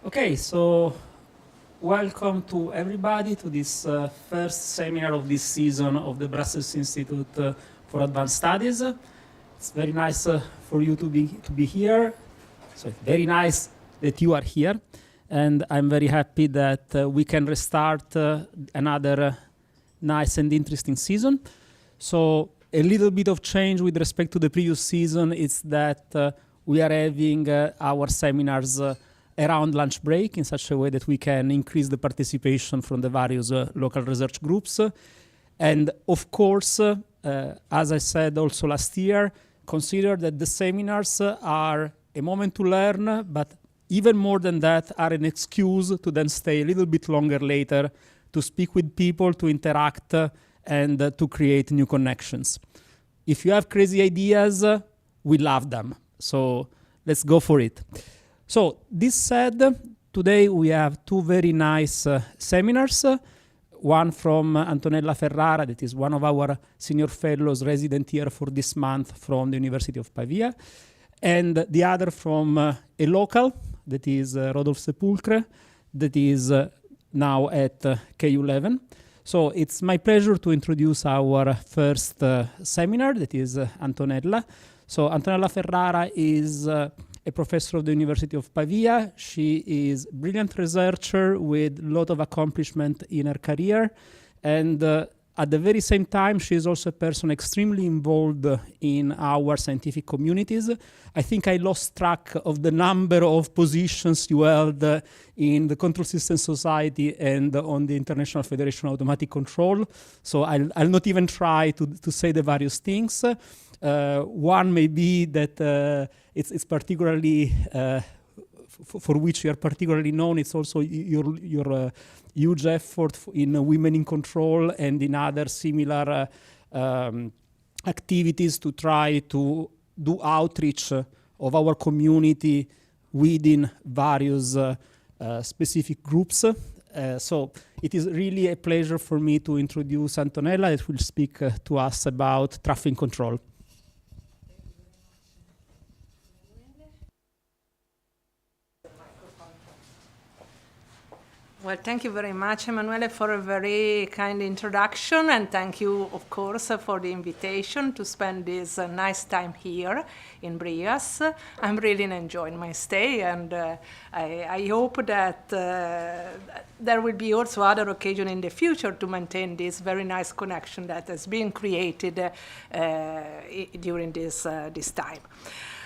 Okay, so welcome to everybody to this first seminar of this season of the Brussels Institute for Advanced Studies. It's very nice for you to be here. So it's very nice that you are here, and I'm very happy that we can restart another nice and interesting season. So a little bit of change with respect to the previous season is that we are having our seminars around lunch break in such a way that we can increase the participation from the various local research groups. And of course, as I said also last year, consider that the seminars are a moment to learn, but even more than that, are an excuse to then stay a little bit longer later to speak with people, to interact, and to create new connections. If you have crazy ideas, we love them. So let's go for it. So this said, today we have two very nice seminars. One from Antonella Ferrara, that is one of our senior fellows resident here for this month from the University of Pavia. And the other from a local, that is Rodolphe Sepulcre, that is now at KU11. So it's my pleasure to introduce our first seminar, that is Antonella. So Antonella Ferrara is a professor of the University of Pavia. She is a brilliant researcher with a lot of accomplishment in her career. And at the very same time, she is also a person extremely involved in our scientific communities. I think I lost track of the number of positions you held in the Control System Society and on the International Federation of Automatic Control. So I'll not even try to say the various things. One may be that it's particularly, for which you are particularly known, it's also your huge effort in women in control and in other similar activities to try to do outreach of our community within various specific groups. So it is really a pleasure for me to introduce Antonella, that will speak to us about traffic control. Well, thank you very much, Emanuele, for a very kind introduction, and thank you, of course, for the invitation to spend this nice time here in BrIAS. I'm really enjoying my stay, and I hope that there will be also other occasions in the future to maintain this very nice connection that has been created during this time.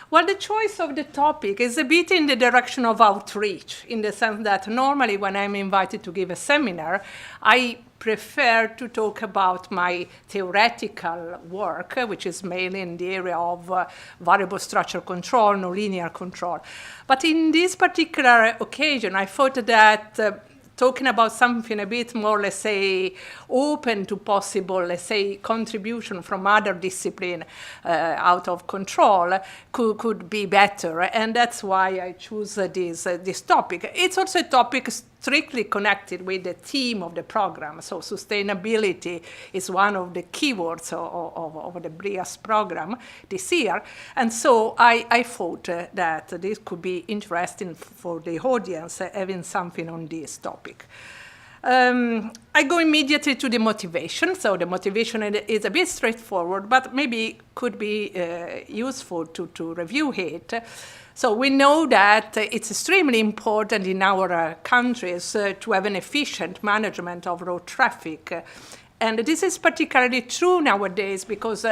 Well, the choice of the topic is a bit in the direction of outreach, in the sense that normally when I'm invited to give a seminar, I prefer to talk about my theoretical work, which is mainly in the area of variable structure control, nonlinear control. But in this particular occasion, I thought that talking about something a bit more, let's say, open to possible, let's say, contribution from other discipline out of control could be better. And that's why I choose this topic. It's also a topic strictly connected with the theme of the program. So sustainability is one of the keywords of the BrIAS program this year. And so I thought that this could be interesting for the audience having something on this topic. I go immediately to the motivation. So the motivation is a bit straightforward, but maybe could be useful to review it. So we know that it's extremely important in our countries to have an efficient management of road traffic. And this is particularly true nowadays because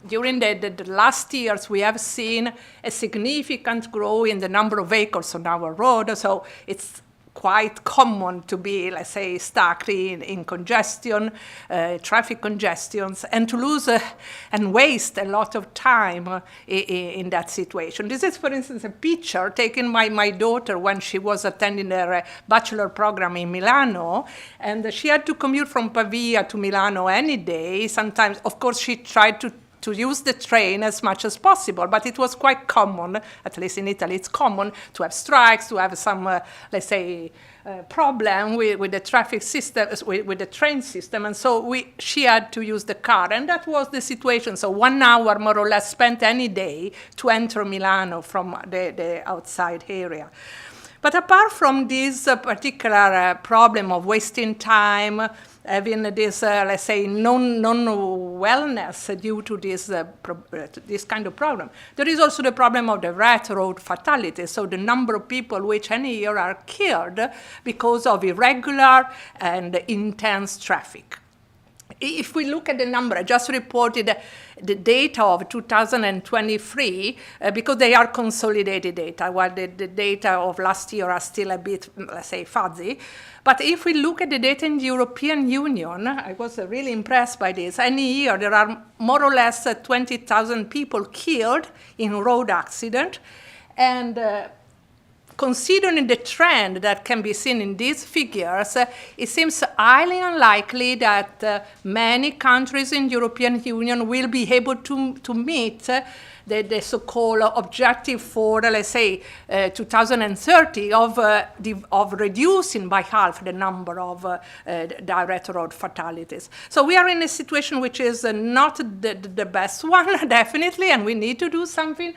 during the last years, we have seen a significant growth in the number of vehicles on our road. So it's quite common to be, let's say, stuck in congestion, traffic congestions, and to lose and waste a lot of time in that situation. This is, for instance, a picture taken by my daughter when she was attending her bachelor program in Milano, and she had to commute from Pavia to Milano any day. Sometimes, of course, she tried to use the train as much as possible, but it was quite common, at least in Italy, it's common to have strikes, to have some, let's say, problem with the traffic system, with the train system, and so she had to use the car, and that was the situation. So 1 hour more or less spent any day to enter Milano from the outside area. But apart from this particular problem of wasting time, having this, let's say, non-wellness due to this kind of problem, there is also the problem of the road fatality, so the number of people which any year are killed because of irregular and intense traffic. If we look at the number, I just reported the data of 2023 because they are consolidated data, while the data of last year are still a bit, let's say, fuzzy. But if we look at the data in the European Union, I was really impressed by this. Any year there are more or less 20,000 people killed in road accident, and considering the trend that can be seen in these figures, it seems highly unlikely that many countries in the European Union will be able to meet the so-called objective for, let's say, 2030 of reducing by half the number of direct road fatalities. So we are in a situation which is not the best one, definitely, and we need to do something.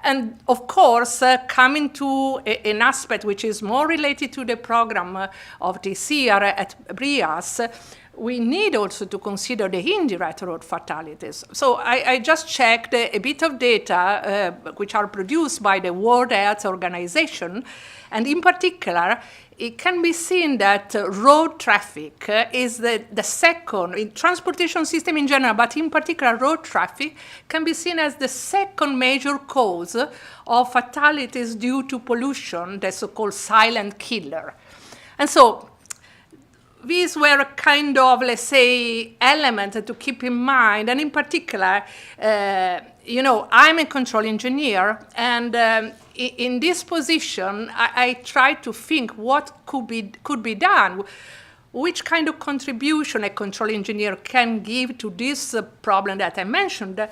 And of course, coming to an aspect which is more related to the program of this year at BrIAS, we need also to consider the indirect road fatalities. So I just checked a bit of data which are produced by the World Health Organization, and in particular, it can be seen that road traffic is the second, in transportation system in general, but in particular road traffic, can be seen as the second major cause of fatalities due to pollution, the so-called silent killer. And so these were a kind of, let's say, element to keep in mind. And in particular, I'm a control engineer, and in this position, I try to think what could be done, which kind of contribution a control engineer can give to this problem that I mentioned.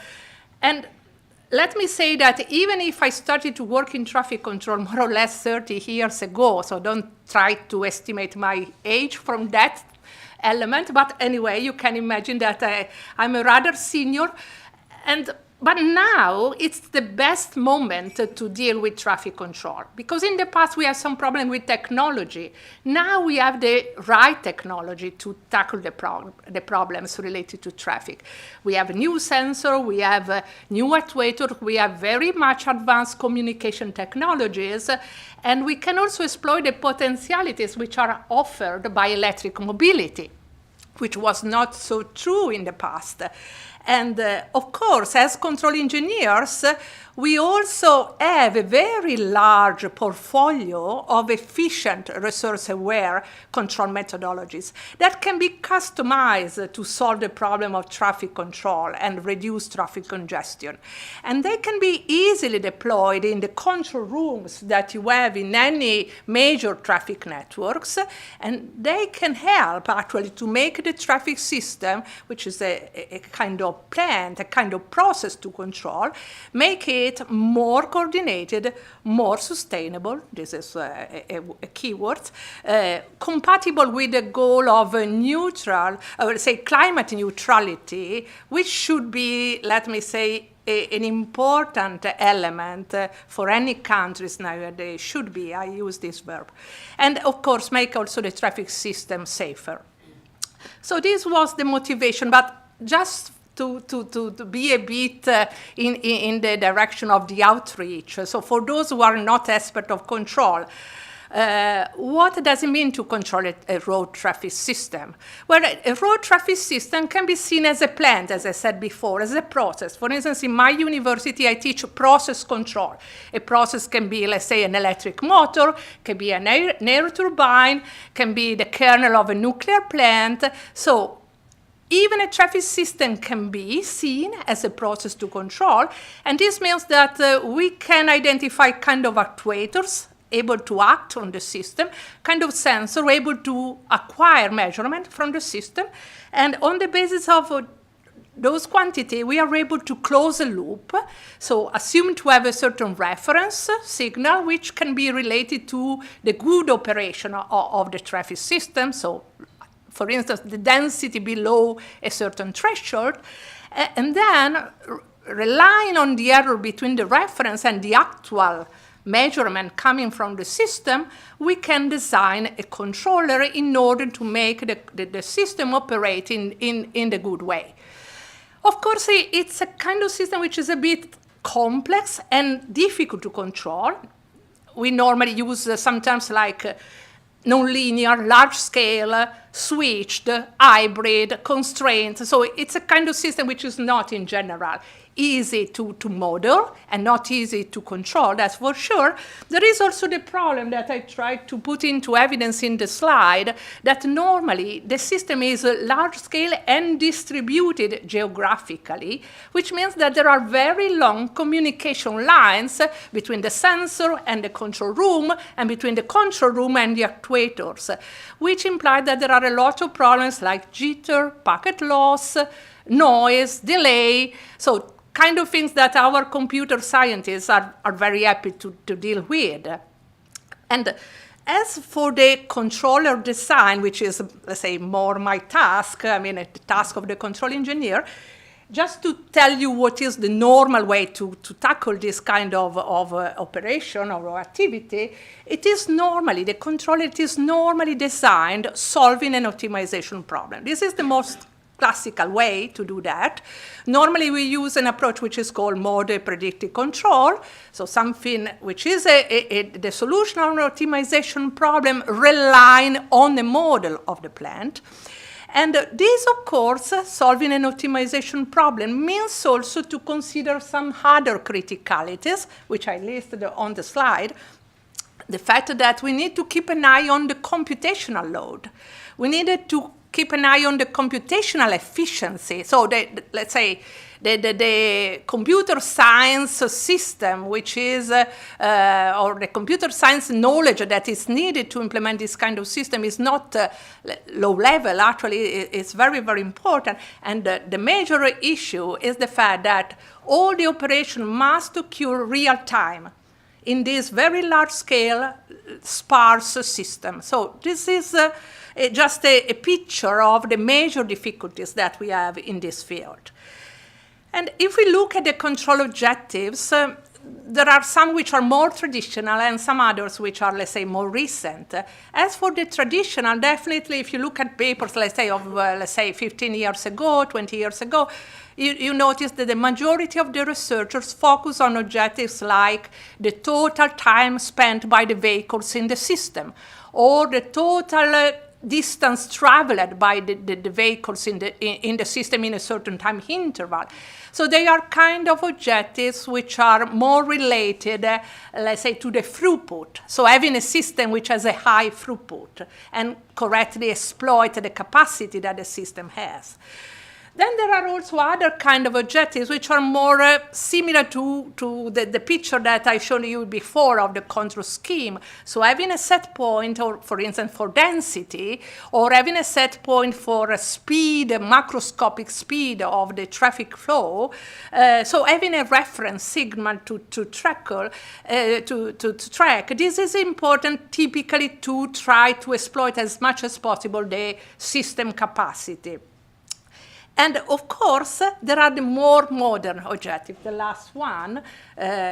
And let me say that even if I started to work in traffic control more or less 30 years ago, so don't try to estimate my age from that element, but anyway, you can imagine that I'm a rather senior, but now it's the best moment to deal with traffic control, because in the past we had some problem with technology. Now we have the right technology to tackle the problems related to traffic. We have a new sensor, we have a new actuator, we have very much advanced communication technologies, and we can also exploit the potentialities which are offered by electric mobility, which was not so true in the past. And of course, as control engineers, we also have a very large portfolio of efficient, resource-aware control methodologies that can be customized to solve the problem of traffic control and reduce traffic congestion. And they can be easily deployed in the control rooms that you have in any major traffic networks, and they can help actually to make the traffic system, which is a kind of plant, a kind of process to control, make it more coordinated, more sustainable, this is a keyword, compatible with the goal of climate neutrality, which should be, let me say, an important element for any countries nowadays, should be, I use this verb. And of course, make also the traffic system safer. So this was the motivation, but just to be a bit in the direction of the outreach. So for those who are not experts of control, what does it mean to control a road traffic system? Well, a road traffic system can be seen as a plant, as I said before, as a process. For instance, in my university, I teach process control. A process can be, let's say, an electric motor, can be an air turbine, can be the kernel of a nuclear plant. So even a traffic system can be seen as a process to control, and this means that we can identify kind of actuators able to act on the system, kind of sensor able to acquire measurement from the system, and on the basis of those quantity, we are able to close a loop. So assume to have a certain reference signal, which can be related to the good operation of the traffic system. So for instance, the density below a certain threshold, and then relying on the error between the reference and the actual measurement coming from the system, we can design a controller in order to make the system operate in the good way. Of course, it's a kind of system which is a bit complex and difficult to control. We normally use sometimes like nonlinear, large-scale, switched, hybrid, constrained. So it's a kind of system which is not, in general, easy to model and not easy to control, that's for sure. There is also the problem that I tried to put into evidence in the slide, that normally the system is large-scale and distributed geographically, which means that there are very long communication lines between the sensor and the control room, and between the control room and the actuators, which imply that there are a lot of problems like jitter, packet loss, noise, delay, so kind of things that our computer scientists are very happy to deal with. And as for the controller design, which is, let's say, more my task, I mean, the task of the control engineer, just to tell you what is the normal way to tackle this kind of operation or activity, it is normally, the controller is normally designed solving an optimization problem. This is the most classical way to do that. Normally we use an approach which is called mode predictive control, so something which is the solution of an optimization problem relying on the model of the plant. And this, of course, solving an optimization problem means also to consider some other criticalities, which I listed on the slide. The fact that we need to keep an eye on the computational load. We needed to keep an eye on the computational efficiency. So let's say the computer science system, which is, or the computer science knowledge that is needed to implement this kind of system is not low level. Actually, it's very, very important. And the major issue is the fact that all the operation must occur real time in this very large scale, sparse system. So this is just a picture of the major difficulties that we have in this field. And if we look at the control objectives, there are some which are more traditional and some others which are, let's say, more recent. As for the traditional, definitely if you look at papers, let's say 15 years ago, 20 years ago, you notice that the majority of the researchers focus on objectives like the total time spent by the vehicles in the system, or the total distance traveled by the vehicles in the system in a certain time interval. So they are kind of objectives which are more related, let's say, to the throughput. So having a system which has a high throughput and correctly exploit the capacity that the system has. Then there are also other kind of objectives which are more similar to the picture that I showed you before of the control scheme. So having a set point, or for instance for density, or having a set point for speed, macroscopic speed of the traffic flow. So having a reference signal to track. This is important typically to try to exploit as much as possible the system capacity. And of course, there are the more modern objectives, the last one,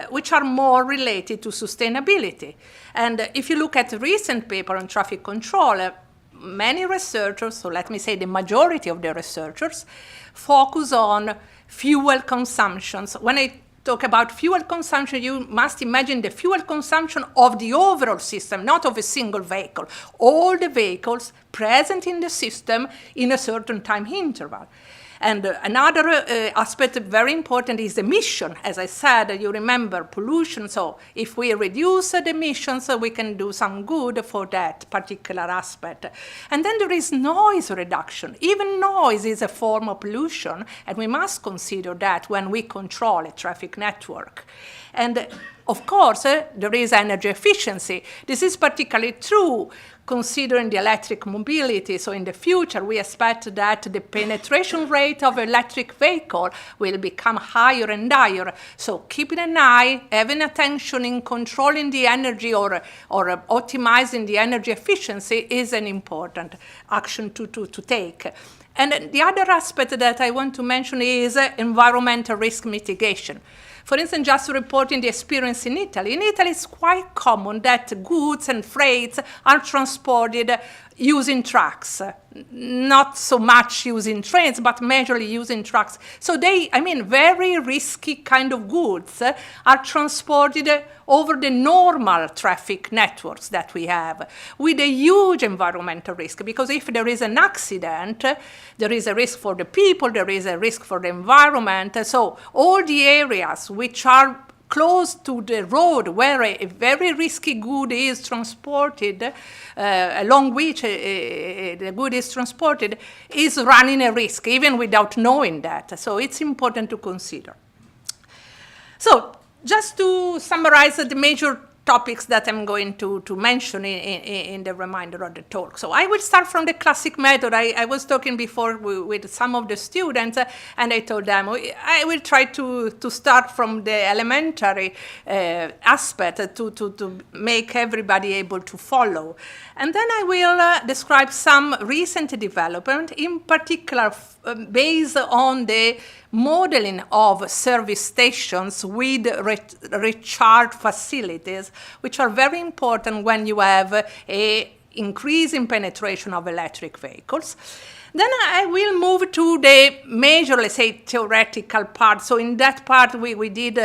which are more related to sustainability. And if you look at a recent paper on traffic control, many researchers, so let me say the majority of the researchers, focus on fuel consumptions. When I talk about fuel consumption, you must imagine the fuel consumption of the overall system, not of a single vehicle. All the vehicles present in the system in a certain time interval. And another aspect very important is emission. As I said, you remember pollution. So if we reduce the emissions, we can do some good for that particular aspect. And then there is noise reduction. Even noise is a form of pollution, and we must consider that when we control a traffic network. And of course, there is energy efficiency. This is particularly true considering the electric mobility. So in the future, we expect that the penetration rate of electric vehicle will become higher and higher. So keeping an eye, having attention in controlling the energy or optimizing the energy efficiency is an important action to take. And the other aspect that I want to mention is environmental risk mitigation. For instance, just reporting the experience in Italy. In Italy, it's quite common that goods and freights are transported using trucks, not so much using trains, but majorly using trucks. So very risky kind of goods are transported over the normal traffic networks that we have, with a huge environmental risk, because if there is an accident, there is a risk for the people, there is a risk for the environment. So all the areas which are close to the road where a very risky good is transported, along which the good is transported, is running a risk, even without knowing that. So it's important to consider. So just to summarize the major topics that I'm going to mention in the remainder of the talk. So I will start from the classic method. I was talking before with some of the students, and I told them I will try to start from the elementary aspect to make everybody able to follow. And then I will describe some recent development, in particular based on the modeling of service stations with recharge facilities, which are very important when you have an increase in penetration of electric vehicles. Then I will move to the major, let's say, theoretical part. So in that part, we did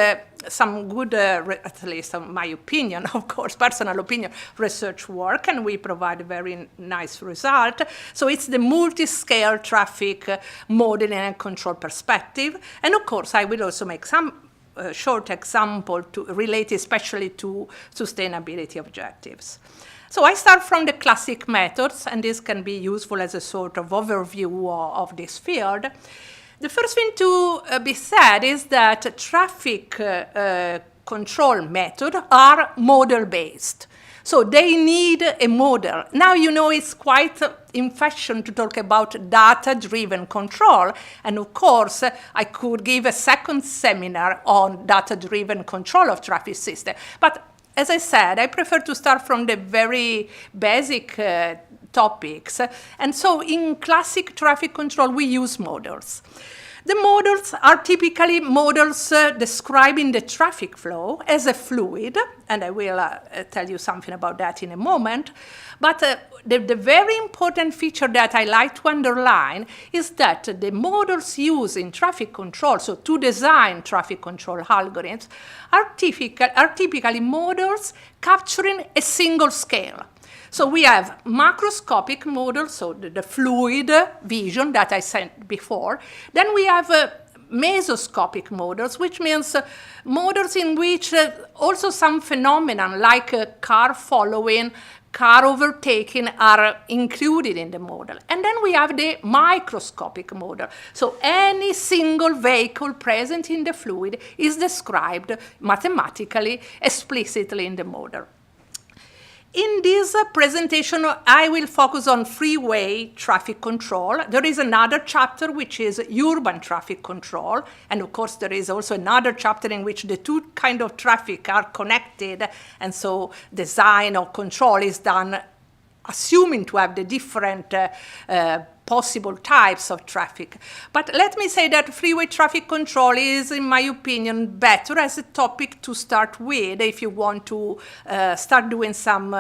some good, at least in my opinion, of course, personal opinion, research work, and we provide a very nice result. So it's the multi-scale traffic modeling and control perspective. And of course, I will also make some short example to relate especially to sustainability objectives. So I start from the classic methods, and this can be useful as a sort of overview of this field. The first thing to be said is that traffic control methods are model-based. So they need a model. Now, it's quite in fashion to talk about data-driven control. And of course, I could give a second seminar on data-driven control of traffic system. But as I said, I prefer to start from the very basic topics. And so in classic traffic control, we use models. The models are typically models describing the traffic flow as a fluid, and I will tell you something about that in a moment. But the very important feature that I like to underline is that the models used in traffic control, so to design traffic control algorithms, are typically models capturing a single scale. So we have macroscopic models, so the fluid vision that I said before. Then we have mesoscopic models, which means models in which also some phenomena like car following, car overtaking are included in the model. And then we have the microscopic model. So any single vehicle present in the fluid is described mathematically, explicitly in the model. In this presentation, I will focus on freeway traffic control. There is another chapter which is urban traffic control. And of course, there is also another chapter in which the two kinds of traffic are connected. And so design or control is done assuming to have the different possible types of traffic. But let me say that freeway traffic control is, in my opinion, better as a topic to start with if you want to start doing some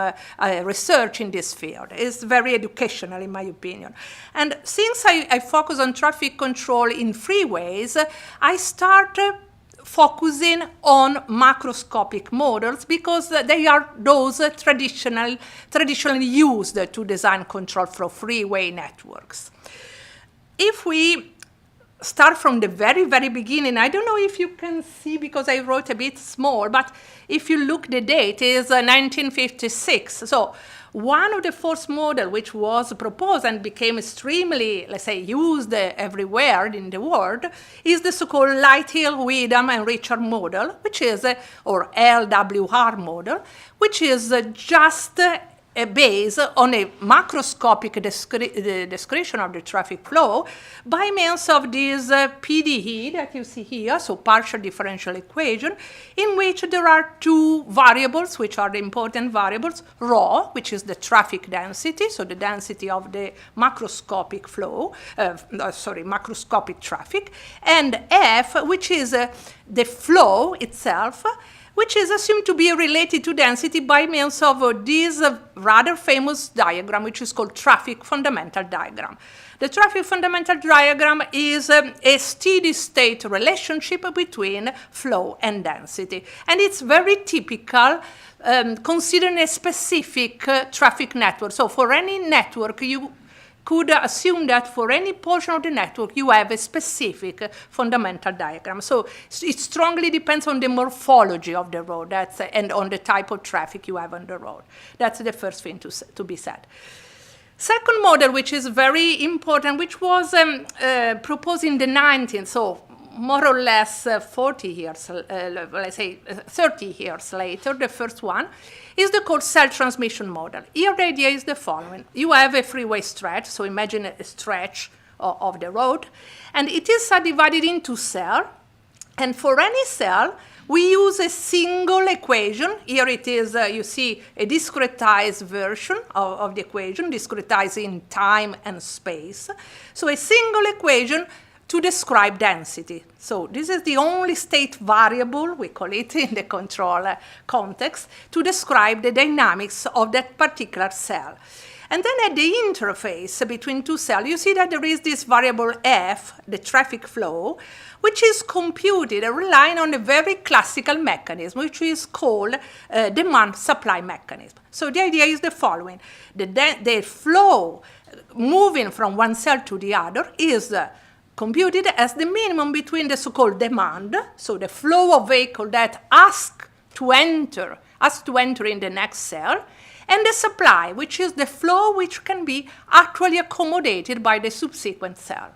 research in this field. It's very educational, in my opinion. And since I focus on traffic control in freeways, I start focusing on macroscopic models because they are those traditionally used to design control for freeway networks. If we start from the very, very beginning, I don't know if you can see because I wrote a bit small, but if you look, the date is 1956. So one of the first models which was proposed and became extremely, let's say, used everywhere in the world is the so-called Lighthill, Widham, and Richard model, which is, or LWR model, which is just based on a macroscopic description of the traffic flow by means of this PDE that you see here, so partial differential equation, in which there are two variables, which are the important variables, rho, which is the traffic density, so the density of the macroscopic flow, macroscopic traffic, and F, which is the flow itself, which is assumed to be related to density by means of this rather famous diagram, which is called traffic fundamental diagram. The traffic fundamental diagram is a steady state relationship between flow and density. And it's very typical considering a specific traffic network. So for any network, you could assume that for any portion of the network, you have a specific fundamental diagram. So it strongly depends on the morphology of the road and on the type of traffic you have on the road. That's the first thing to be said. Second model, which is very important, which was proposed in the 19th, so more or less 40 years, let's say 30 years later, the first one, is the called cell transmission model. Here the idea is the following. You have a freeway stretch, so imagine a stretch of the road, and it is subdivided into cells, and for any cell, we use a single equation. Here it is, you see, a discretized version of the equation, discretized in time and space. So a single equation to describe density. So this is the only state variable, we call it in the control context, to describe the dynamics of that particular cell. And then at the interface between two cells, you see that there is this variable f, the traffic flow, which is computed relying on a very classical mechanism, which is called demand-supply mechanism. So the idea is the following. The flow moving from one cell to the other is computed as the minimum between the so-called demand, so the flow of vehicle that ask to enter in the next cell, and the supply, which is the flow which can be actually accommodated by the subsequent cell.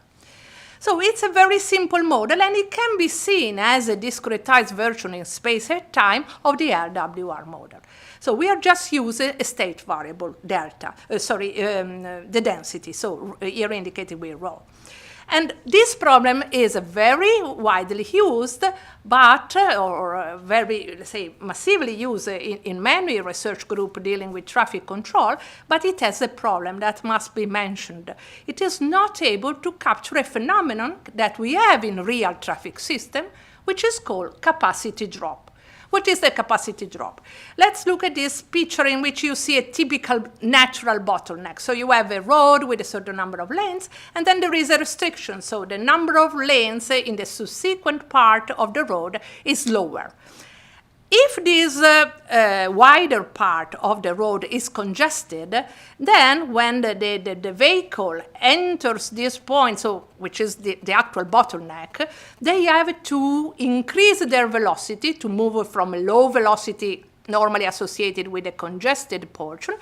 So it's a very simple model, and it can be seen as a discretized version in space and time of the LWR model. So we are just using a state variable, delta, the density, so here indicated with rho. And this problem is very widely used, but, or very, let's say, massively used in many research groups dealing with traffic control, but it has a problem that must be mentioned. It is not able to capture a phenomenon that we have in real traffic system, which is called capacity drop. What is the capacity drop? Let's look at this picture in which you see a typical natural bottleneck. So you have a road with a certain number of lanes, and then there is a restriction. So the number of lanes in the subsequent part of the road is lower. If this wider part of the road is congested, then when the vehicle enters this point, so which is the actual bottleneck, they have to increase their velocity to move from a low velocity normally associated with a congested portion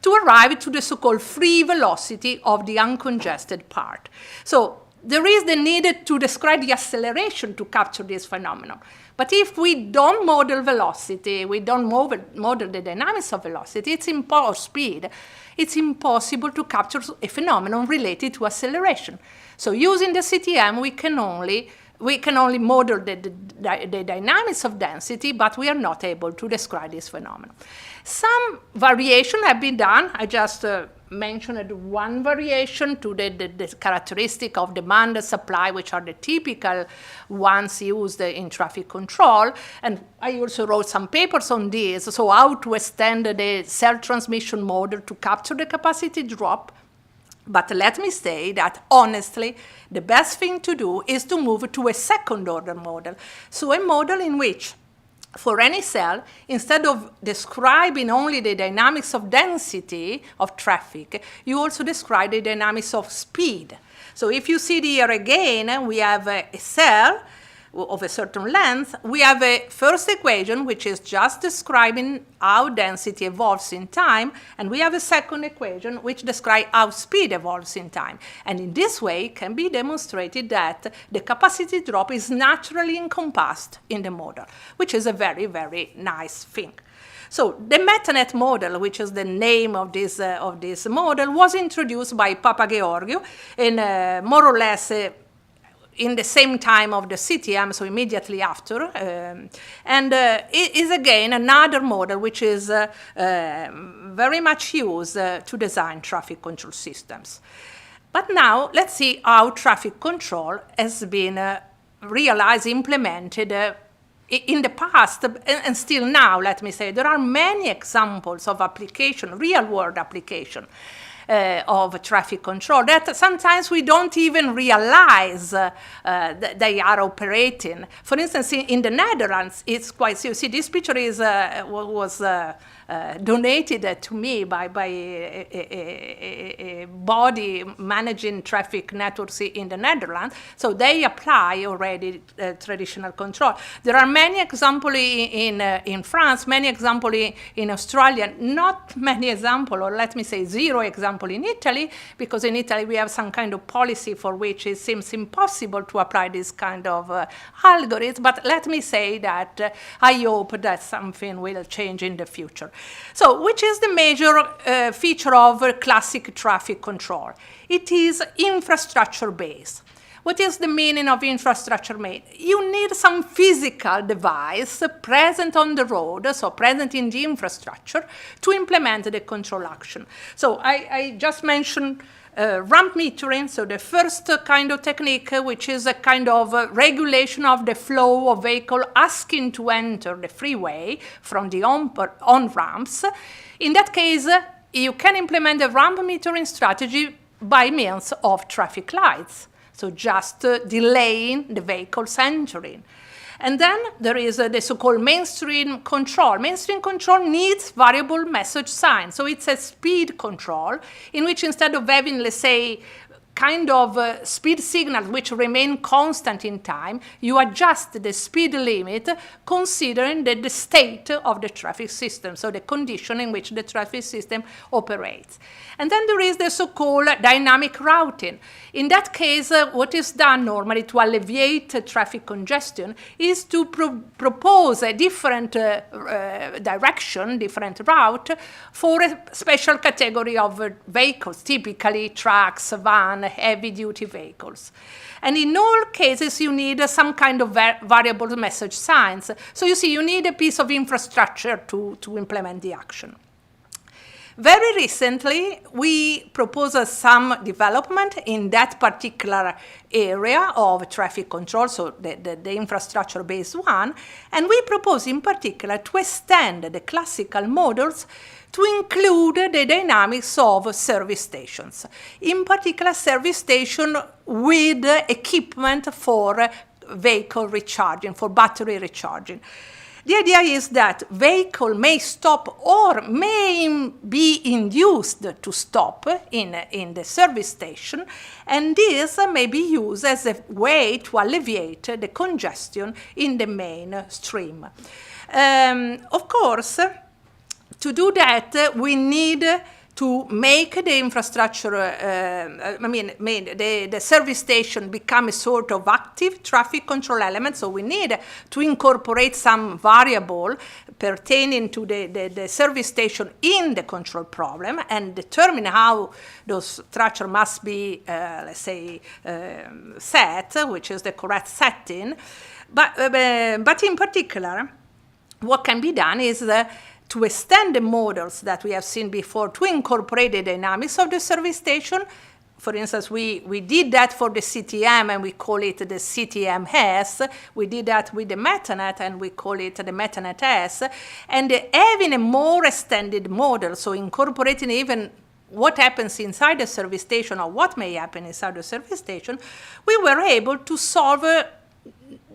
to arrive to the so-called free velocity of the uncongested part. So there is the need to describe the acceleration to capture this phenomenon. But if we don't model velocity, we don't model the dynamics of velocity, or speed, it's impossible to capture a phenomenon related to acceleration. So using the CTM, we can only model the dynamics of density, but we are not able to describe this phenomenon. Some variation have been done. I just mentioned one variation to the characteristic of demand and supply, which are the typical ones used in traffic control. And I also wrote some papers on this, so how to extend the cell transmission model to capture the capacity drop. But let me say that, honestly, the best thing to do is to move to a second-order model. So a model in which, for any cell, instead of describing only the dynamics of density of traffic, you also describe the dynamics of speed. So if you see here again, we have a cell of a certain length. We have a first equation, which is just describing how density evolves in time, and we have a second equation, which describes how speed evolves in time. And in this way, it can be demonstrated that the capacity drop is naturally encompassed in the model, which is a very, very nice thing. So the MetaNet model, which is the name of this model, was introduced by Papageorgiou in more or less in the same time of the CTM, so immediately after. And it is again another model which is very much used to design traffic control systems. But now let's see how traffic control has been realized, implemented in the past, and still now, let me say. There are many examples of application, real-world application of traffic control that sometimes we don't even realize that they are operating. For instance, in the Netherlands, it's quite, you see, this picture is was donated to me by a body managing traffic networks in the Netherlands. So they apply already traditional control. There are many examples in France, many examples in Australia, not many examples, or let me say 0 example in Italy, because in Italy we have some kind of policy for which it seems impossible to apply this kind of algorithm. But let me say that I hope that something will change in the future. So, which is the major feature of classic traffic control? It is infrastructure-based. What is the meaning of infrastructure-based? You need some physical device present on the road, so present in the infrastructure, to implement the control action. So I just mentioned ramp metering, so the first kind of technique, which is a kind of regulation of the flow of vehicle asking to enter the freeway from the on-ramps. In that case, you can implement the ramp metering strategy by means of traffic lights, so just delaying the vehicles entering. And then there is the so-called mainstream control. Mainstream control needs variable message signs. So it's a speed control in which instead of having, let's say, kind of speed signals which remain constant in time, you adjust the speed limit considering the state of the traffic system, so the condition in which the traffic system operates. And then there is the so-called dynamic routing. In that case, what is done normally to alleviate traffic congestion is to propose a different direction, different route for a special category of vehicles, typically trucks, vans, heavy-duty vehicles. And in all cases, you need some kind of variable message signs. So you see, you need a piece of infrastructure to implement the action. Very recently, we proposed some development in that particular area of traffic control, so the infrastructure-based one, and we propose in particular to extend the classical models to include the dynamics of service stations, in particular service station with equipment for vehicle recharging, for battery recharging. The idea is that vehicle may stop or may be induced to stop in the service station, and this may be used as a way to alleviate the congestion in the main stream. Of course, to do that, we need to make the infrastructure, the service station become a sort of active traffic control element. So we need to incorporate some variable pertaining to the service station in the control problem and determine how those structure must be, let's say, set, which is the correct setting. But in particular, what can be done is to extend the models that we have seen before to incorporate the dynamics of the service station. For instance, we did that for the CTM and we call it the CTM-S. We did that with the MetaNet and we call it the MetaNet-S. And having a more extended model, so incorporating even what happens inside the service station or what may happen inside the service station, we were able to solve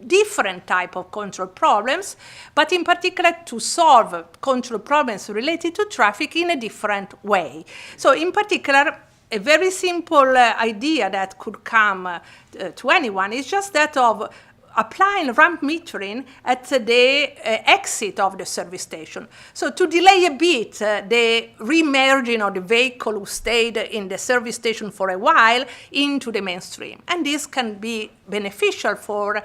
different type of control problems, but in particular to solve control problems related to traffic in a different way. So in particular, a very simple idea that could come to anyone is just that of applying ramp metering at the exit of the service station. So to delay a bit the remerging of the vehicle who stayed in the service station for a while into the mainstream. And this can be beneficial for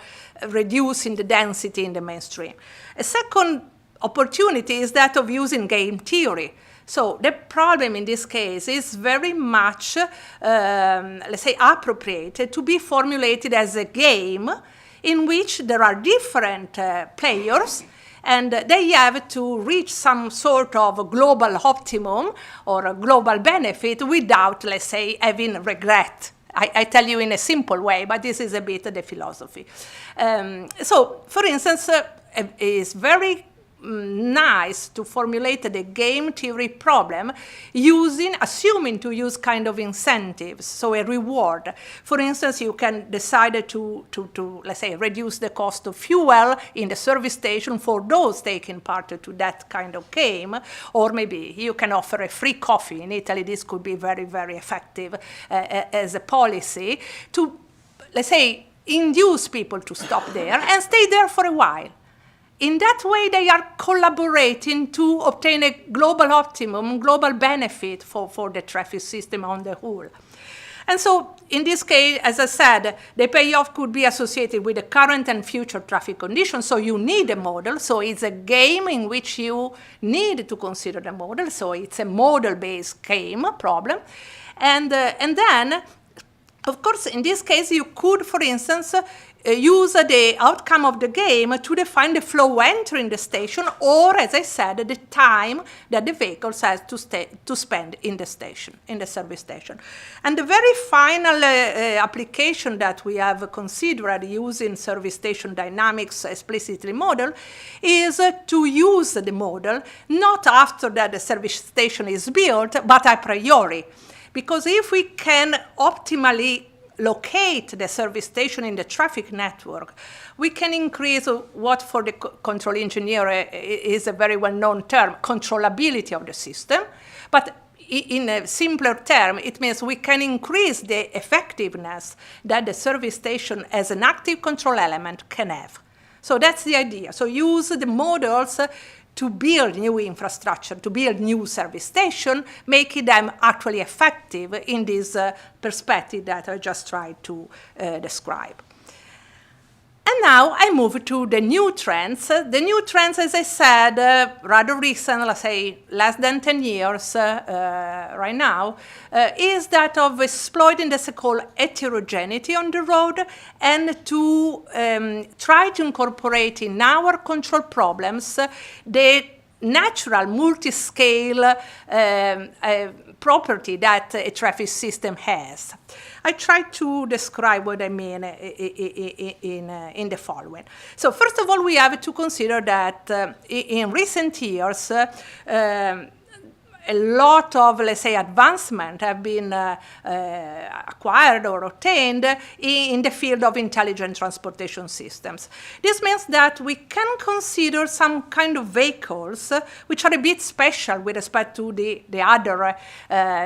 reducing the density in the mainstream. A second opportunity is that of using game theory. So the problem in this case is very much, let's say, appropriate to be formulated as a game in which there are different players, and they have to reach some sort of global optimum or a global benefit without, let's say, having regret. I tell you in a simple way, but this is a bit the philosophy. So, for instance, it's very nice to formulate the game theory problem assuming to use kind of incentives, so a reward. For instance, you can decide to let's say, reduce the cost of fuel in the service station for those taking part to that kind of game, or maybe you can offer a free coffee. In Italy, this could be very, very effective as a policy to, let's say, induce people to stop there and stay there for a while. In that way, they are collaborating to obtain a global optimum, global benefit for the traffic system on the whole. And so, in this case, as I said, the payoff could be associated with the current and future traffic conditions. So you need a model. So it's a game in which you need to consider the model. So it's a model-based game problem. And then, of course, in this case, you could, for instance, use the outcome of the game to define the flow entering the station, or, as I said, the time that the vehicles has to spend in the station, in the service station. And the very final application that we have considered using service station dynamics explicitly model is to use the model not after that the service station is built, but a priori. Because if we can optimally locate the service station in the traffic network, we can increase what for the control engineer is a very well-known term, controllability of the system. But in a simpler term, it means we can increase the effectiveness that the service station as an active control element can have. So that's the idea. So use the models to build new infrastructure, to build new service station, making them actually effective in this perspective that I just tried to describe. And now I move to the new trends. The new trends, as I said, rather recent, let's say less than 10 years right now, is that of exploiting the so-called heterogeneity on the road and to try to incorporate in our control problems the natural multi-scale property that a traffic system has. I try to describe what I mean in the following. So first of all, we have to consider that in recent years, a lot of, let's say, advancement have been acquired or obtained in the field of intelligent transportation systems. This means that we can consider some kind of vehicles which are a bit special with respect to the other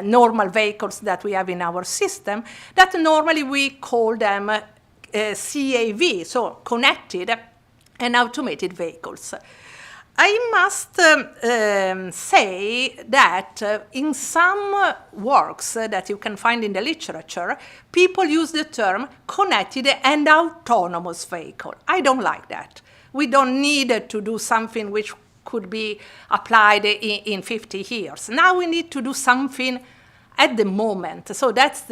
normal vehicles that we have in our system, that normally we call them CAV, so connected and automated vehicles. I must say that in some works that you can find in the literature, people use the term connected and autonomous vehicle. I don't like that. We don't need to do something which could be applied in 50 years. Now we need to do something at the moment. So that's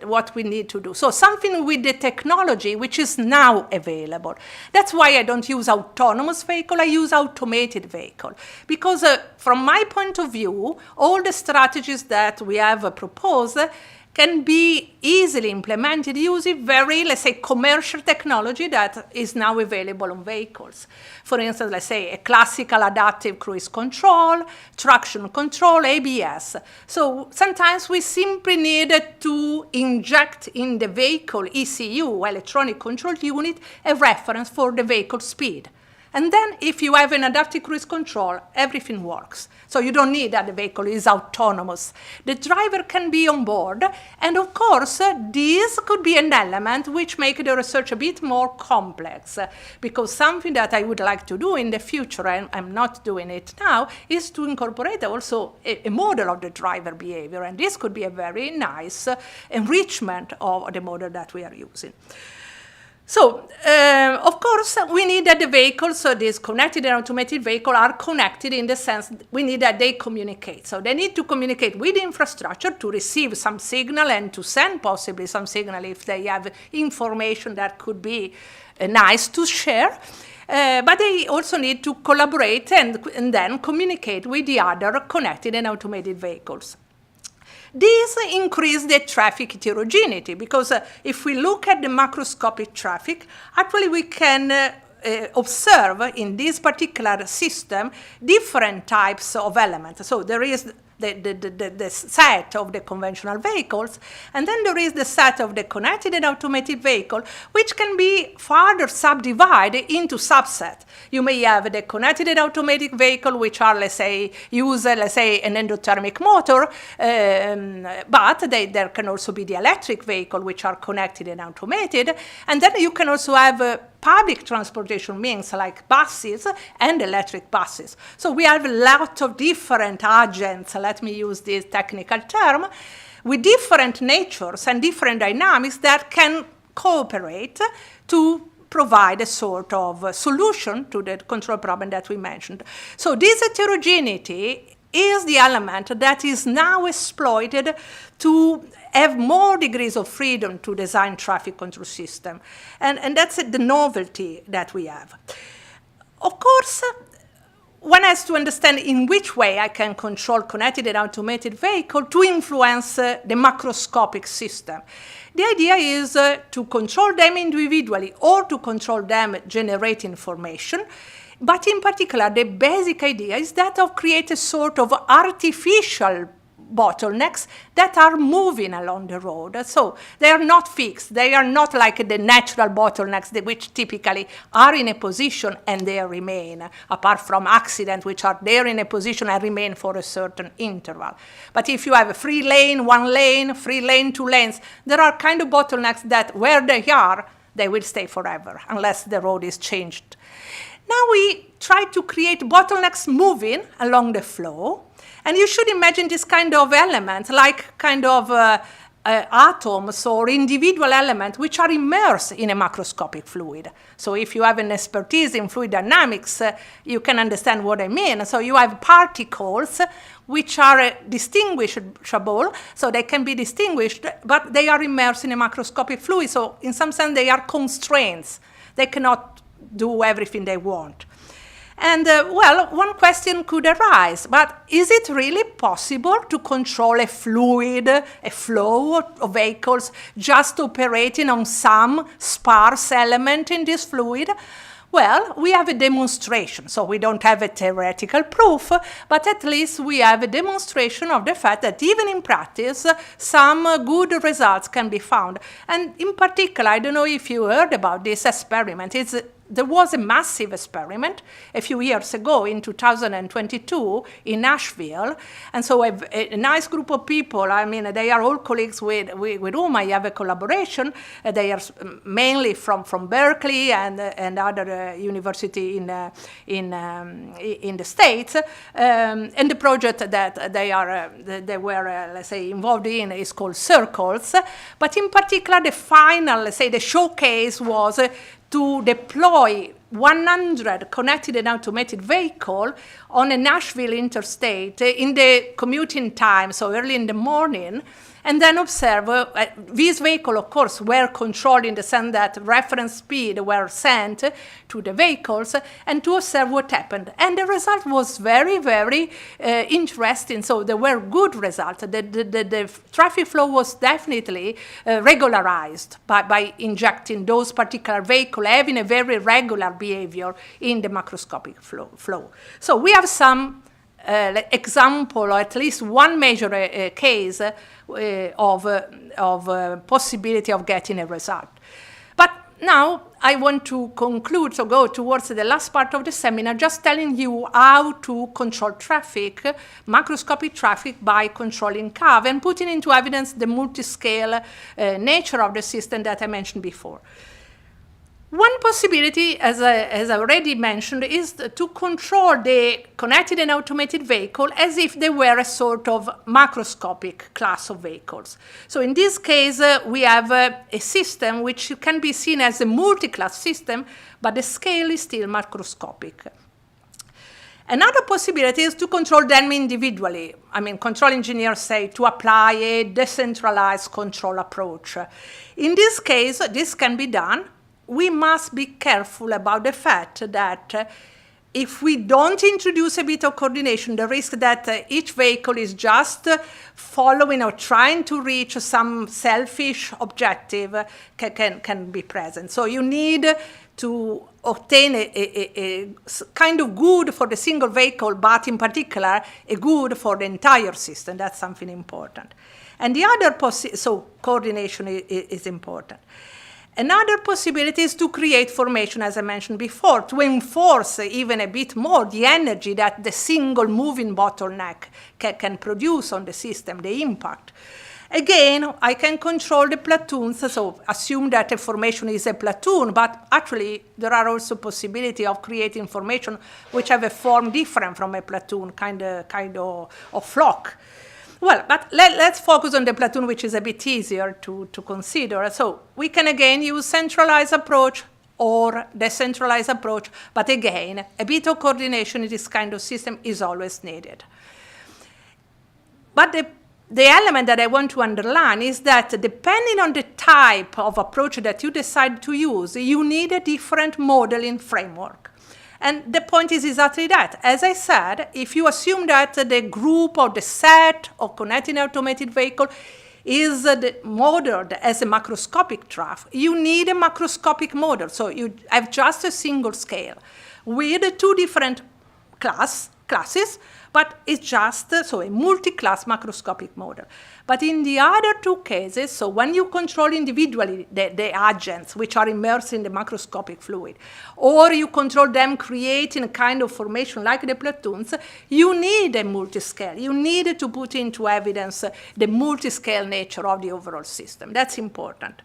what we need to do. So something with the technology which is now available. That's why I don't use autonomous vehicle, I use automated vehicle. Because from my point of view, all the strategies that we have proposed can be easily implemented using very, let's say, commercial technology that is now available on vehicles. For instance, let's say a classical adaptive cruise control, traction control, ABS. So sometimes we simply need to inject in the vehicle ECU, electronic control unit, a reference for the vehicle speed. And then if you have an adaptive cruise control, everything works. So you don't need that the vehicle is autonomous. The driver can be on board. And of course, this could be an element which makes the research a bit more complex. Because something that I would like to do in the future, and I'm not doing it now, is to incorporate also a model of the driver behavior. And this could be a very nice enrichment of the model that we are using. So, of course, we need that the vehicles, so these connected and automated vehicles are connected in the sense we need that they communicate. So they need to communicate with the infrastructure to receive some signal and to send possibly some signal if they have information that could be nice to share. But they also need to collaborate and then communicate with the other connected and automated vehicles. This increases the traffic heterogeneity because if we look at the macroscopic traffic, actually we can observe in this particular system different types of elements. So there is the set of the conventional vehicles, and then there is the set of the connected and automated vehicle, which can be further subdivided into subsets. You may have the connected and automated vehicle, which are, let's say, use, let's say, an endothermic motor, but there can also be the electric vehicle, which are connected and automated, and then you can also have public transportation means like buses and electric buses. So we have a lot of different agents, let me use this technical term, with different natures and different dynamics that can cooperate to provide a sort of solution to the control problem that we mentioned. So this heterogeneity is the element that is now exploited to have more degrees of freedom to design traffic control system. And that's the novelty that we have. Of course, one has to understand in which way I can control connected and automated vehicle to influence the macroscopic system. The idea is to control them individually or to control them generate information. But in particular, the basic idea is that of create a sort of artificial bottlenecks that are moving along the road. So they are not fixed. They are not like the natural bottlenecks which typically are in a position and they remain, apart from accidents which are there in a position and remain for a certain interval. But if you have a free lane, one lane, free lane, two lanes, there are kind of bottlenecks that where they are, they will stay forever unless the road is changed. Now we try to create bottlenecks moving along the flow. And you should imagine this kind of element, like kind of atoms or individual elements which are immersed in a macroscopic fluid. So if you have an expertise in fluid dynamics, you can understand what I mean. So you have particles which are distinguishable, so they can be distinguished, but they are immersed in a macroscopic fluid. So in some sense, they are constraints. They cannot do everything they want. And well, one question could arise, but is it really possible to control a fluid, a flow of vehicles just operating on some sparse element in this fluid? Well, we have a demonstration, so we don't have a theoretical proof, but at least we have a demonstration of the fact that even in practice, some good results can be found. And in particular, I don't know if you heard about this experiment. There was a massive experiment a few years ago in 2022 in Nashville. And so a nice group of people, I mean, they are all colleagues with whom I have a collaboration. They are mainly from Berkeley and other university in the States. And the project that they were, let's say, involved in is called Circles. But in particular, the final, let's say, the showcase was to deploy 100 connected and automated vehicles on a Nashville interstate in the commuting time, so early in the morning, and then observe. These vehicles, of course, were controlled in the sense that reference speed were sent to the vehicles and to observe what happened. And the result was very, very interesting. So there were good results. The traffic flow was definitely regularized by injecting those particular vehicles having a very regular behavior in the macroscopic flow. So we have some example, or at least one major case of possibility of getting a result. But now I want to conclude, so go towards the last part of the seminar, just telling you how to control traffic, macroscopic traffic, by controlling curve and putting into evidence the multi-scale nature of the system that I mentioned before. One possibility, as I already mentioned, is to control the connected and automated vehicle as if they were a sort of macroscopic class of vehicles. So in this case, we have a system which can be seen as a multi-class system, but the scale is still macroscopic. Another possibility is to control them individually. I mean, control engineers say to apply a decentralized control approach. In this case, this can be done. We must be careful about the fact that if we don't introduce a bit of coordination, the risk that each vehicle is just following or trying to reach some selfish objective can be present. So you need to obtain a kind of good for the single vehicle, but in particular, a good for the entire system. That's something important. And the other so coordination is important. Another possibility is to create formation, as I mentioned before, to enforce even a bit more the energy that the single moving bottleneck can produce on the system, the impact. Again, I can control the platoons, so assume that a formation is a platoon, but actually there are also possibility of creating formation which have a form different from a platoon, kind of flock. Well, but let's focus on the platoon, which is a bit easier to consider. So we can again use centralized approach or decentralized approach, but again, a bit of coordination in this kind of system is always needed. But the element that I want to underline is that depending on the type of approach that you decide to use, you need a different modeling framework. And the point is exactly that. As I said, if you assume that the group or the set of connected automated vehicle is modeled as a macroscopic trough, you need a macroscopic model. So you have just a single scale with two different classes, but it's just a multi-class macroscopic model. But in the other two cases, so when you control individually the agents which are immersed in the macroscopic fluid, or you control them creating a kind of formation like the platoons, you need a multi-scale. You need to put into evidence the multi-scale nature of the overall system. That's important.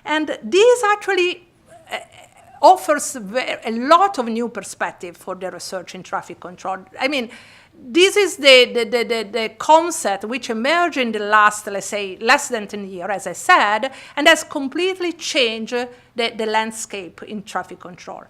And this actually offers a lot of new perspective for the research in traffic control. I mean, this is the concept which emerged in the last, let's say, less than 10 years, as I said, and has completely changed the landscape in traffic control.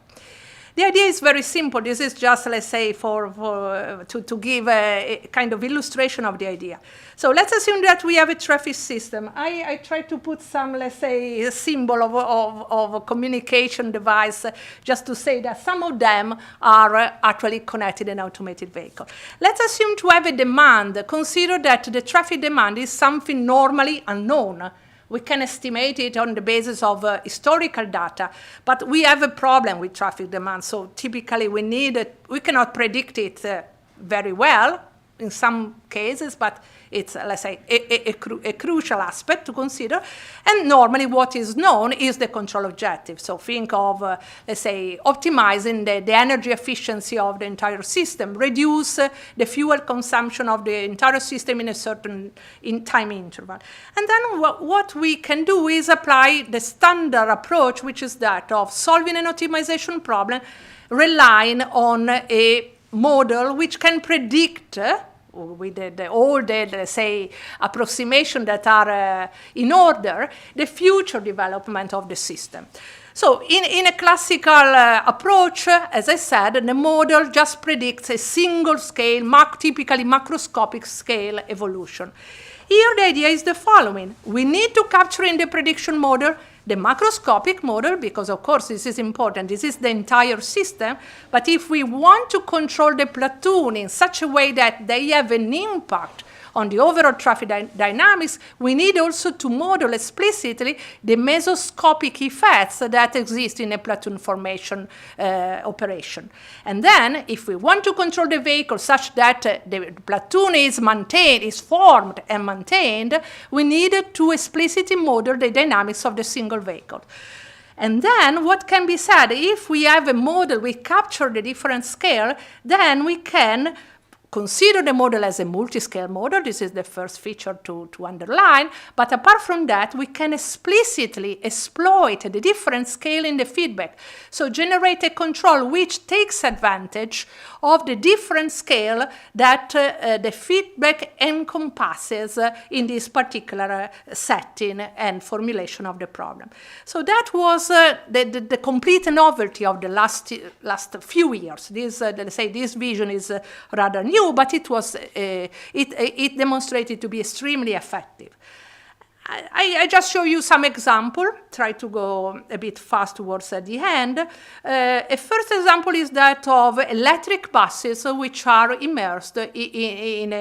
The idea is very simple. This is just, let's say, to give a kind of illustration of the idea. So let's assume that we have a traffic system. I try to put some, let's say, a symbol of a communication device just to say that some of them are actually connected and automated vehicle. Let's assume to have a demand. Consider that the traffic demand is something normally unknown. We can estimate it on the basis of historical data, but we have a problem with traffic demand. So typically we cannot predict it very well in some cases, but it's, let's say, a crucial aspect to consider. And normally what is known is the control objective. So think of, let's say, optimizing the energy efficiency of the entire system, reduce the fuel consumption of the entire system in a certain time interval. And then what we can do is apply the standard approach, which is that of solving an optimization problem, relying on a model which can predict with all the, let's say, approximation that are in order, the future development of the system. So in a classical approach, as I said, the model just predicts a single scale, typically macroscopic scale evolution. Here the idea is the following. We need to capture in the prediction model the macroscopic model, because of course this is important, this is the entire system, but if we want to control the platoon in such a way that they have an impact on the overall traffic dynamics, we need also to model explicitly the mesoscopic effects that exist in a platoon formation operation. And then, if we want to control the vehicle such that the platoon is maintained, is formed and maintained, we need to explicitly model the dynamics of the single vehicle. And then what can be said, if we have a model, we capture the different scale, then we can consider the model as a multi-scale model. This is the first feature to underline. But apart from that, we can explicitly exploit the different scale in the feedback. So generate a control which takes advantage of the different scale that the feedback encompasses in this particular setting and formulation of the problem. So that was the complete novelty of the last few years. This, let's say, this vision is rather new, but it was it demonstrated to be extremely effective. I just show you some example, try to go a bit fast towards the end. A first example is that of electric buses which are immersed in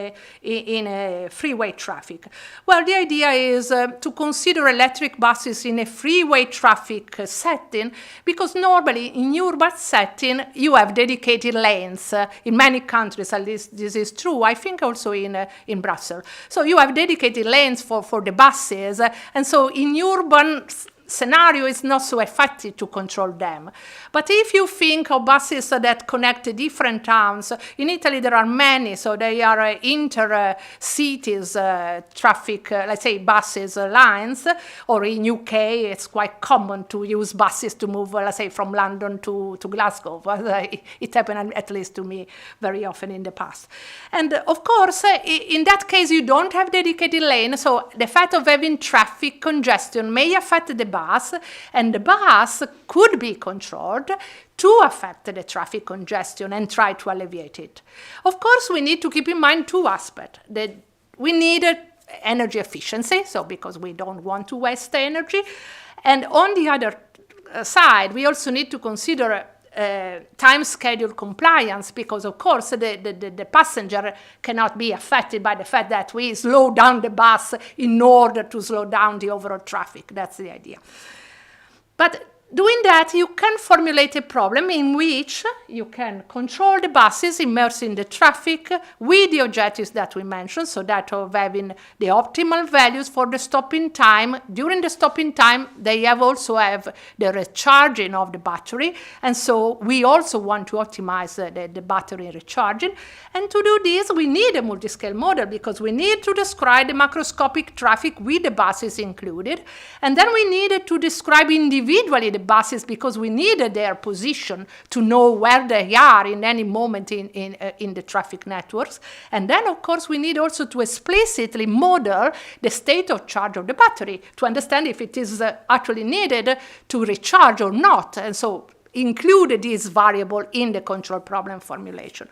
a freeway traffic. Well, the idea is to consider electric buses in a freeway traffic setting, because normally in urban setting you have dedicated lanes. In many countries, at least this is true, I think also in Brussels. So you have dedicated lanes for the buses. And so in urban scenario, it's not so effective to control them. But if you think of buses that connect different towns, in Italy there are many, so they are inter-cities traffic, let's say buses lines, or in UK it's quite common to use buses to move, let's say, from London to Glasgow. It happened, at least to me, very often in the past. And of course, in that case, you don't have dedicated lane, so the fact of having traffic congestion may affect the bus, and the bus could be controlled to affect the traffic congestion and try to alleviate it. Of course, we need to keep in mind two aspects. That we need energy efficiency, so because we don't want to waste energy, and on the other side, we also need to consider time schedule compliance, because of course the passenger cannot be affected by the fact that we slow down the bus in order to slow down the overall traffic. That's the idea. But doing that, you can formulate a problem in which you can control the buses immersed in the traffic with the objectives that we mentioned, so that of having the optimal values for the stopping time. During the stopping time, they also have the recharging of the battery, and so we also want to optimize the battery recharging. And to do this, we need a multi-scale model, because we need to describe the macroscopic traffic with the buses included, and then we needed to describe individually the buses, because we needed their position to know where they are in any moment in the traffic networks. And then, of course, we need also to explicitly model the state of charge of the battery to understand if it is actually needed to recharge or not. And so include this variable in the control problem formulation.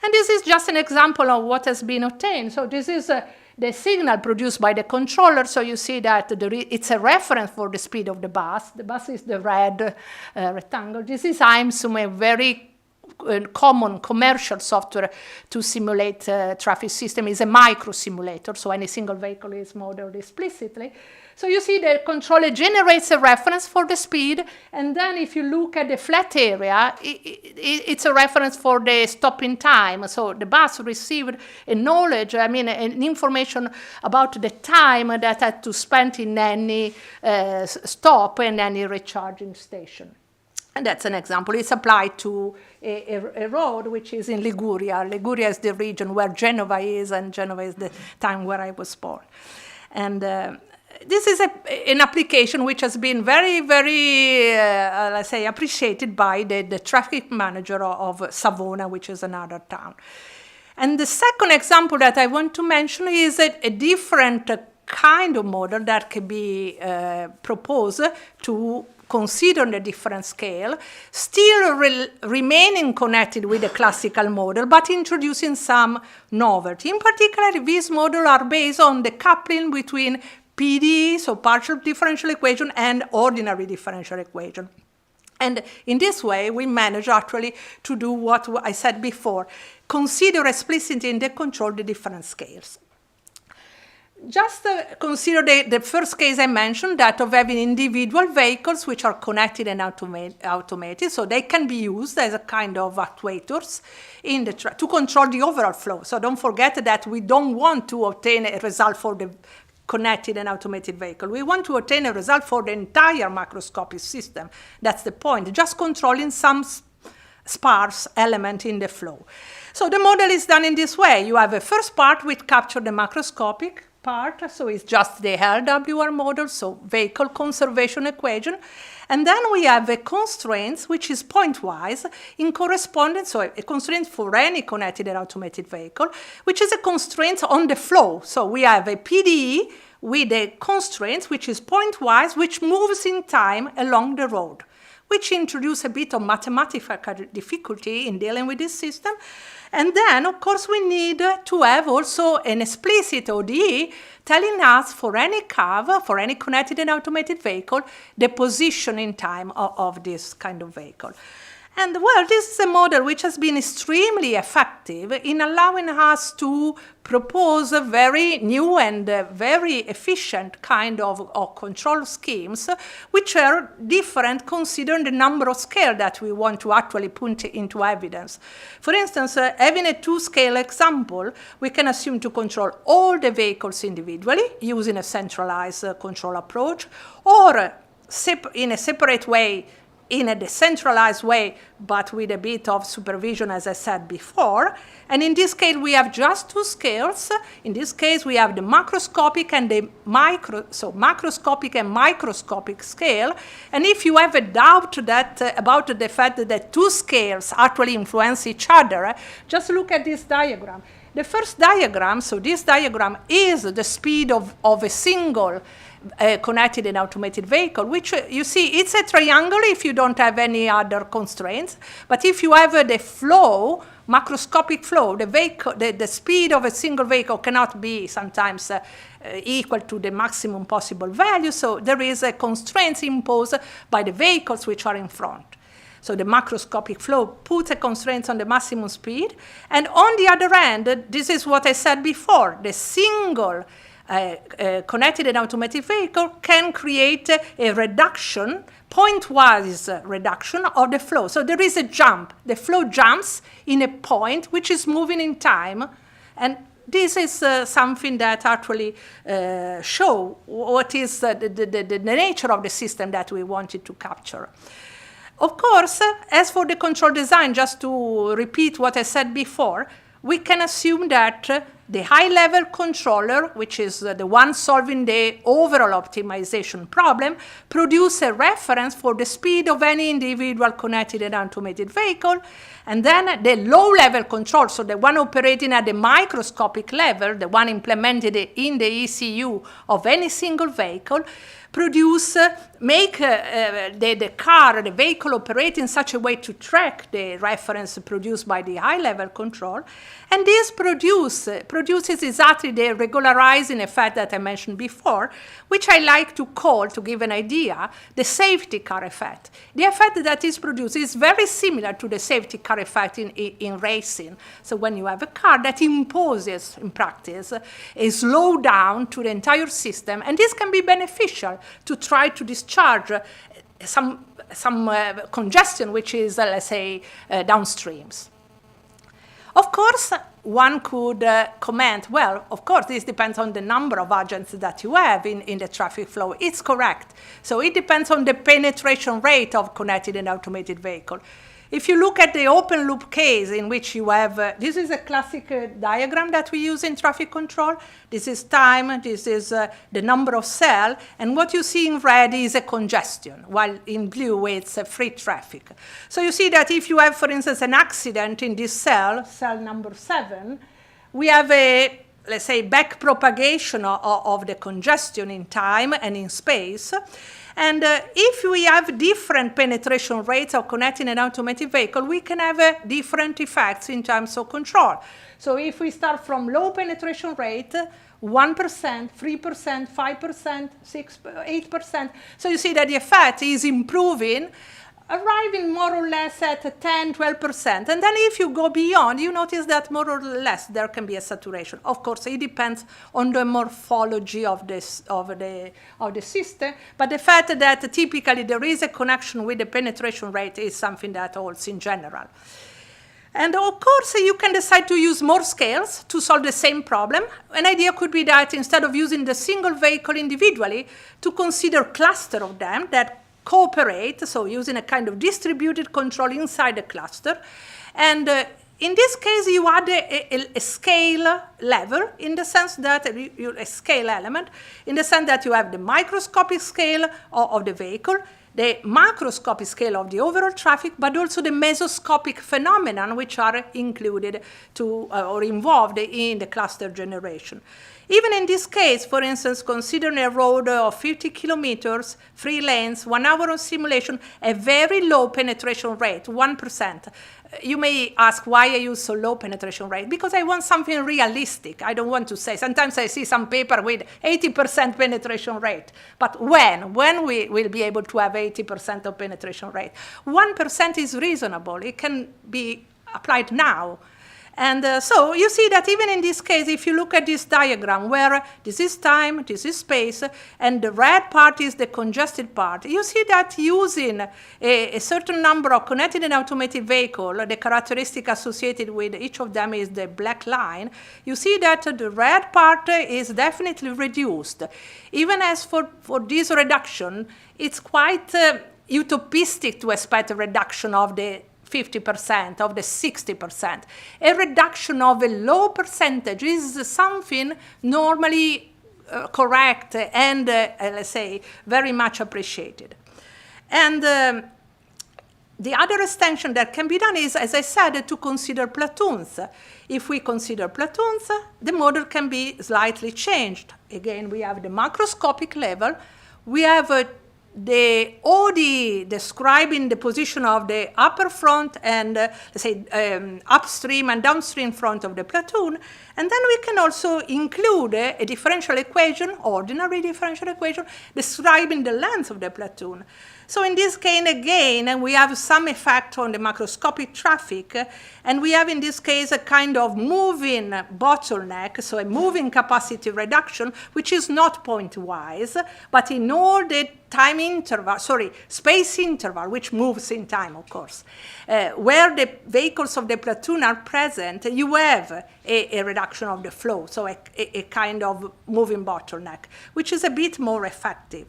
And this is just an example of what has been obtained. So this is the signal produced by the controller. So you see that it's a reference for the speed of the bus. The bus is the red rectangle. This is IMSUM, a very common commercial software to simulate traffic system. Is a micro simulator, so any single vehicle is modeled explicitly. So you see the controller generates a reference for the speed, and then if you look at the flat area, it's a reference for the stopping time. So the bus received a knowledge, an information about the time that had to spend in any stop and any recharging station. And that's an example. It's applied to a road which is in Liguria. Liguria is the region where Genova is, and Genova is the town where I was born. And this is an application which has been very, very, let's say, appreciated by the traffic manager of Savona, which is another town. And the second example that I want to mention is a different kind of model that can be proposed to consider the different scale, still remaining connected with the classical model, but introducing some novelty. In particular, these models are based on the coupling between PDE, so partial differential equation, and ordinary differential equation. And in this way, we manage actually to do what I said before, consider explicitly in the control the different scales. Just consider the first case I mentioned, that of having individual vehicles which are connected and automated, so they can be used as a kind of actuators in to control the overall flow. So don't forget that we don't want to obtain a result for the connected and automated vehicle. We want to obtain a result for the entire macroscopic system. That's the point. Just controlling some sparse element in the flow. So the model is done in this way. You have a first part which captures the macroscopic part, so it's just the LWR model, so vehicle conservation equation. And then we have a constraint which is pointwise in correspondence, so a constraint for any connected and automated vehicle, which is a constraint on the flow. So we have a PDE with a constraint which is pointwise, which moves in time along the road, which introduces a bit of mathematical difficulty in dealing with this system. And then, of course, we need to have also an explicit ODE telling us for any curve, for any connected and automated vehicle, the position in time of this kind of vehicle. And well, this is a model which has been extremely effective in allowing us to propose a very new and very efficient kind of control schemes, which are different considering the number of scales that we want to actually put into evidence. For instance, having a two-scale example, we can assume to control all the vehicles individually using a centralized control approach, or in a separate way, in a decentralized way, but with a bit of supervision, as I said before. And in this case, we have just two scales. In this case, we have the macroscopic and the macroscopic and microscopic scale. And if you have a doubt about the fact that two scales actually influence each other, just look at this diagram. The first diagram, so this diagram is the speed of a single connected and automated vehicle, which you see, it's a triangle if you don't have any other constraints. But if you have the flow, macroscopic flow, the speed of a single vehicle cannot be sometimes equal to the maximum possible value. So there is a constraint imposed by the vehicles which are in front. So the macroscopic flow puts a constraint on the maximum speed. And on the other end, this is what I said before, the single connected and automated vehicle can create a reduction, pointwise reduction of the flow. So there is a jump. The flow jumps in a point which is moving in time. And this is something that actually shows what is the nature of the system that we wanted to capture. Of course, as for the control design, just to repeat what I said before, we can assume that the high-level controller, which is the one solving the overall optimization problem, produces a reference for the speed of any individual connected and automated vehicle. And then the low-level control, so the one operating at the microscopic level, the one implemented in the ECU of any single vehicle, make the vehicle operate in such a way to track the reference produced by the high-level control. And this produces exactly the regularizing effect that I mentioned before, which I like to call, to give an idea, the safety car effect. The effect that is produced is very similar to the safety car effect in racing. So when you have a car that imposes, in practice, a slowdown to the entire system, and this can be beneficial to try to discharge some congestion, which is, let's say, downstreams. Of course, one could comment, well, of course, this depends on the number of agents that you have in the traffic flow. It's correct. So it depends on the penetration rate of connected and automated vehicle. If you look at the open loop case in which you have, this is a classic diagram that we use in traffic control. This is time, this is the number of cells, and what you see in red is a congestion, while in blue it's free traffic. So you see that if you have, for instance, an accident in this cell number 7, we have a, let's say, back propagation of the congestion in time and in space. And if we have different penetration rates of connected and automated vehicle, we can have different effects in terms of control. So if we start from low penetration rate, 1%, 3%, 5%, 6%, 8%, so you see that the effect is improving, arriving more or less at 10, 12%. And then if you go beyond, you notice that more or less there can be a saturation. Of course, it depends on the morphology of the system, but the fact that typically there is a connection with the penetration rate is something that holds in general. And of course, you can decide to use more scales to solve the same problem. An idea could be that instead of using the single vehicle individually, to consider cluster of them that cooperate, so using a kind of distributed control inside the cluster. And in this case, you add a scale level in the sense that a scale element, in the sense that you have the microscopic scale of the vehicle, the macroscopic scale of the overall traffic, but also the mesoscopic phenomenon which are included or involved in the cluster generation. Even in this case, for instance, considering a road of 50 kilometers, 3 lanes, 1 hour of simulation, a very low penetration rate, 1%. You may ask why I use so low penetration rate. Because I want something realistic. I don't want to say. Sometimes I see some paper with 80% penetration rate. But when we will be able to have 80% of penetration rate? 1% is reasonable. It can be applied now. And so you see that even in this case, if you look at this diagram where this is time, this is space, and the red part is the congested part, you see that using a certain number of connected and automated vehicles, the characteristic associated with each of them is the black line, you see that the red part is definitely reduced. Even as for this reduction, it's quite utopistic to expect a reduction of the 50%, of the 60%. A reduction of a low percentage is something normally correct and, let's say, very much appreciated. And the other extension that can be done is, as I said, to consider platoons. If we consider platoons, the model can be slightly changed. Again, we have the macroscopic level. We have the OD describing the position of the upper front and, let's say, upstream and downstream front of the platoon. And then we can also include a differential equation, ordinary differential equation, describing the length of the platoon. So in this case, again, we have some effect on the macroscopic traffic, and we have in this case a kind of moving bottleneck, so a moving capacity reduction, which is not point-wise, but in all the space interval, which moves in time, of course. Where the vehicles of the platoon are present, you have a reduction of the flow, so a kind of moving bottleneck, which is a bit more effective.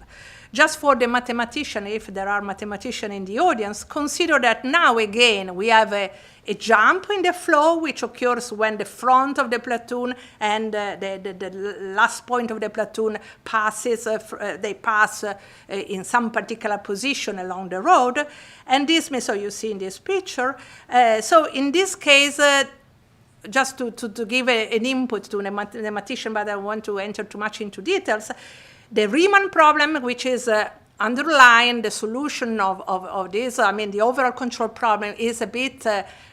Just for the mathematician, if there are mathematicians in the audience, consider that now again we have a jump in the flow, which occurs when the front of the platoon and the last point of the platoon passes, they pass in some particular position along the road. And this, so you see in this picture. So in this case, just to give an input to the mathematician, but I don't want to enter too much into details, the Riemann problem, which is underlying the solution of this, I mean, the overall control problem is a bit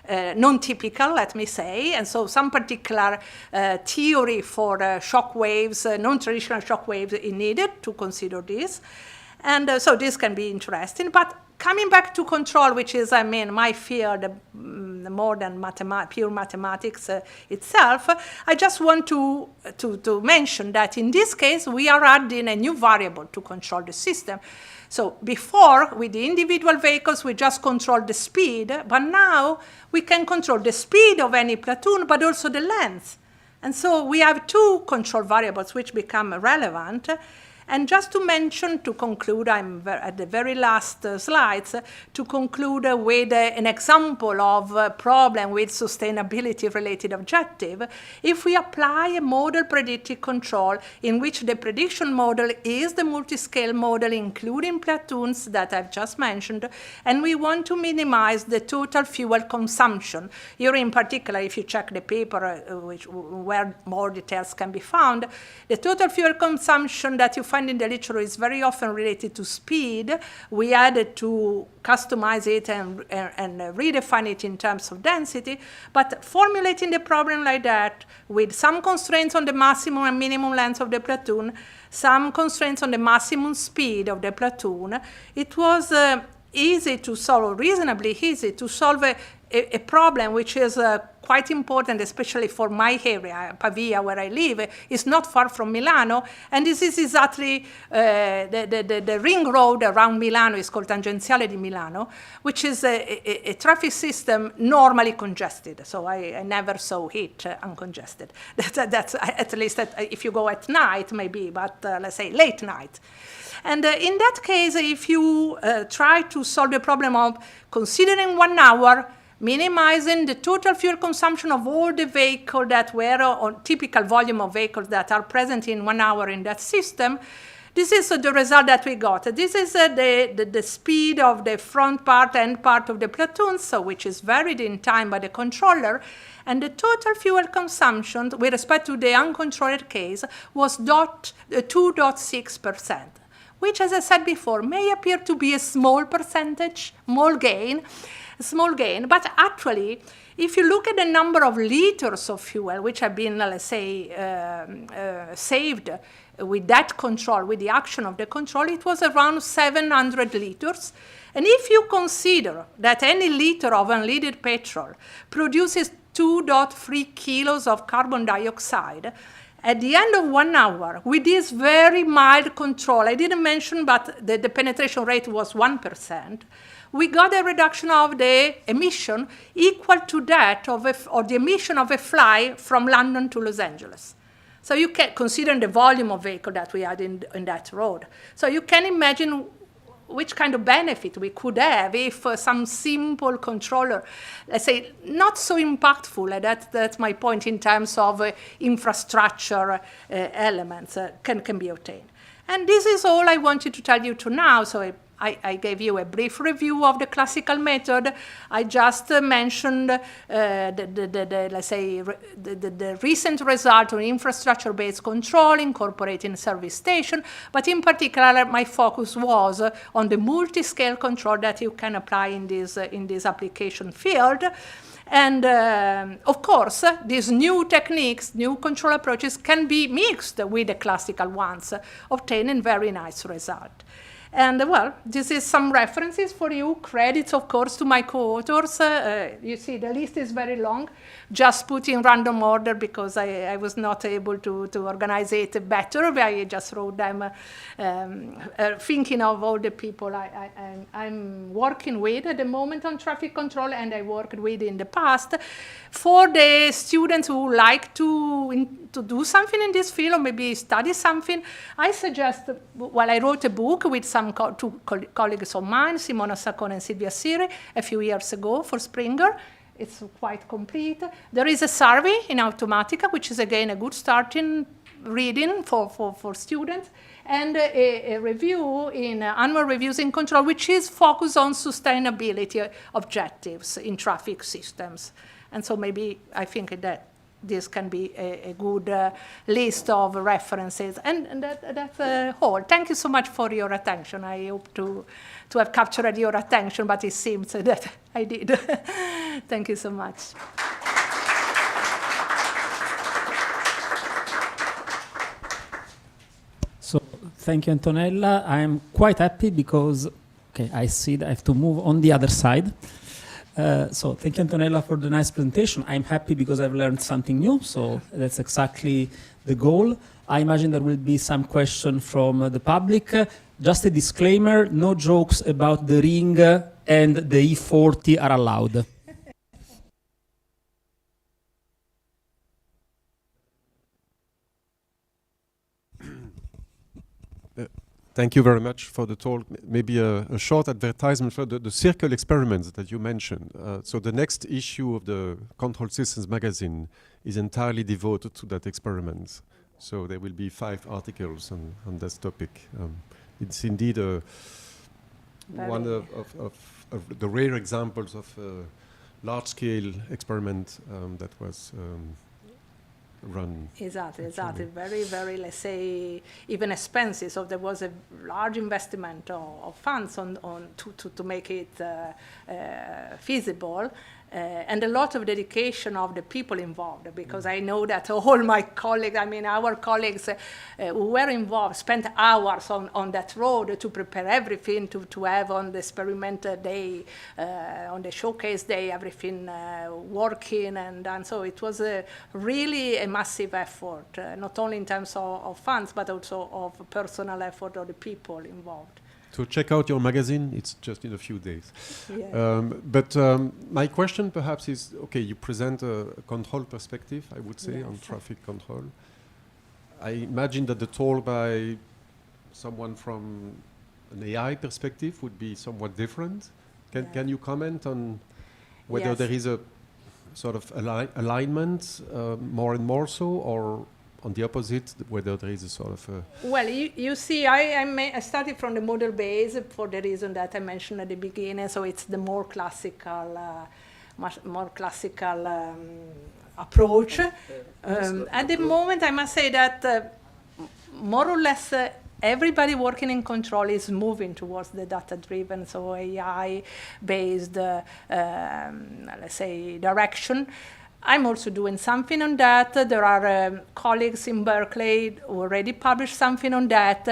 non-typical, let me say. And so some particular theory for shock waves, non-traditional shock waves is needed to consider this. And so this can be interesting. But coming back to control, which is, I mean, my field more than pure mathematics itself, I just want to mention that in this case, we are adding a new variable to control the system. So before, with the individual vehicles, we just control the speed, but now we can control the speed of any platoon, but also the length. And so we have two control variables which become relevant. And just to mention, to conclude, I'm at the very last slides, to conclude with an example of a problem with sustainability-related objective. If we apply a model predictive control in which the prediction model is the multi-scale model, including platoons that I've just mentioned, and we want to minimize the total fuel consumption. Here in particular, if you check the paper where more details can be found, the total fuel consumption that you find in the literature is very often related to speed. We added to customize it and redefine it in terms of density, but formulating the problem like that with some constraints on the maximum and minimum length of the platoon, some constraints on the maximum speed of the platoon, it was easy to solve, reasonably easy to solve a problem which is quite important, especially for my area, Pavia, where I live. It's not far from Milano, and this is exactly the ring road around Milano is called Tangenziale di Milano, which is a traffic system normally congested. So I never saw it uncongested. That's at least if you go at night, maybe, but let's say late night. And in that case, if you try to solve the problem of considering 1 hour, minimizing the total fuel consumption of all the vehicles that were on typical volume of vehicles that are present in 1 hour in that system, this is the result that we got. This is the speed of the front part and part of the platoon, so which is varied in time by the controller. And the total fuel consumption with respect to the uncontrolled case was 2.6%. Which, as I said before, may appear to be a small percentage, small gain, but actually, if you look at the number of liters of fuel which have been, let's say, saved with that control, with the action of the control, it was around 700 liters. And if you consider that any liter of unleaded petrol produces 2.3 kilos of carbon dioxide, at the end of 1 hour, with this very mild control, I didn't mention, but the penetration rate was 1%, we got a reduction of the emission equal to that of the emission of a flight from London to Los Angeles. So you can consider the volume of vehicle that we had in that road. So you can imagine which kind of benefit we could have if some simple controller, let's say, not so impactful, that's my point in terms of infrastructure elements can be obtained. And this is all I wanted to tell you to now. So I gave you a brief review of the classical method. I just mentioned let's say, the recent result on infrastructure-based control incorporating service station, but in particular, my focus was on the multi-scale control that you can apply in this application field. And of course, these new techniques, new control approaches can be mixed with the classical ones, obtaining very nice result. And well, this is some references for you, credits, of course, to my co-authors. You see, the list is very long, just put in random order because I was not able to organize it better. I just wrote them thinking of all the people I'm working with at the moment on traffic control and I worked with in the past. For the students who like to do something in this field or maybe study something, I suggest, well, I wrote a book with two colleagues of mine, Simona Saccone and Silvia Siri, a few years ago for Springer. It's quite complete. There is a survey in Automatica, which is again a good starting reading for students, and a review in annual reviews in control, which is focused on sustainability objectives in traffic systems. And so maybe I think that this can be a good list of references. And that's all. Thank you so much for your attention. I hope to have captured your attention, but it seems that I did. Thank you so much. So thank you, Antonella. I'm quite happy because, okay, I see that I have to move on the other side. So thank you, Antonella, for the nice presentation. I'm happy because I've learned something new, so that's exactly the goal. I imagine there will be some question from the public. Just a disclaimer, no jokes about the ring and the E40 are allowed. Thank you very much for the talk. Maybe a short advertisement for the circle experiments that you mentioned. So the next issue of the Control Systems magazine is entirely devoted to that experiment. So there will be 5 articles on this topic. It's indeed one of the rare examples of a large-scale experiment that was run. Exactly. Very, very, let's say, even expensive. So there was a large investment of funds to make it feasible. and a lot of dedication of the people involved, because I know that all my colleagues, I mean our colleagues who were involved, spent hours on that road to prepare everything, to have on the experiment day, on the showcase day, everything working, and so it was really a massive effort, not only in terms of funds, but also of personal effort of the people involved. To check out your magazine, it's just in a few days. Yeah. But my question perhaps is, okay, you present a control perspective, I would say, Yes. on traffic control. I imagine that the talk by someone from an AI perspective would be somewhat different. Can you comment on whether Yes. there is a sort of alignment more and more so, or on the opposite, whether there is a sort of a... Well, you see, I started from the model base for the reason that I mentioned at the beginning, so it's the more classical, approach. At the moment, I must say that more or less everybody working in control is moving towards the data-driven, so AI-based, let's say, direction. I'm also doing something on that. There are colleagues in Berkeley who already published something on that.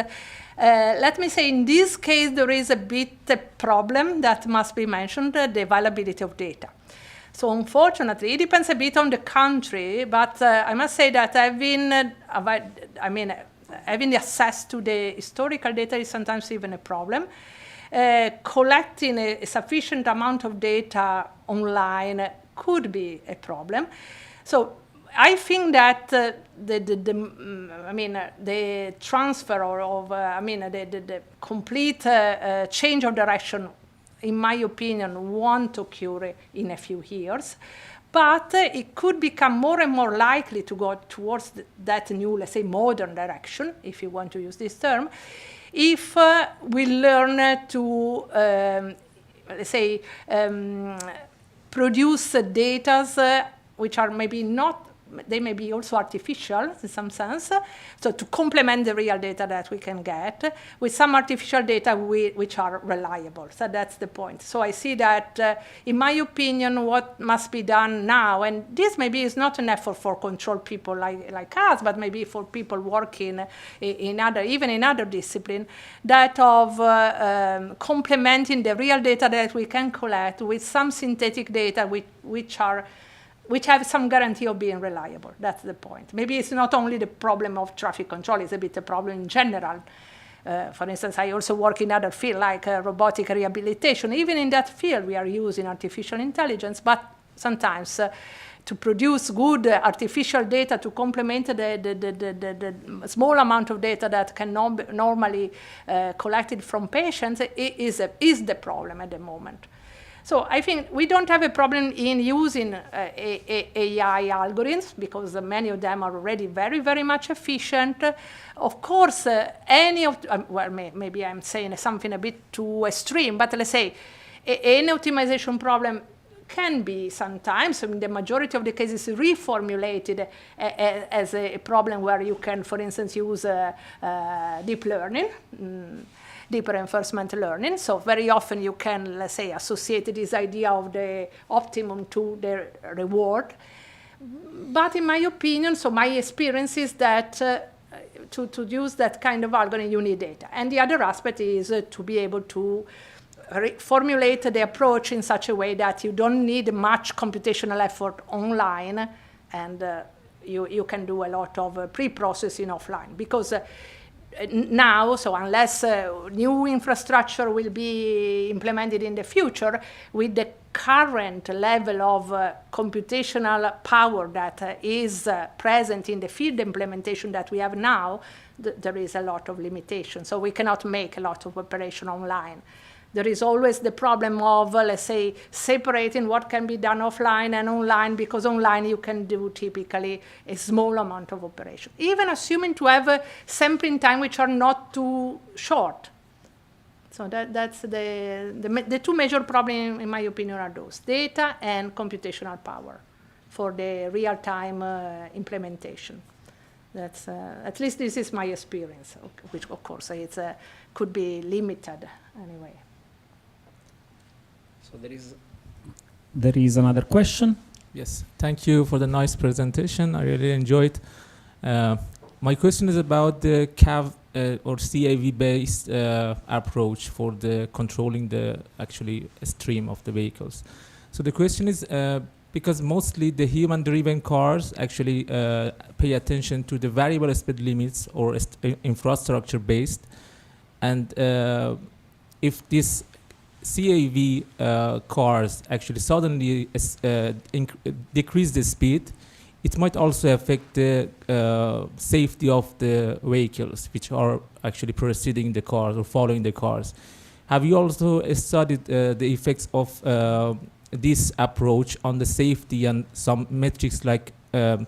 Let me say, in this case, there is a bit a problem that must be mentioned, the availability of data. So unfortunately, it depends a bit on the country, but I must say that having the access to the historical data is sometimes even a problem. Collecting a sufficient amount of data online could be a problem. So I think that the transfer the complete change of direction, in my opinion, won't occur in a few years. But it could become more and more likely to go towards that new, let's say, modern direction, if you want to use this term, if we learn to, produce data which are maybe not, they may be also artificial in some sense, so to complement the real data that we can get with some artificial data which are reliable. So that's the point. So I see that, in my opinion, what must be done now, and this maybe is not an effort for control people like us, but maybe for people working in other disciplines, that of complementing the real data that we can collect with some synthetic data which have some guarantee of being reliable. That's the point. Maybe it's not only the problem of traffic control, it's a bit a problem in general. For instance, I also work in other fields like robotic rehabilitation. Even in that field, we are using artificial intelligence, but sometimes to produce good artificial data to complement the small amount of data that can normally collected from patients is the problem at the moment. So I think we don't have a problem in using AI algorithms, because many of them are already very, very much efficient. Of course, maybe I'm saying something a bit too extreme, but let's say an optimization problem can be sometimes, in the majority of the cases, reformulated as a problem where you can, for instance, use deep learning, deeper reinforcement learning. So very often you can, let's say, associate this idea of the optimum to the reward. But in my opinion, so my experience is that to use that kind of algorithm, you need data. And the other aspect is to be able to formulate the approach in such a way that you don't need much computational effort online, and you can do a lot of pre-processing offline. Because now, so unless new infrastructure will be implemented in the future, with the current level of computational power that is present in the field implementation that we have now, there is a lot of limitation. So we cannot make a lot of operation online. There is always the problem of, let's say, separating what can be done offline and online, because online you can do typically a small amount of operation, even assuming to have sampling time which are not too short. So that's the two major problems, in my opinion, are those: data and computational power for the real-time implementation. That's at least this is my experience, which of course it's could be limited anyway. So there is there is another question. Yes, thank you for the nice presentation. I really enjoyed. My question is about the CAV or CAV-based approach for the controlling the actually stream of the vehicles. So the question is, because mostly the human-driven cars actually pay attention to the variable speed limits or infrastructure-based, and if this CAV cars actually suddenly decrease the speed, it might also affect the safety of the vehicles which are actually preceding the cars or following the cars. Have you also studied the effects of this approach on the safety and some metrics like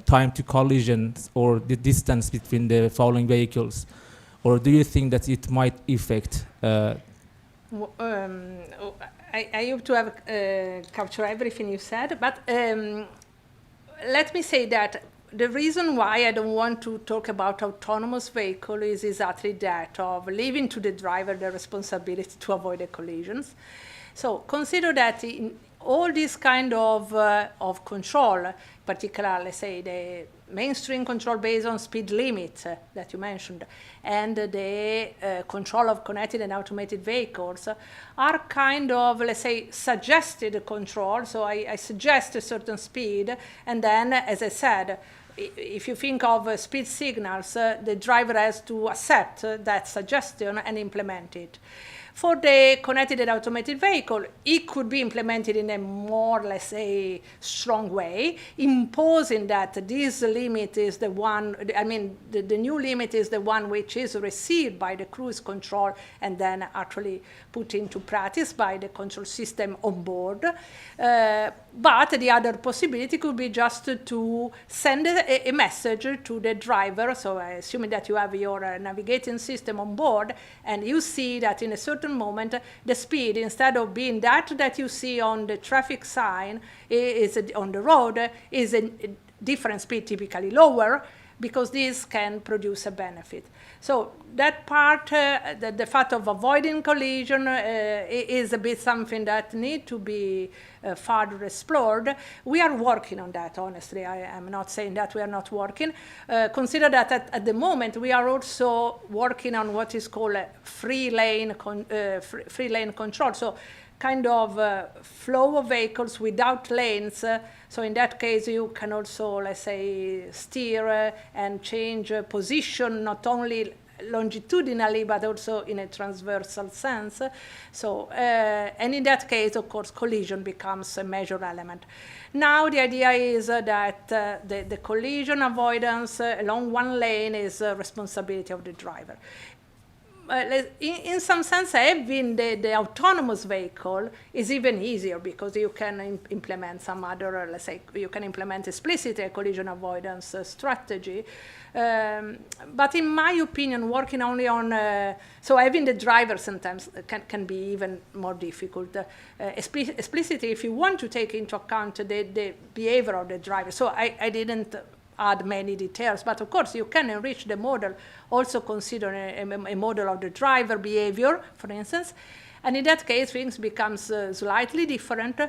time to collision or the distance between the following vehicles? Or do you think that it might affect I hope to have captured everything you said, but let me say that the reason why I don't want to talk about autonomous vehicle is exactly that of leaving to the driver the responsibility to avoid the collisions. So consider that in all this kind of control, particularly, let's say, the mainstream control based on speed limit that you mentioned, and the control of connected and automated vehicles are kind of, let's say, suggested control. So I suggest a certain speed, and then, as I said, if you think of speed signals, the driver has to accept that suggestion and implement it. For the connected and automated vehicle, it could be implemented in a more, let's say, strong way, imposing that this limit is the one, I mean, the new limit is the one which is received by the cruise control and then actually put into practice by the control system on board. But the other possibility could be just to send a message to the driver. So assuming that you have your navigating system on board and you see that in a certain moment the speed, instead of being that you see on the traffic sign is on the road, is a different speed, typically lower, because this can produce a benefit. So that part, the fact of avoiding collision is a bit something that need to be further explored. We are working on that, honestly. I am not saying that we are not working. Consider that at the moment we are also working on what is called a free lane control. So kind of flow of vehicles without lanes. So in that case, you can also, let's say, steer and change position, not only longitudinally, but also in a transversal sense. So, and in that case, of course, collision becomes a major element. Now, the idea is that the collision avoidance along one lane is a responsibility of the driver. In some sense, having the autonomous vehicle is even easier because you can implement some other, let's say, you can implement explicitly a collision avoidance strategy. But in my opinion, working only on, so having the driver sometimes can be even more difficult. Explicitly, if you want to take into account the behavior of the driver. So I didn't add many details, but of course you can enrich the model, also consider a model of the driver behavior, for instance, and in that case things becomes slightly different,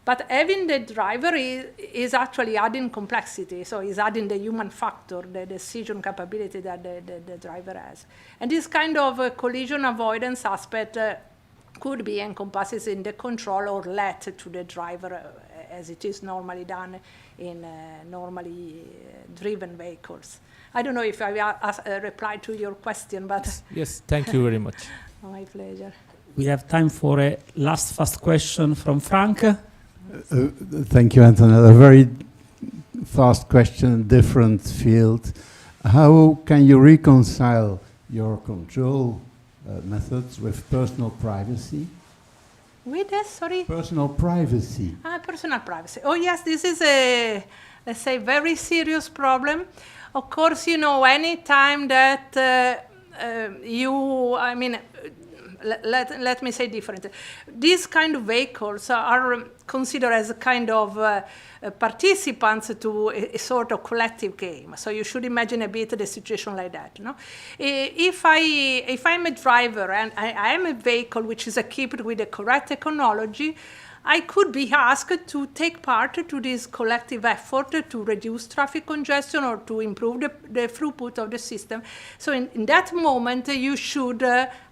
but having the driver is actually adding complexity, so is adding the human factor, the decision capability that the driver has. And this kind of collision avoidance aspect could be encompassed in the control or let to the driver as it is normally done in normally driven vehicles. I don't know if I replied to your question, but... Yes, thank you very much. My pleasure. We have time for a last fast question from Frank. Thank you, Antonella. A very fast question, different field. How can you reconcile your control methods with personal privacy? With this, sorry? Personal privacy. Personal privacy. Oh, yes, this is a, let's say, very serious problem. Of course, you know, any time that I mean, let me say differently. These kind of vehicles are considered as a kind of participants to a sort of collective game. So you should imagine a bit the situation like that. No? If I'm a driver and I am a vehicle which is equipped with the correct technology, I could be asked to take part to this collective effort to reduce traffic congestion or to improve the throughput of the system. So in that moment, you should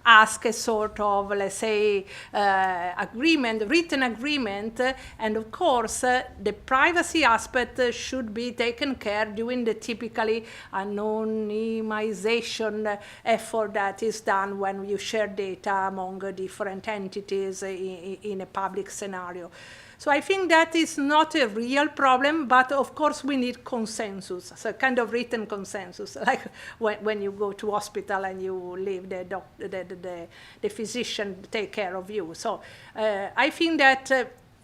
ask a sort of, let's say, agreement, written agreement, and of course, the privacy aspect should be taken care during the typically anonymization effort that is done when you share data among different entities in a public scenario. So I think that is not a real problem, but of course we need consensus, so kind of written consensus, like when you go to hospital and you leave the physician take care of you. So I think that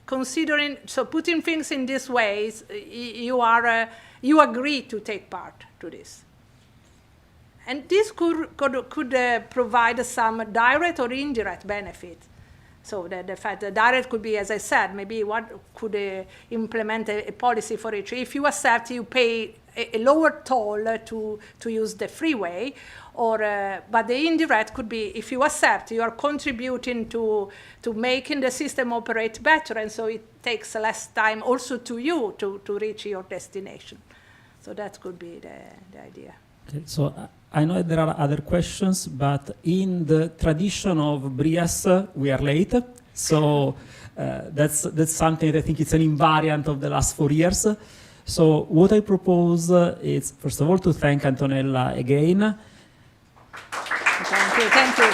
putting things in these ways, you agree to take part to this. And this could provide some direct or indirect benefit. So the fact that direct could be, as I said, maybe what could implement a policy for each. If you accept, you pay a lower toll to use the freeway, or but the indirect could be, if you accept, you are contributing to making the system operate better, and so it takes less time also to you to reach your destination. So that could be the idea. Okay, so I know there are other questions, but in the tradition of BrIAS, we are late. So that's something that I think it's an invariant of the last 4 years. So what I propose is, first of all, to thank Antonella again. Thank you.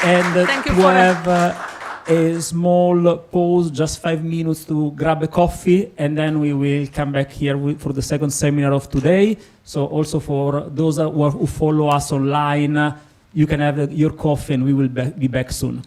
And Thank you to have a small pause, just 5 minutes to grab a coffee, and then we will come back here for the second seminar of today. So also for those who follow us online, you can have your coffee and we will be back soon.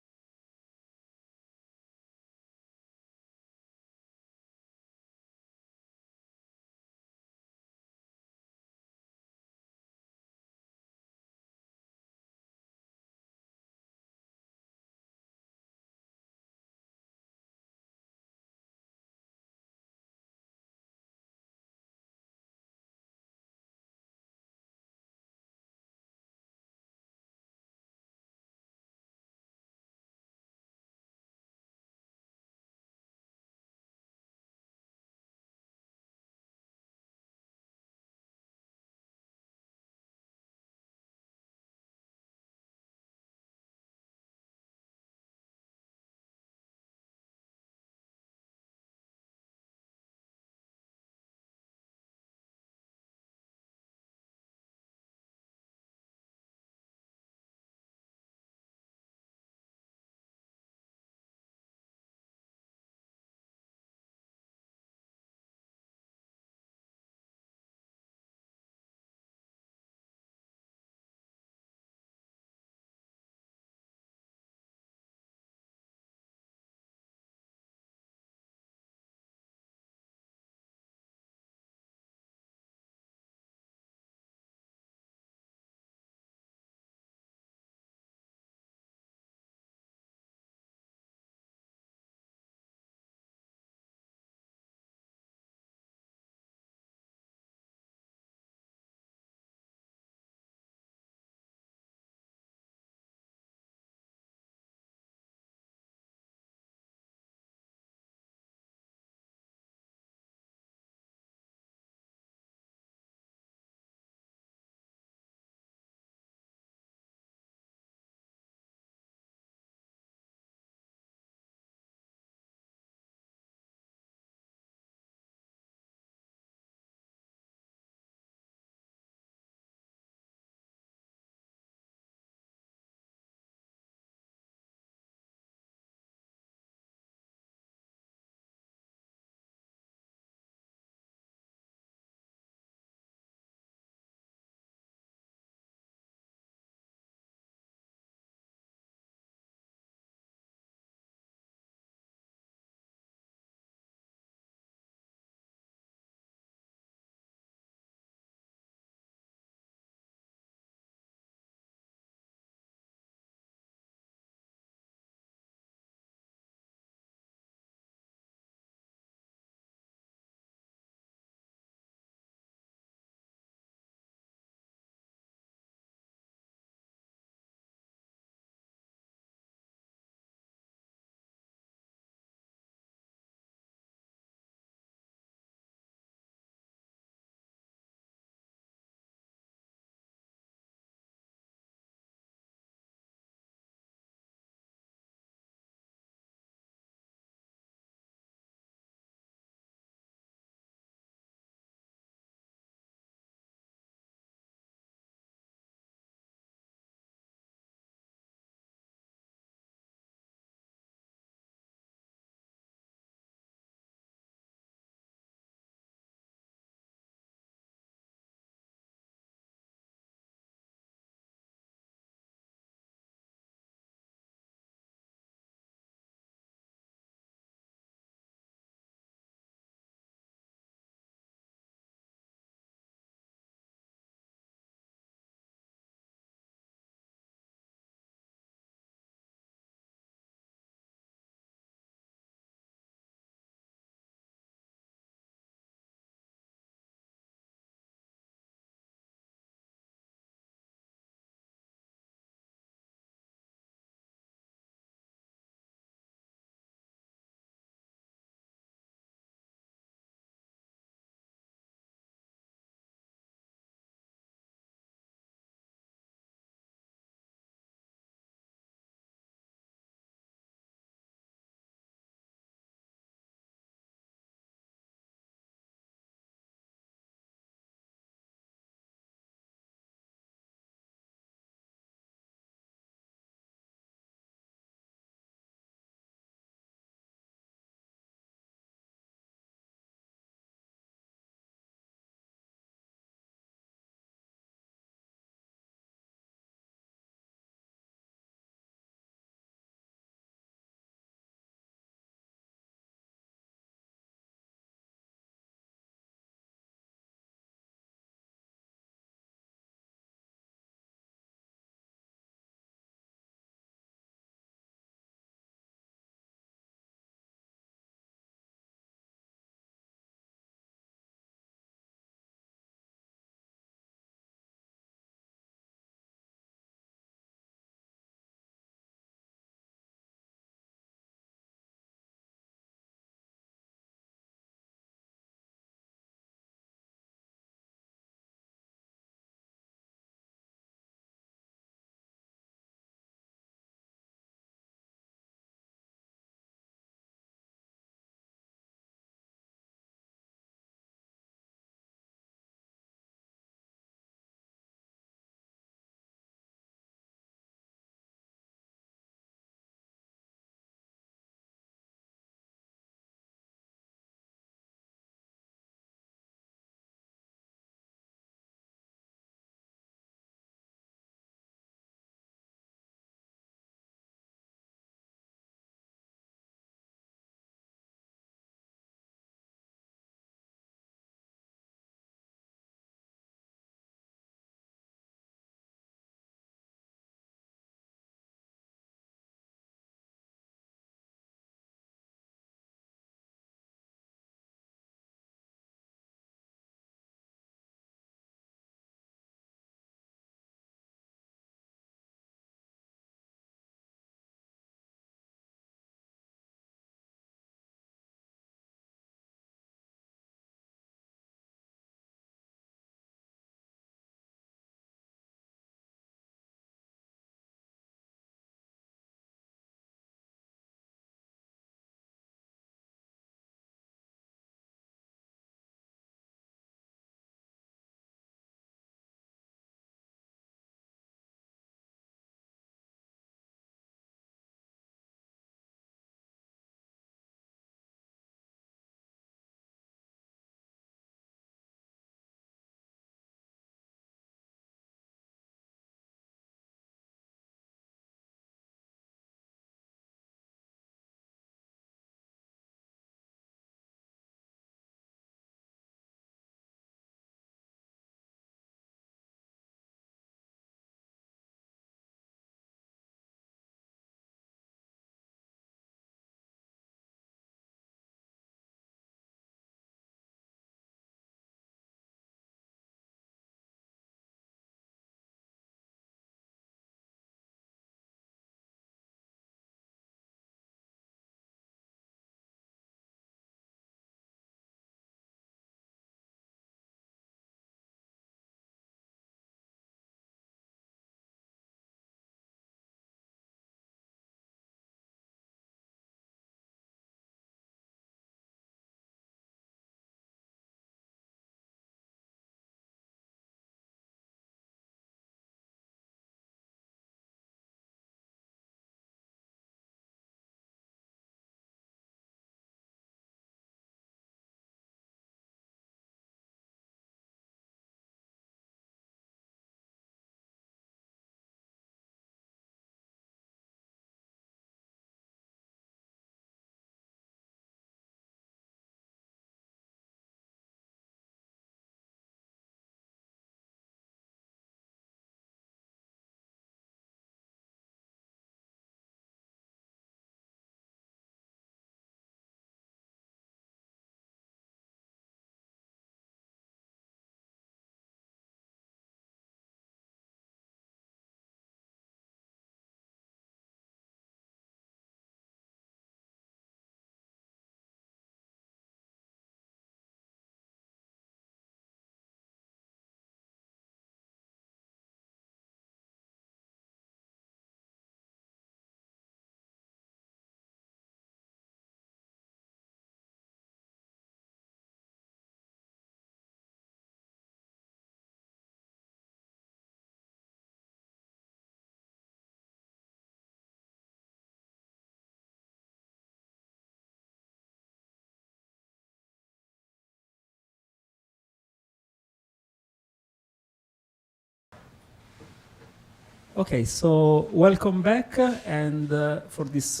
Okay, so welcome back, and for this,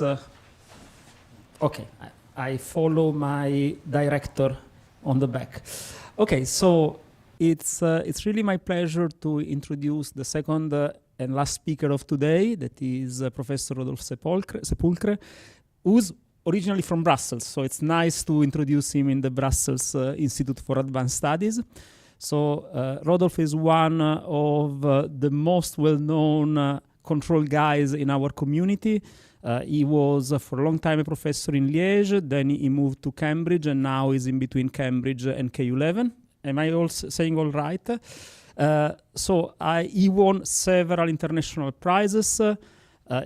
okay, I follow my director on the back. Okay, so it's really my pleasure to introduce the second and last speaker of today, that is Professor Rodolphe Sepulcre, who's originally from Brussels, so it's nice to introduce him in the Brussels Institute for Advanced Studies. So Rodolphe is one of the most well-known control guys in our community. He was for a long time a professor in Liège, then he moved to Cambridge, and now is in between Cambridge and KU11. Am I all saying all right? He won several international prizes.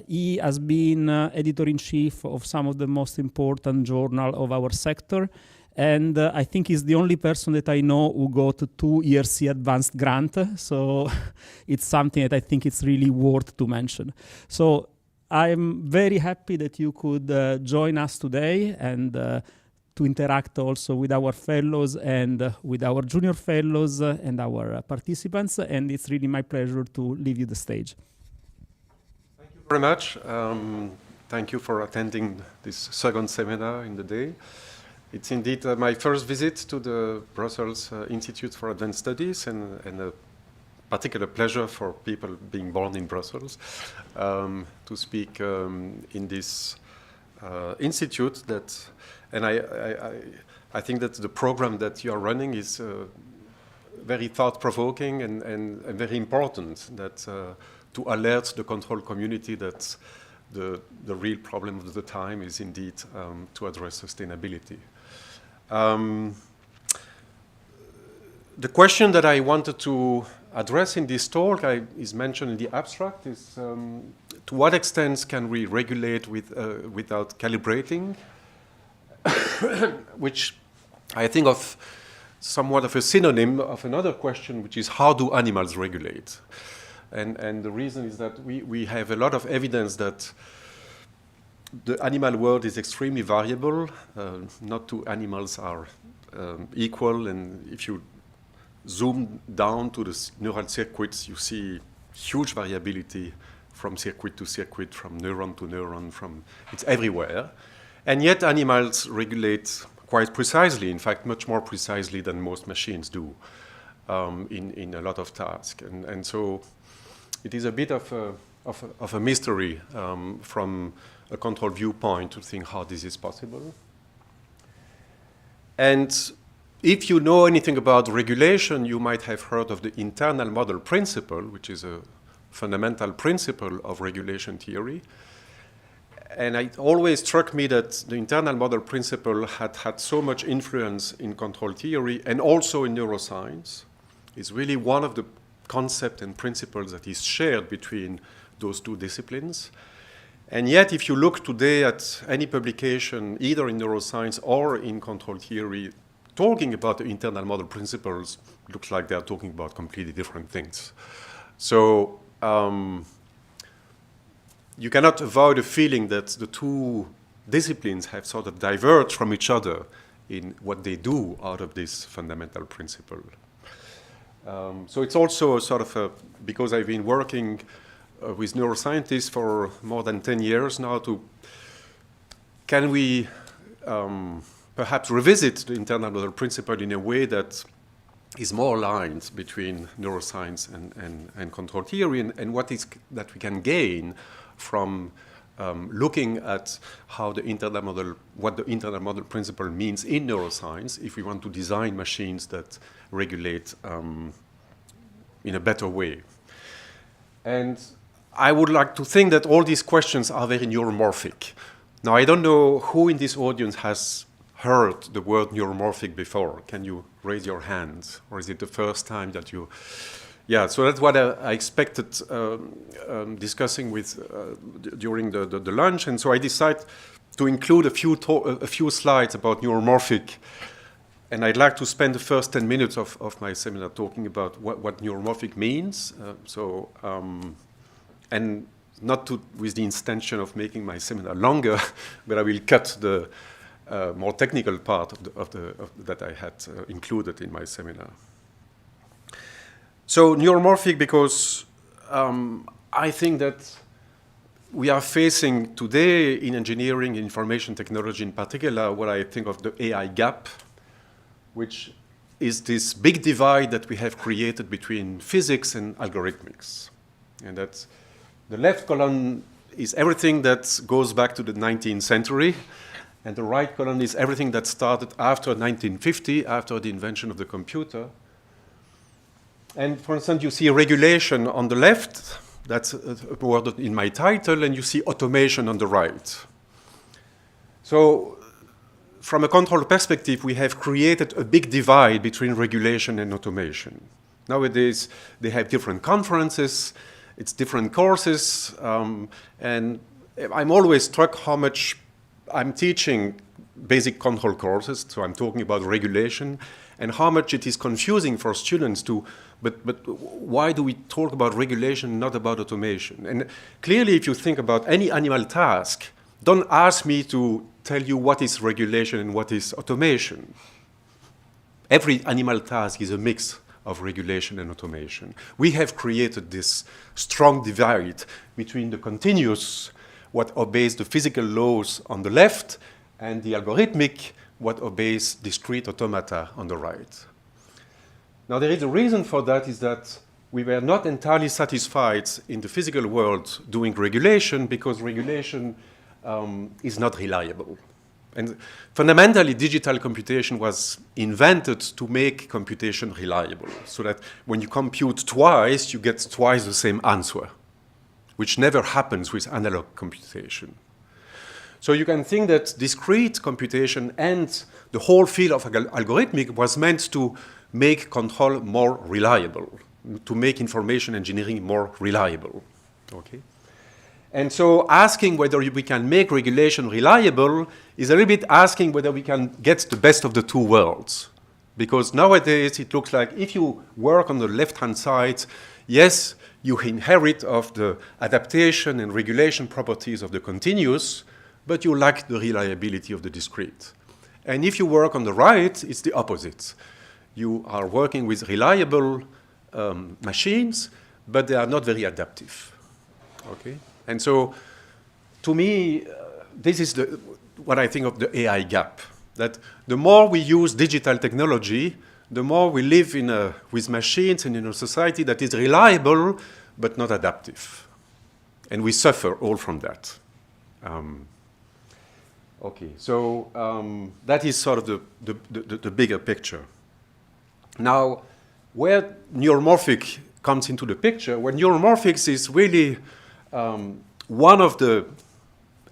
He has been editor-in-chief of some of the most important journals of our sector. And I think he's the only person that I know who got a 2 ERC advanced grant. So it's something that I think it's really worth to mention. So I'm very happy that you could join us today and to interact also with our fellows and with our junior fellows and our participants. And it's really my pleasure to leave you the stage. Thank you very much. Thank you for attending this second seminar in the day. It's indeed my first visit to the Brussels Institute for Advanced Studies, and a particular pleasure for people being born in Brussels to speak in this institute. And I think that the program that you are running is very thought-provoking and very important, that to alert the control community that the real problem of the time is indeed to address sustainability. The question that I wanted to address in this talk is mentioned in the abstract, is to what extent can we regulate without calibrating, which I think of somewhat of a synonym of another question, which is how do animals regulate? And the reason is that we have a lot of evidence that the animal world is extremely variable. Not two animals are equal, and if you zoom down to the neural circuits, you see huge variability from circuit to circuit, from neuron to neuron, it's everywhere. And yet animals regulate quite precisely, in fact, much more precisely than most machines do in a lot of tasks. And so it is a bit of a mystery from a control viewpoint to think how this is possible. And if you know anything about regulation, you might have heard of the internal model principle, which is a fundamental principle of regulation theory. And it always struck me that the internal model principle had so much influence in control theory and also in neuroscience. It's really one of the concepts and principles that is shared between those two disciplines. And yet, if you look today at any publication, either in neuroscience or in control theory, talking about the internal model principles, looks like they're talking about completely different things. So you cannot avoid a feeling that the two disciplines have sort of diverged from each other in what they do out of this fundamental principle. So it's also a sort of because I've been working with neuroscientists for more than 10 years now, can we perhaps revisit the internal model principle in a way that is more aligned between neuroscience and control theory, and what is that we can gain from looking at how what the internal model principle means in neuroscience if we want to design machines that regulate in a better way. And I would like to think that all these questions are very neuromorphic. Now, I don't know who in this audience has heard the word neuromorphic before. Can you raise your hand? Or is it the first time that you... Yeah, so that's what I expected discussing with during the lunch. And so I decided to include a few slides about neuromorphic. And I'd like to spend the first 10 minutes of my seminar talking about what neuromorphic means. And not with the intention of making my seminar longer, but I will cut the more technical part that I had included in my seminar. So neuromorphic, because I think that we are facing today in engineering, information technology in particular, what I think of the AI gap, which is this big divide that we have created between physics and algorithmics. And that the left column is everything that goes back to the 19th century, and the right column is everything that started after 1950, after the invention of the computer. And for instance, you see regulation on the left, that's a word in my title, and you see automation on the right. So from a control perspective, we have created a big divide between regulation and automation. Nowadays, they have different conferences, it's different courses, and I'm always struck how much I'm teaching basic control courses, so I'm talking about regulation, and how much it is confusing for students to, but why do we talk about regulation, not about automation? And clearly, if you think about any animal task, don't ask me to tell you what is regulation and what is automation. Every animal task is a mix of regulation and automation. We have created this strong divide between the continuous, what obeys the physical laws on the left, and the algorithmic, what obeys discrete automata on the right. Now, there is a reason for that, is that we were not entirely satisfied in the physical world doing regulation, because regulation is not reliable. And fundamentally, digital computation was invented to make computation reliable, so that when you compute twice, you get twice the same answer, which never happens with analog computation. So you can think that discrete computation and the whole field of algorithmic was meant to make control more reliable, to make information engineering more reliable. Okay? And so asking whether we can make regulation reliable is a little bit asking whether we can get the best of the two worlds. Because nowadays it looks like if you work on the left-hand side, yes, you inherit of the adaptation and regulation properties of the continuous, but you lack the reliability of the discrete. And if you work on the right, it's the opposite. You are working with reliable machines, but they are not very adaptive. Okay? And so, to me, this is what I think of the AI gap. That the more we use digital technology, the more we live with machines and in a society that is reliable, but not adaptive. And we suffer all from that. Okay, so that is sort of the bigger picture. Now, where neuromorphic comes into the picture, where neuromorphics is really one of the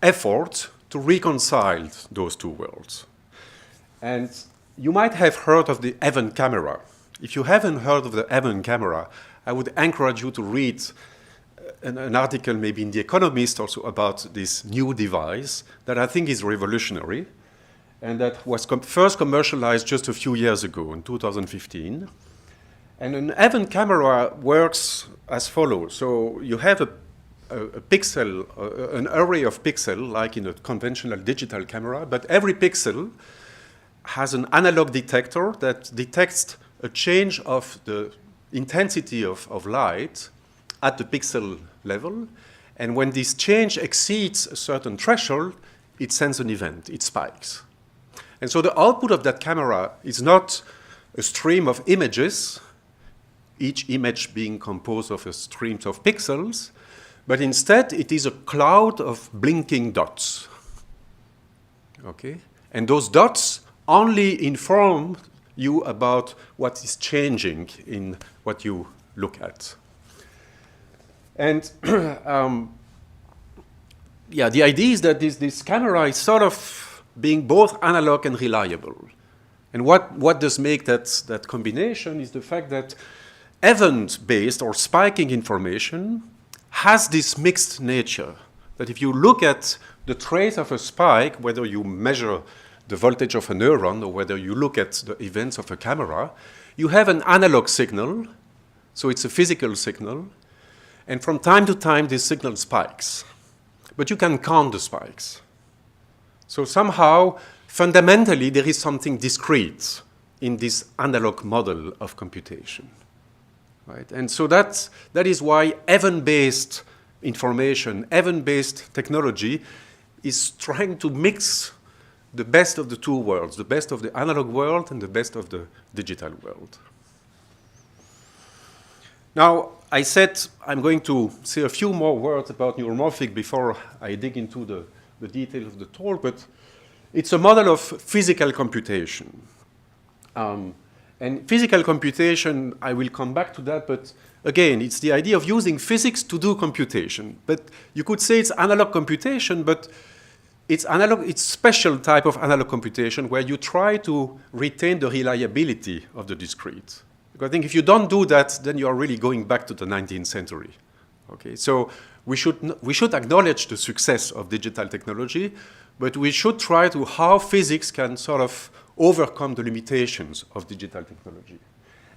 efforts to reconcile those two worlds. And you might have heard of the Event camera. If you haven't heard of the Event camera, I would encourage you to read an article maybe in The Economist also about this new device that I think is revolutionary and that was first commercialized just a few years ago in 2015. And an Event camera works as follows. So you have a pixel, an array of pixels like in a conventional digital camera, but every pixel has an analog detector that detects a change of the intensity of light at the pixel level. And when this change exceeds a certain threshold, it sends an event, it spikes. And so the output of that camera is not a stream of images, each image being composed of a stream of pixels, but instead it is a cloud of blinking dots. Okay? And those dots only inform you about what is changing in what you look at. And yeah, the idea is that this camera is sort of being both analog and reliable. And what does make that combination is the fact that event-based or spiking information has this mixed nature. That if you look at the trace of a spike, whether you measure the voltage of a neuron or whether you look at the events of a camera, you have an analog signal, so it's a physical signal, and from time to time this signal spikes. But you can count the spikes. So somehow, fundamentally, there is something discrete in this analog model of computation. right? And so that is why event-based information, event-based technology is trying to mix the best of the two worlds, the best of the analog world and the best of the digital world. Now, I said I'm going to say a few more words about neuromorphic before I dig into the details of the talk, but it's a model of physical computation. And physical computation, I will come back to that, but again, it's the idea of using physics to do computation. But you could say it's analog computation, but it's special type of analog computation where you try to retain the reliability of the discrete. Because I think if you don't do that, then you are really going back to the 19th century. Okay, so we should acknowledge the success of digital technology, but we should try to how physics can sort of overcome the limitations of digital technology.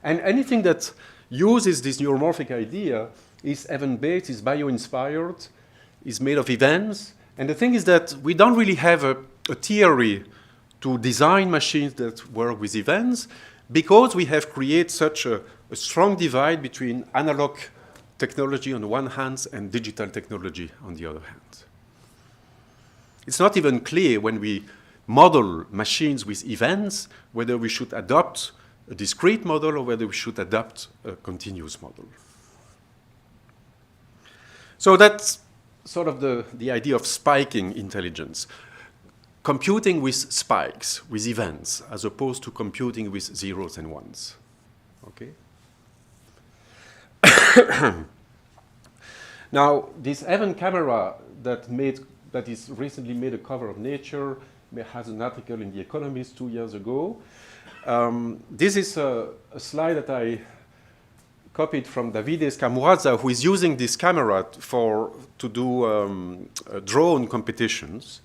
And anything that uses this neuromorphic idea is event-based, is bio-inspired, is made of events. And the thing is that we don't really have a theory to design machines that work with events because we have created such a strong divide between analog technology on the one hand and digital technology on the other hand. It's not even clear when we model machines with events whether we should adopt a discrete model or whether we should adopt a continuous model. So that's sort of the idea of spiking intelligence. Computing with spikes, with events, as opposed to computing with zeros and ones. Okay? Now, this event camera that is recently made a cover of Nature, has an article in The Economist 2 years ago. This is a slide that I copied from Davide Scamuraza, who is using this camera to do drone competitions.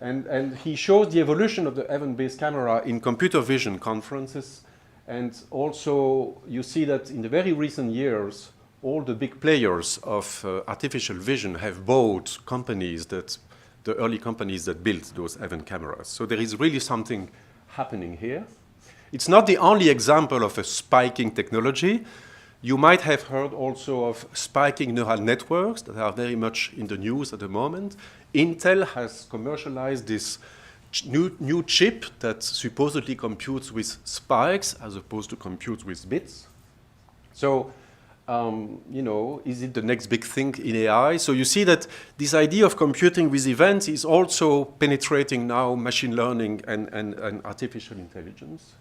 And he shows the evolution of the event-based camera in computer vision conferences. And also, you see that in the very recent years, all the big players of artificial vision have bought companies the early companies that built those event cameras. So there is really something happening here. It's not the only example of a spiking technology. You might have heard also of spiking neural networks that are very much in the news at the moment. Intel has commercialized this new chip that supposedly computes with spikes as opposed to computes with bits. So, is it the next big thing in AI? So you see that this idea of computing with events is also penetrating now machine learning and artificial intelligence.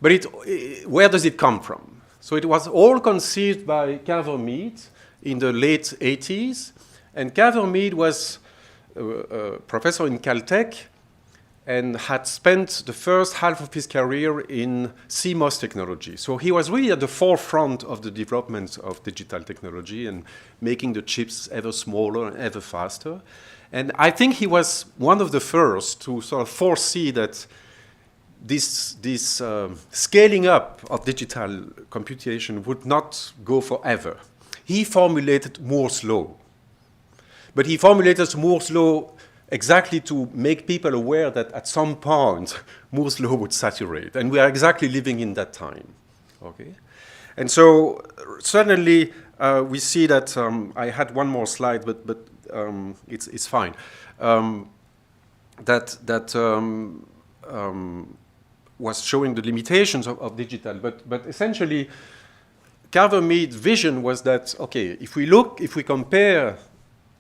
But where does it come from? So it was all conceived by Carver Mead in the late 80s. And Carver Mead was a professor in Caltech and had spent the first half of his career in CMOS technology. So he was really at the forefront of the development of digital technology and making the chips ever smaller and ever faster. And I think he was one of the first to sort of foresee that this scaling up of digital computation would not go forever. He formulated Moore's law. But he formulated Moore's law exactly to make people aware that at some point Moore's law would saturate. And we are exactly living in that time. Okay? And so certainly we see that I had one more slide, but it's fine. Was showing the limitations of digital, but essentially Carver Mead's vision was that, okay, if we compare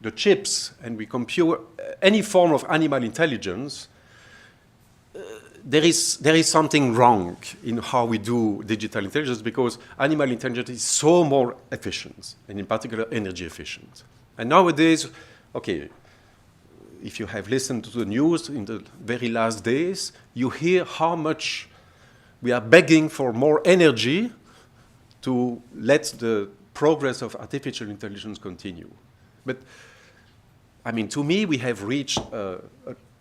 the chips and we compute any form of animal intelligence, there is something wrong in how we do digital intelligence because animal intelligence is so more efficient, and in particular energy efficient. And nowadays, okay, if you have listened to the news in the very last days, you hear how much we are begging for more energy to let the progress of artificial intelligence continue. But, I mean, to me, we have reached a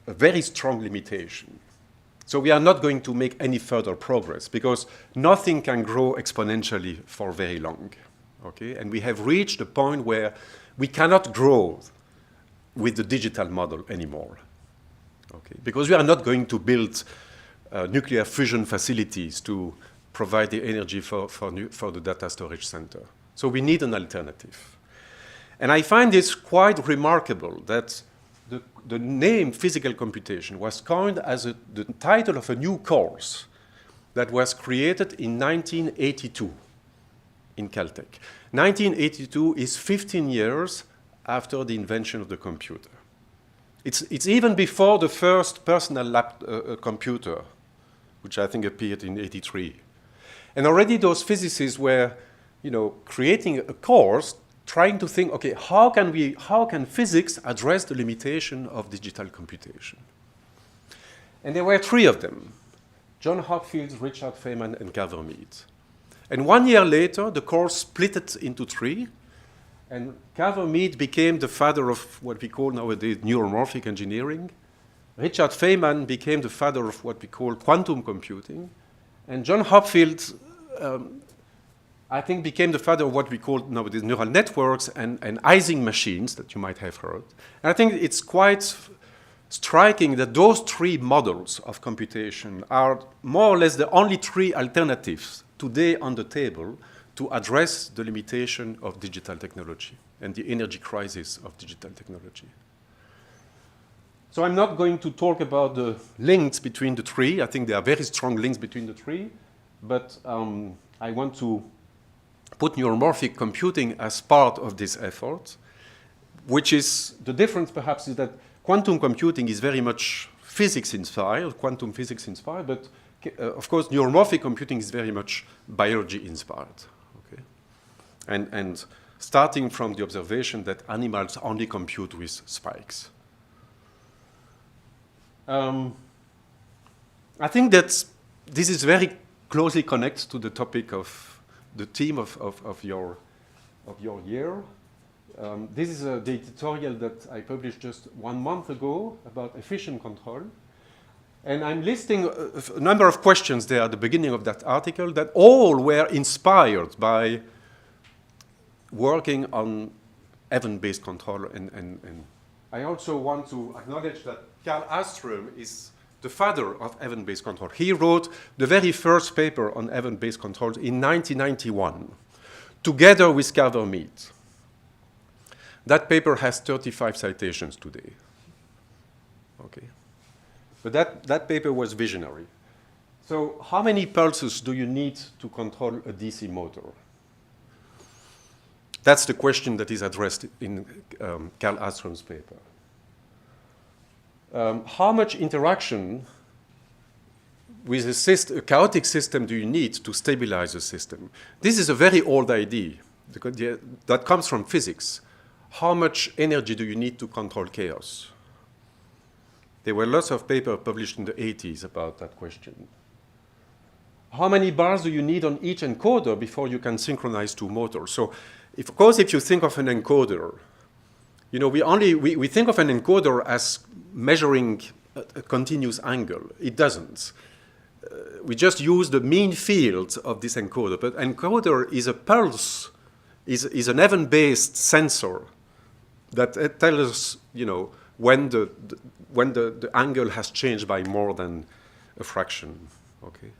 very strong limitation. So we are not going to make any further progress because nothing can grow exponentially for very long. Okay? And we have reached a point where we cannot grow with the digital model anymore. Okay? Because we are not going to build nuclear fusion facilities to provide the energy for the data storage center. So we need an alternative. And I find this quite remarkable that the name physical computation was coined as the title of a new course that was created in 1982 in Caltech. 1982 is 15 years after the invention of the computer. It's even before the first personal computer, which I think appeared in 83. And already those physicists were, creating a course trying to think, okay, how can physics address the limitation of digital computation? And there were three of them: John Hopfield, Richard Feynman, and Carver Mead. And 1 year later, the course split it into three, and Carver Mead became the father of what we call nowadays neuromorphic engineering. Richard Feynman became the father of what we call quantum computing. And John Hopfield, I think, became the father of what we call nowadays neural networks and Ising machines that you might have heard. And I think it's quite striking that those three models of computation are more or less the only three alternatives today on the table to address the limitation of digital technology and the energy crisis of digital technology. So I'm not going to talk about the links between the three. I think there are very strong links between the three, but I want to put neuromorphic computing as part of this effort, which is, the difference perhaps is that quantum computing is very much physics-inspired, quantum physics-inspired, but of course neuromorphic computing is very much biology-inspired. Okay? And starting from the observation that animals only compute with spikes. I think that this is very closely connected to the topic of the theme of your year. This is the editorial that I published just 1 month ago about efficient control. And I'm listing a number of questions there at the beginning of that article that all were inspired by working on event-based control. And I also want to acknowledge that Carl Åström is the father of event-based control. He wrote the very first paper on event-based control in 1991, together with Carver Mead. That paper has 35 citations today. Okay. But that paper was visionary. So how many pulses do you need to control a DC motor? That's the question that is addressed in Carl Åström's paper. How much interaction with a chaotic system do you need to stabilize a system? This is a very old idea that comes from physics. How much energy do you need to control chaos? There were lots of papers published in the 80s about that question. How many bars do you need on each encoder before you can synchronize two motors? So, of course, if you think of an encoder, we think of an encoder as measuring a continuous angle. It doesn't. We just use the mean field of this encoder. But encoder is a pulse, is an event-based sensor that tells us, when the angle has changed by more than a fraction. Okay.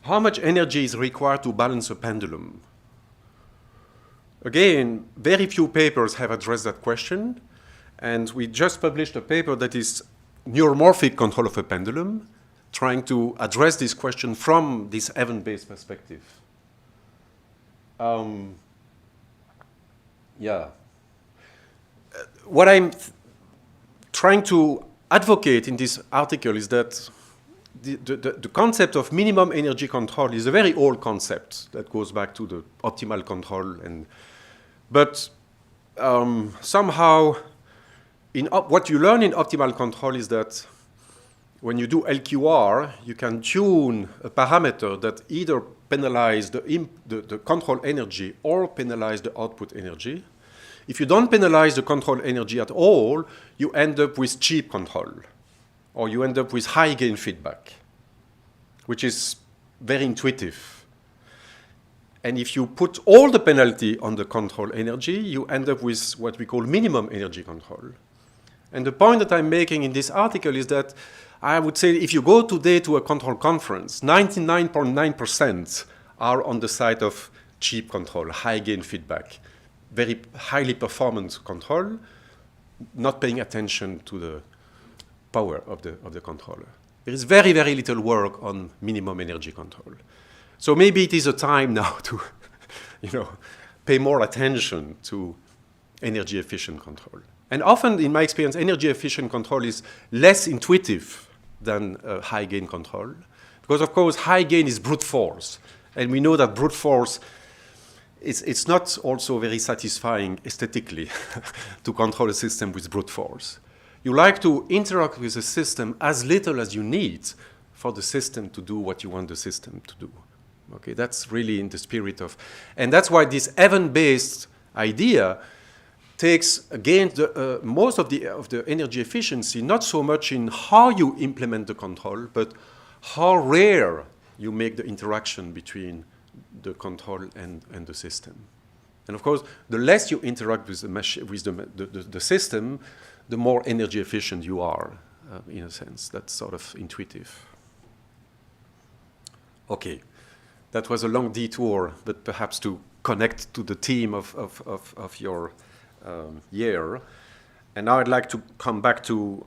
How much energy is required to balance a pendulum? Again, very few papers have addressed that question, and we just published a paper that is neuromorphic control of a pendulum, trying to address this question from this event-based perspective. What I'm trying to advocate in this article is that the concept of minimum energy control is a very old concept that goes back to the optimal control. But somehow, what you learn in optimal control is that when you do LQR, you can tune a parameter that either penalize the control energy or penalize the output energy. If you don't penalize the control energy at all, you end up with cheap control, or you end up with high gain feedback, which is very intuitive. And if you put all the penalty on the control energy, you end up with what we call minimum energy control. And the point that I'm making in this article is that I would say if you go today to a control conference, 99.9% are on the side of cheap control, high gain feedback, very highly performant control, not paying attention to the power of the controller. There is very, very little work on minimum energy control. So maybe it is a time now to, pay more attention to energy efficient control. And often, in my experience, energy efficient control is less intuitive than high gain control. Because, of course, high gain is brute force. And we know that brute force, it's not also very satisfying aesthetically to control a system with brute force. You like to interact with the system as little as you need for the system to do what you want the system to do. Okay, that's really in the spirit of, and that's why this event-based idea takes again most of the energy efficiency, not so much in how you implement the control, but how rare you make the interaction between the control and the system. And of course, the less you interact with the system, the more energy efficient you are, in a sense. That's sort of intuitive. Okay, that was a long detour, but perhaps to connect to the theme of your year. And now I'd like to come back to,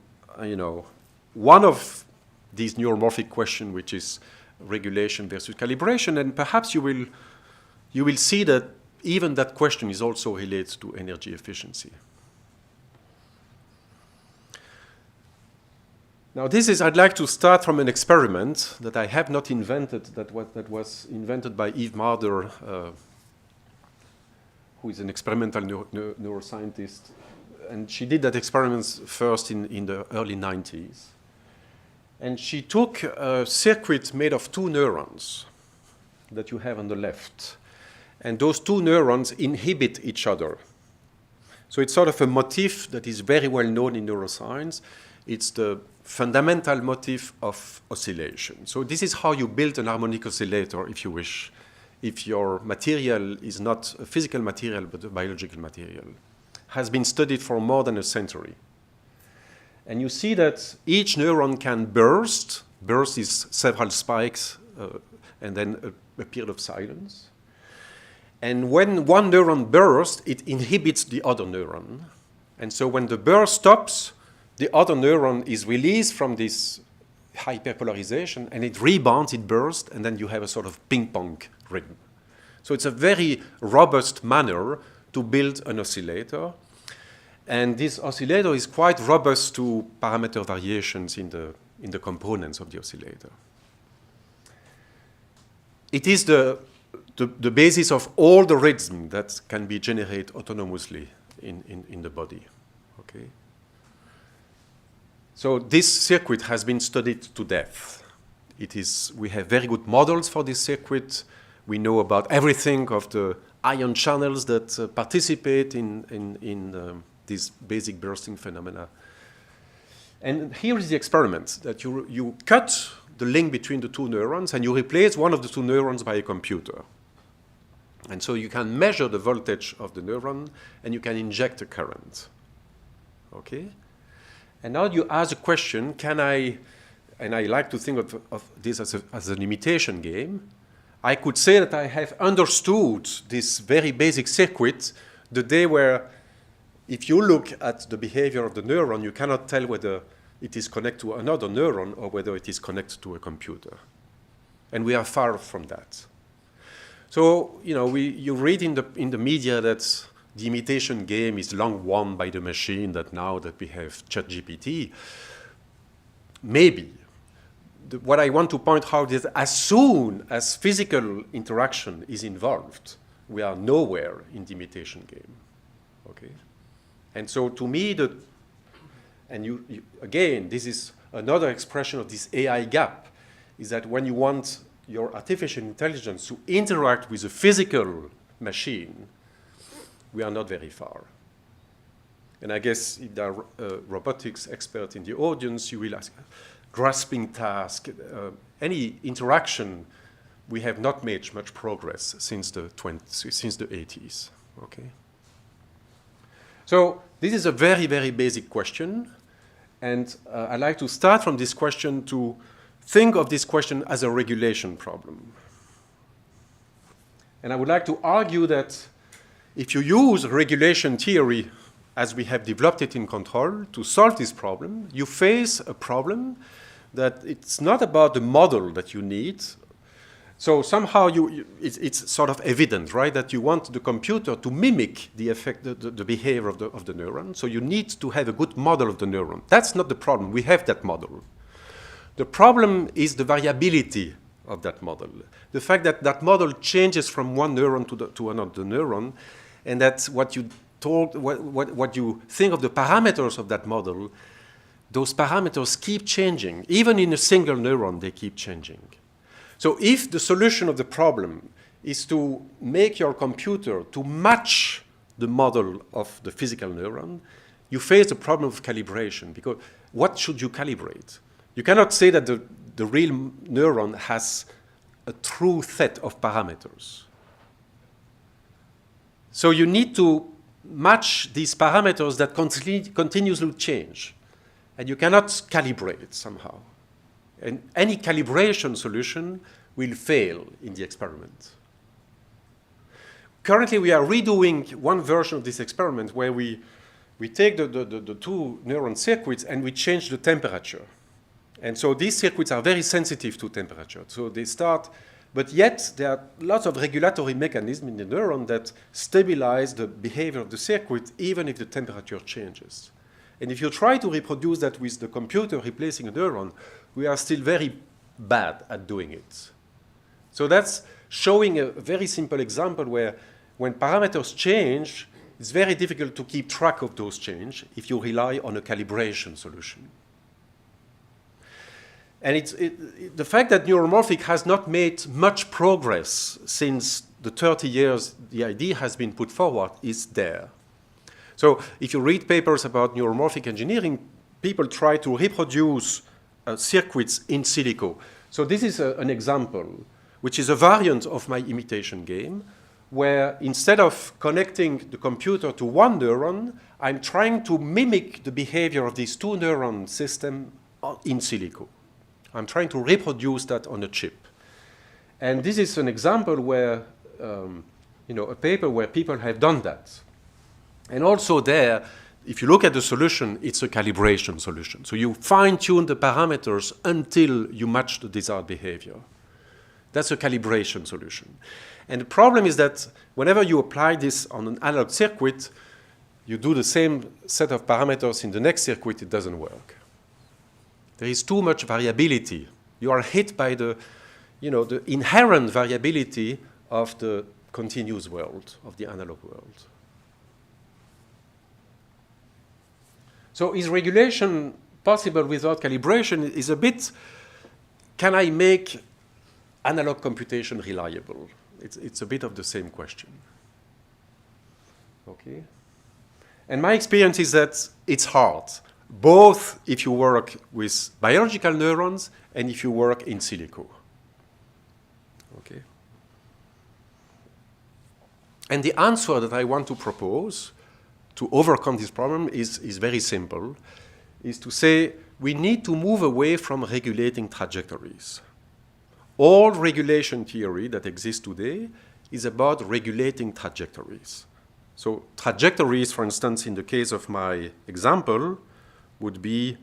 one of these neuromorphic questions, which is regulation versus calibration, and perhaps you will see that even that question is also related to energy efficiency. Now I'd like to start from an experiment that I have not invented, that was invented by Eve Marder, who is an experimental neuroscientist. And she did that experiment first in the early 90s. And she took a circuit made of two neurons that you have on the left. And those two neurons inhibit each other. So it's sort of a motif that is very well known in neuroscience. It's the fundamental motif of oscillation. So this is how you build an harmonic oscillator, if you wish, if your material is not a physical material, but a biological material. Has been studied for more than a century. And you see that each neuron can burst. Burst is several spikes and then a period of silence. And when one neuron bursts, it inhibits the other neuron. And so when the burst stops, the other neuron is released from this hyperpolarization, and it rebounds, it bursts, and then you have a sort of ping-pong rhythm. So it's a very robust manner to build an oscillator. And this oscillator is quite robust to parameter variations in the components of the oscillator. It is the basis of all the rhythm that can be generated autonomously in the body. Okay? So this circuit has been studied to death. We have very good models for this circuit. We know about everything of the ion channels that participate in these basic bursting phenomena. And here is the experiment, that you cut the link between the two neurons and you replace one of the two neurons by a computer. And so you can measure the voltage of the neuron and you can inject a current. Okay? And now you ask a question, and I like to think of this as an imitation game. I could say that I have understood this very basic circuit the day where if you look at the behavior of the neuron, you cannot tell whether it is connected to another neuron or whether it is connected to a computer. And we are far from that. So, you read in the media that the imitation game is long won by the machine, that now that we have ChatGPT. Maybe. What I want to point out is as soon as physical interaction is involved, we are nowhere in the imitation game. Okay? And so to me, again, this is another expression of this AI gap, is that when you want your artificial intelligence to interact with a physical machine, we are not very far. And I guess if there are robotics experts in the audience, you will ask, grasping task, any interaction, we have not made much progress since the 80s. Okay? So this is a very, very basic question. And I'd like to start from this question to think of this question as a regulation problem. And I would like to argue that if you use regulation theory as we have developed it in control to solve this problem, you face a problem that it's not about the model that you need. So somehow it's sort of evident, right, that you want the computer to mimic the effect, the behavior of the neuron. So you need to have a good model of the neuron. That's not the problem. We have that model. The problem is the variability of that model. The fact that that model changes from one neuron to another neuron, and that's what you what you think of the parameters of that model, those parameters keep changing. Even in a single neuron, they keep changing. So if the solution of the problem is to make your computer to match the model of the physical neuron, you face the problem of calibration, because what should you calibrate? You cannot say that the real neuron has a true set of parameters. So you need to match these parameters that continuously change, and you cannot calibrate it somehow. And any calibration solution will fail in the experiment. Currently, we are redoing one version of this experiment where we take the two neuron circuits and we change the temperature. And so these circuits are very sensitive to temperature. So they start, but yet there are lots of regulatory mechanisms in the neuron that stabilize the behavior of the circuit even if the temperature changes. And if you try to reproduce that with the computer replacing a neuron, we are still very bad at doing it. So that's showing a very simple example where when parameters change, it's very difficult to keep track of those changes if you rely on a calibration solution. And the fact that neuromorphic has not made much progress since the 30 years the idea has been put forward is there. So if you read papers about neuromorphic engineering, people try to reproduce circuits in silico. So this is an example, which is a variant of my imitation game, where instead of connecting the computer to one neuron, I'm trying to mimic the behavior of these two neuron system in silico. I'm trying to reproduce that on a chip. And this is an example where, a paper where people have done that. And also there, if you look at the solution, it's a calibration solution. So you fine-tune the parameters until you match the desired behavior. That's a calibration solution. And the problem is that whenever you apply this on an analog circuit, you do the same set of parameters in the next circuit, it doesn't work. There is too much variability. You are hit by the inherent variability of the continuous world, of the analog world. So is regulation possible without calibration? Is a bit, can I make analog computation reliable? It's a bit of the same question. Okay. And my experience is that it's hard, both if you work with biological neurons and if you work in silico. Okay. And the answer that I want to propose to overcome this problem is very simple, is to say we need to move away from regulating trajectories. All regulation theory that exists today is about regulating trajectories. So trajectories, for instance, in the case of my example, would be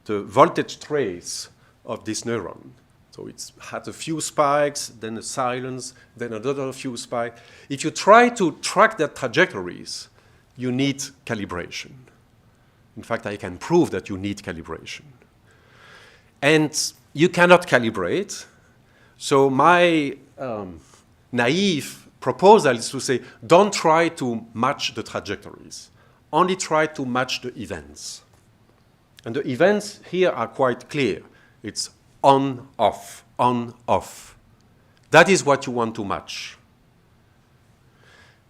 the voltage trace of this neuron. So it's had a few spikes, then a silence, then another few spikes. If you try to track the trajectories, you need calibration. In fact, I can prove that you need calibration. And you cannot calibrate. So my naive proposal is to say, don't try to match the trajectories. Only try to match the events. And the events here are quite clear. It's on, off, on, off. That is what you want to match.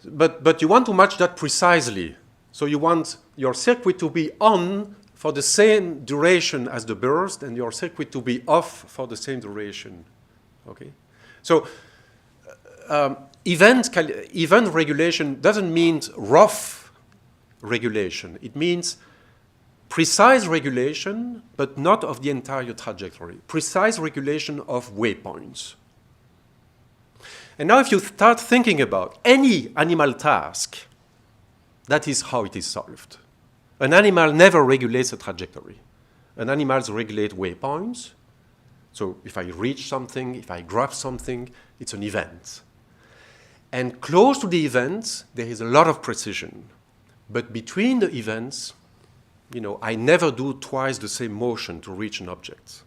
But you want to match that precisely. So you want your circuit to be on for the same duration as the burst and your circuit to be off for the same duration. Okay? So event regulation doesn't mean rough regulation. It means precise regulation, but not of the entire trajectory. Precise regulation of waypoints. And now if you start thinking about any animal task, that is how it is solved. An animal never regulates a trajectory. An animal regulates waypoints. So if I reach something, if I grab something, it's an event. And close to the event, there is a lot of precision. But between the events, I never do twice the same motion to reach an object.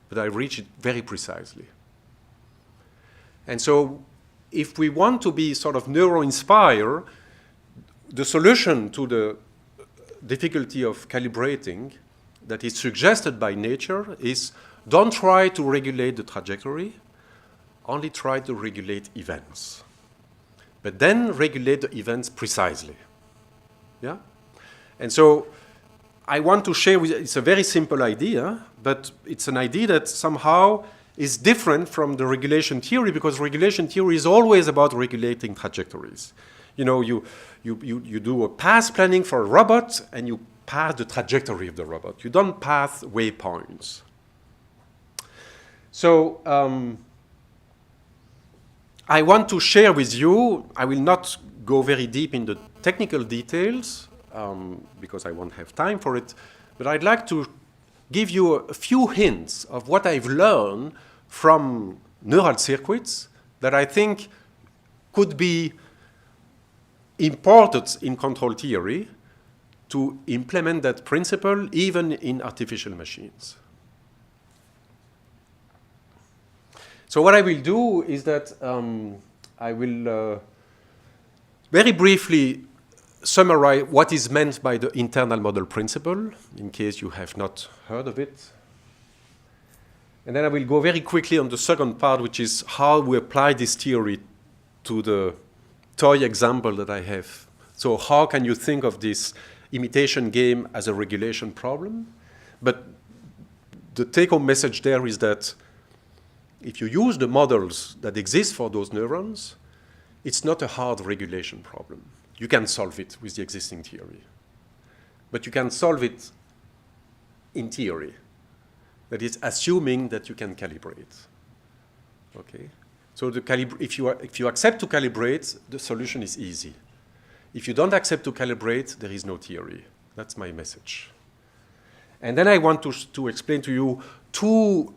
But I reach it very precisely. And so if we want to be sort of neuro-inspired, the solution to the difficulty of calibrating that is suggested by nature is don't try to regulate the trajectory, only try to regulate events. But then regulate the events precisely. Yeah? And so I want to share with you, it's a very simple idea, but it's an idea that somehow is different from the regulation theory, because regulation theory is always about regulating trajectories. You do a path planning for a robot, and you path the trajectory of the robot. You don't path waypoints. So I want to share with you, I will not go very deep in the technical details, because I won't have time for it, but I'd like to give you a few hints of what I've learned from neural circuits that I think could be imported in control theory to implement that principle even in artificial machines. So what I will do is that I will very briefly summarize what is meant by the internal model principle, in case you have not heard of it. And then I will go very quickly on the second part, which is how we apply this theory to the toy example that I have. So how can you think of this imitation game as a regulation problem? But the take-home message there is that if you use the models that exist for those neurons, it's not a hard regulation problem. You can solve it with the existing theory. But you can solve it in theory. That is, assuming that you can calibrate. Okay? So if you accept to calibrate, the solution is easy. If you don't accept to calibrate, there is no theory. That's my message. And then I want to explain to you two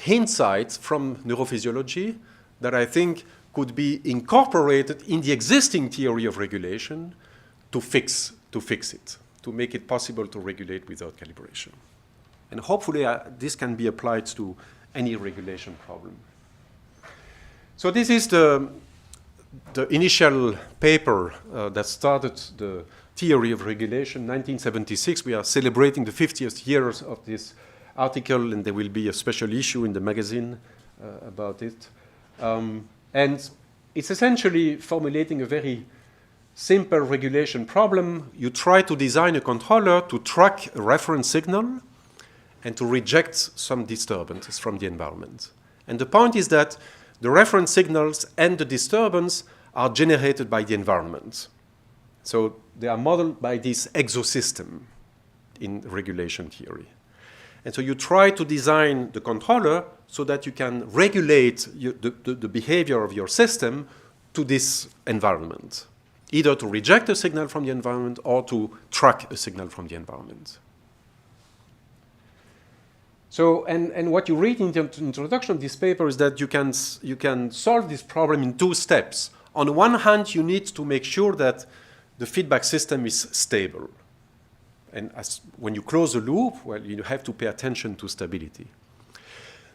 insights from neurophysiology that I think could be incorporated in the existing theory of regulation to fix it, to make it possible to regulate without calibration. And hopefully this can be applied to any regulation problem. So this is the initial paper that started the theory of regulation, 1976. We are celebrating the 50th years of this article, and there will be a special issue in the magazine about it. And it's essentially formulating a very simple regulation problem. You try to design a controller to track a reference signal and to reject some disturbances from the environment. And the point is that the reference signals and the disturbance are generated by the environment. So they are modeled by this exosystem in regulation theory. And so you try to design the controller so that you can regulate the behavior of your system to this environment, either to reject a signal from the environment or to track a signal from the environment. So, and what you read in the introduction of this paper is that you can solve this problem in two steps. On the one hand, you need to make sure that the feedback system is stable. And when you close a loop, well, you have to pay attention to stability.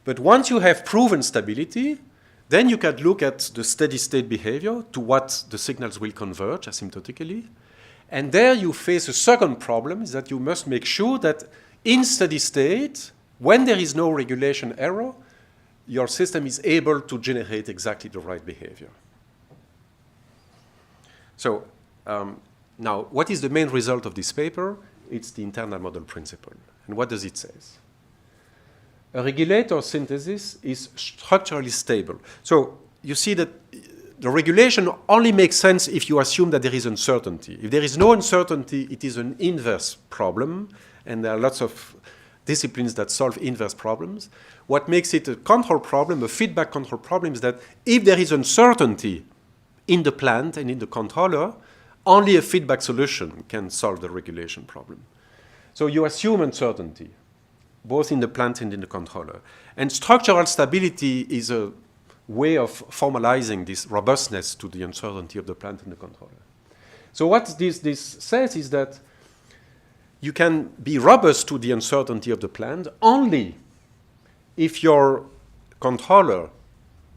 But once you have proven stability, then you can look at the steady state behavior to what the signals will converge asymptotically. And there you face a second problem, is that you must make sure that in steady state, when there is no regulation error, your system is able to generate exactly the right behavior. So now, what is the main result of this paper? It's the internal model principle. And what does it say? A regulator synthesis is structurally stable. So you see that the regulation only makes sense if you assume that there is uncertainty. If there is no uncertainty, it is an inverse problem, and there are lots of disciplines that solve inverse problems. What makes it a control problem, a feedback control problem, is that if there is uncertainty in the plant and in the controller, only a feedback solution can solve the regulation problem. So you assume uncertainty, both in the plant and in the controller. And structural stability is a way of formalizing this robustness to the uncertainty of the plant and the controller. So what this says is that you can be robust to the uncertainty of the plant only if your controller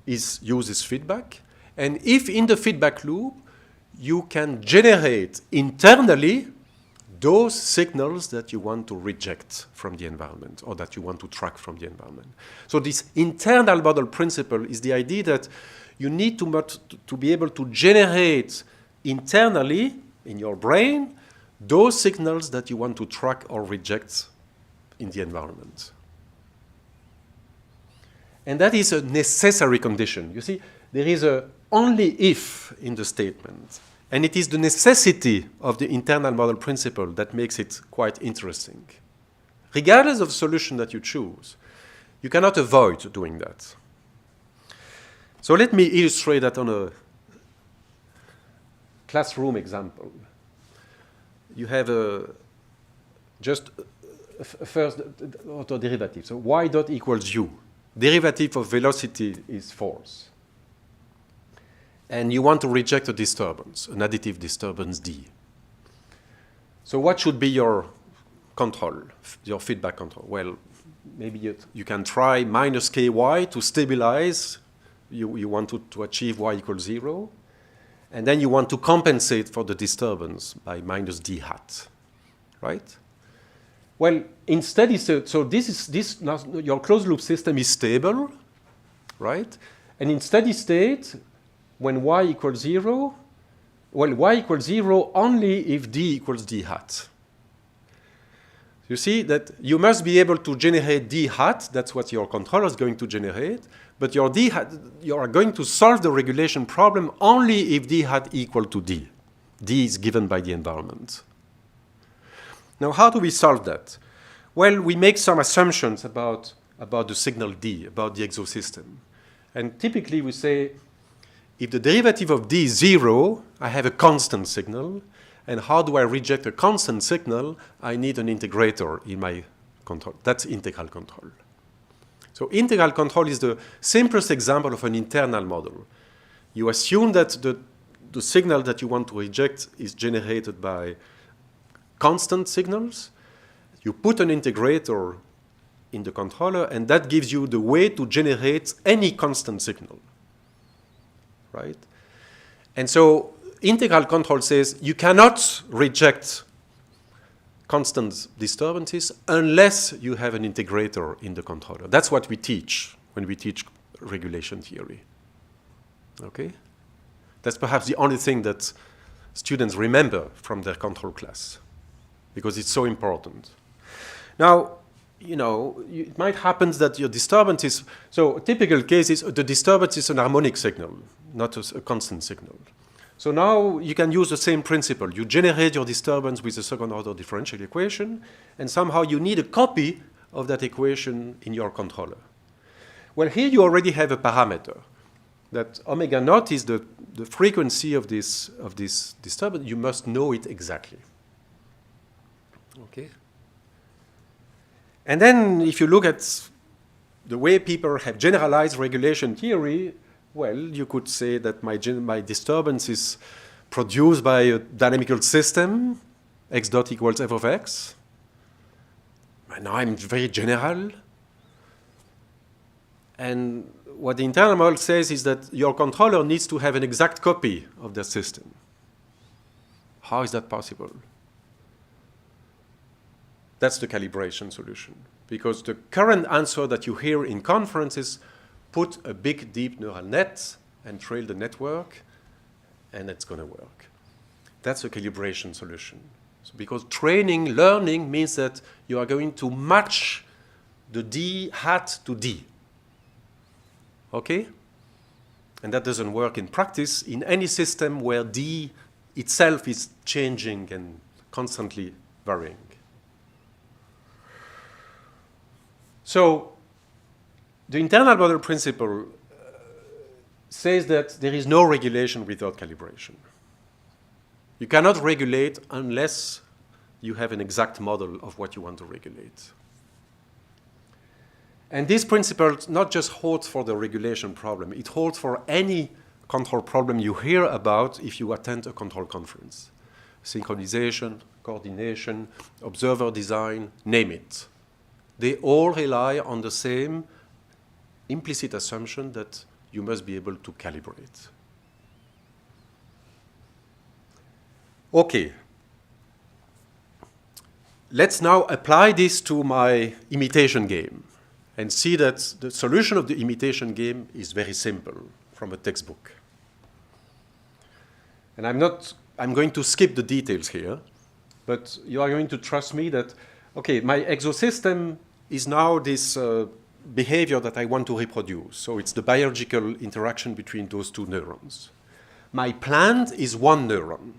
uses feedback, and if in the feedback loop you can generate internally those signals that you want to reject from the environment or that you want to track from the environment. So this internal model principle is the idea that you need to be able to generate internally in your brain those signals that you want to track or reject in the environment. And that is a necessary condition. You see, there is a only if in the statement. And it is the necessity of the internal model principle that makes it quite interesting. Regardless of the solution that you choose, you cannot avoid doing that. So let me illustrate that on a classroom example. You have just a first autoderivative. So y dot equals u. Derivative of velocity is force. And you want to reject a disturbance, an additive disturbance d. So what should be your control, your feedback control? Well, maybe you can try minus ky to stabilize. You want to achieve y equals 0. And then you want to compensate for the disturbance by minus d hat, right? Well, in steady state, so your closed loop system is stable, right? And in steady state, when y equals 0, well, y equals 0 only if d equals d hat. You see that you must be able to generate d hat. That's what your controller is going to generate. But your d hat, you are going to solve the regulation problem only if d hat equal to d. D is given by the environment. Now, how do we solve that? Well, we make some assumptions about the signal d, about the exosystem. And typically we say, if the derivative of d is 0, I have a constant signal. And how do I reject a constant signal? I need an integrator in my control. That's integral control. So integral control is the simplest example of an internal model. You assume that the signal that you want to reject is generated by constant signals. You put an integrator in the controller, and that gives you the way to generate any constant signal, right? And so integral control says you cannot reject constant disturbances unless you have an integrator in the controller. That's what we teach when we teach regulation theory. Okay? That's perhaps the only thing that students remember from their control class, because it's so important. Now, you know, it might happen that your disturbance is, so a typical case is the disturbance is an harmonic signal, not a constant signal. So now you can use the same principle. You generate your disturbance with a second order differential equation, and somehow you need a copy of that equation in your controller. Well, here you already have a parameter that omega naught is the frequency of this disturbance. You must know it exactly. Okay? And then if you look at the way people have generalized regulation theory, well, you could say that my disturbance is produced by a dynamical system, x dot equals f of x. And now I'm very general. And what the internal model says is that your controller needs to have an exact copy of the system. How is that possible? That's the calibration solution. Because the current answer that you hear in conferences, put a big, deep neural net and trail the network, and it's going to work. That's a calibration solution. So because training, learning means that you are going to match the D hat to D. Okay? And that doesn't work in practice in any system where D itself is changing and constantly varying. So the internal model principle says that there is no regulation without calibration. You cannot regulate unless you have an exact model of what you want to regulate. And this principle not just holds for the regulation problem, it holds for any control problem you hear about if you attend a control conference. Synchronization, coordination, observer design, name it. They all rely on the same implicit assumption that you must be able to calibrate. Okay. Let's now apply this to my imitation game and see that the solution of the imitation game is very simple from a textbook. And I'm going to skip the details here, but you are going to trust me that, okay, my exosystem is now this behavior that I want to reproduce. So it's the biological interaction between those two neurons. My plant is one neuron.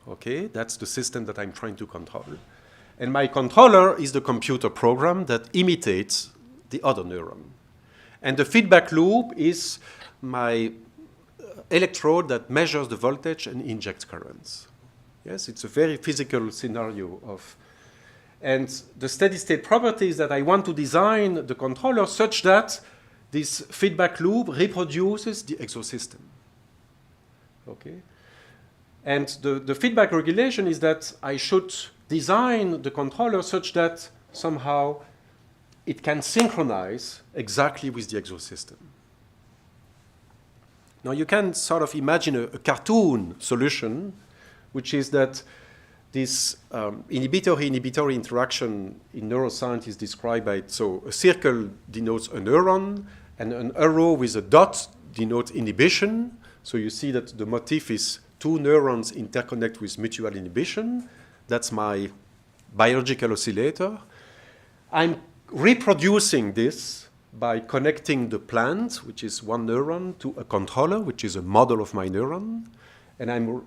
Okay, that's the system that I'm trying to control. And my controller is the computer program that imitates the other neuron. And the feedback loop is my electrode that measures the voltage and injects currents. Yes, it's a very physical scenario of. And the steady state property is that I want to design the controller such that this feedback loop reproduces the exosystem. Okay? And the feedback regulation is that I should design the controller such that somehow it can synchronize exactly with the exosystem. Now you can sort of imagine a cartoon solution, which is that this inhibitory-inhibitory interaction in neuroscience is described by, so a circle denotes a neuron, and an arrow with a dot denotes inhibition. So you see that the motif is two neurons interconnect with mutual inhibition. That's my biological oscillator. I'm reproducing this by connecting the plant, which is one neuron, to a controller, which is a model of my neuron. And I'm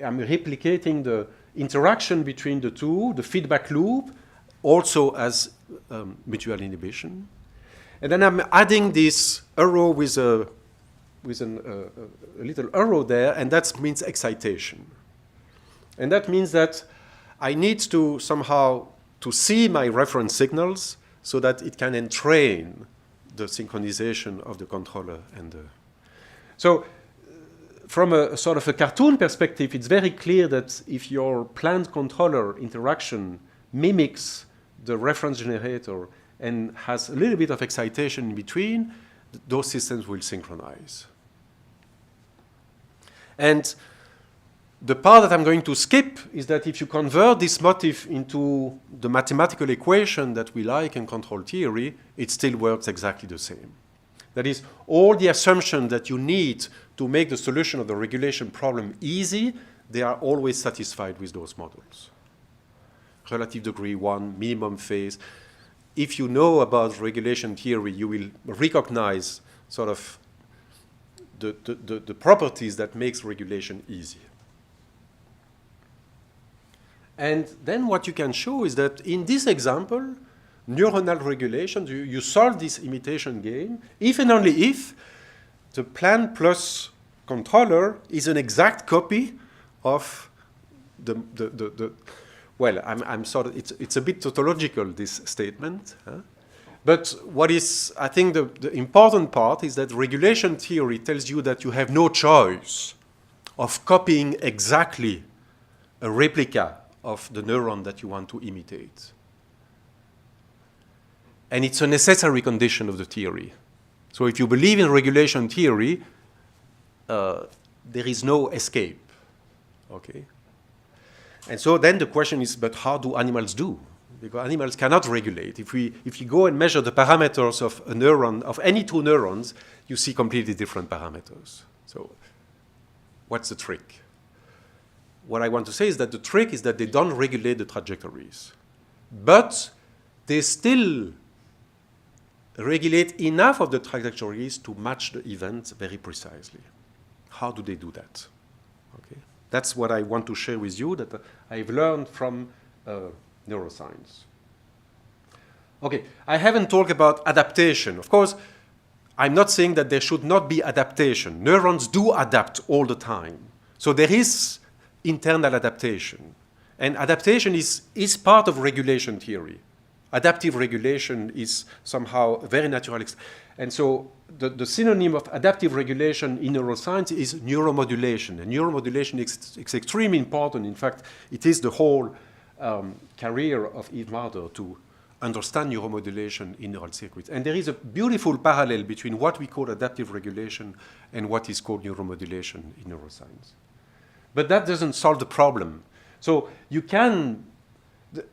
replicating the interaction between the two, the feedback loop, also as mutual inhibition. And then I'm adding this arrow with a little arrow there, and that means excitation. And that means that I need to somehow to see my reference signals so that it can entrain the synchronization of the controller and the. So from a sort of a cartoon perspective, it's very clear that if your plant controller interaction mimics the reference generator and has a little bit of excitation in between, those systems will synchronize. And the part that I'm going to skip is that if you convert this motif into the mathematical equation that we like in control theory, it still works exactly the same. That is, all the assumptions that you need to make the solution of the regulation problem easy, they are always satisfied with those models. Relative degree 1, minimum phase. If you know about regulation theory, you will recognize sort of the properties that makes regulation easy. And then what you can show is that in this example, neuronal regulation, you solve this imitation game, if and only if the plant plus controller is an exact copy of well, I'm sort of, it's a bit tautological, this statement. Huh? But what is, I think, the important part is that regulation theory tells you that you have no choice of copying exactly a replica of the neuron that you want to imitate. And it's a necessary condition of the theory. So if you believe in regulation theory, there is no escape. Okay? And so then the question is, but how do animals do? Because animals cannot regulate. If you go and measure the parameters of a neuron, of any two neurons, you see completely different parameters. So what's the trick? What I want to say is that the trick is that they don't regulate the trajectories. But they still regulate enough of the trajectories to match the event very precisely. How do they do that? Okay. That's what I want to share with you that I've learned from neuroscience. Okay, I haven't talked about adaptation. Of course, I'm not saying that there should not be adaptation. Neurons do adapt all the time. So there is internal adaptation. And adaptation is part of regulation theory. Adaptive regulation is somehow very natural. And so the synonym of adaptive regulation in neuroscience is neuromodulation. And neuromodulation is extremely important. In fact, it is the whole career of Yves Marder to understand neuromodulation in neural circuits. And there is a beautiful parallel between what we call adaptive regulation and what is called neuromodulation in neuroscience. But that doesn't solve the problem. So you can,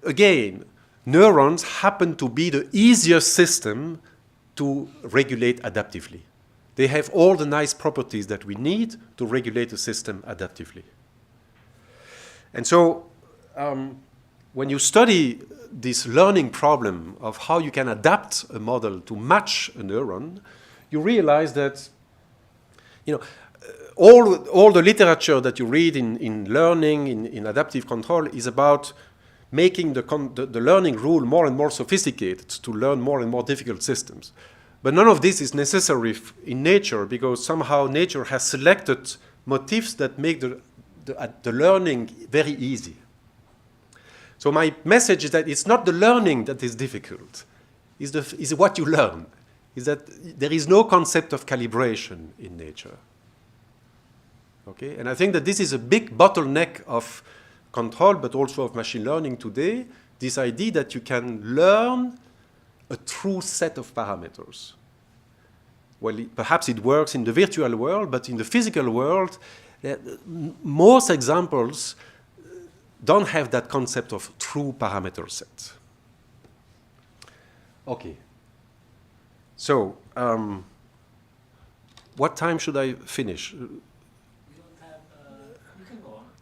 again, neurons happen to be the easiest system to regulate adaptively. They have all the nice properties that we need to regulate a system adaptively. And so when you study this learning problem of how you can adapt a model to match a neuron, you realize that, you know, all the literature that you read in learning, in adaptive control, is about making the learning rule more and more sophisticated to learn more and more difficult systems. But none of this is necessary in nature, because somehow nature has selected motifs that make the learning very easy. So my message is that it's not the learning that is difficult, is what you learn. Is that there is no concept of calibration in nature. Okay? And I think that this is a big bottleneck of control, but also of machine learning today, this idea that you can learn a true set of parameters. Well, perhaps it works in the virtual world, but in the physical world, most examples don't have that concept of true parameter set. Okay. So, what time should I finish?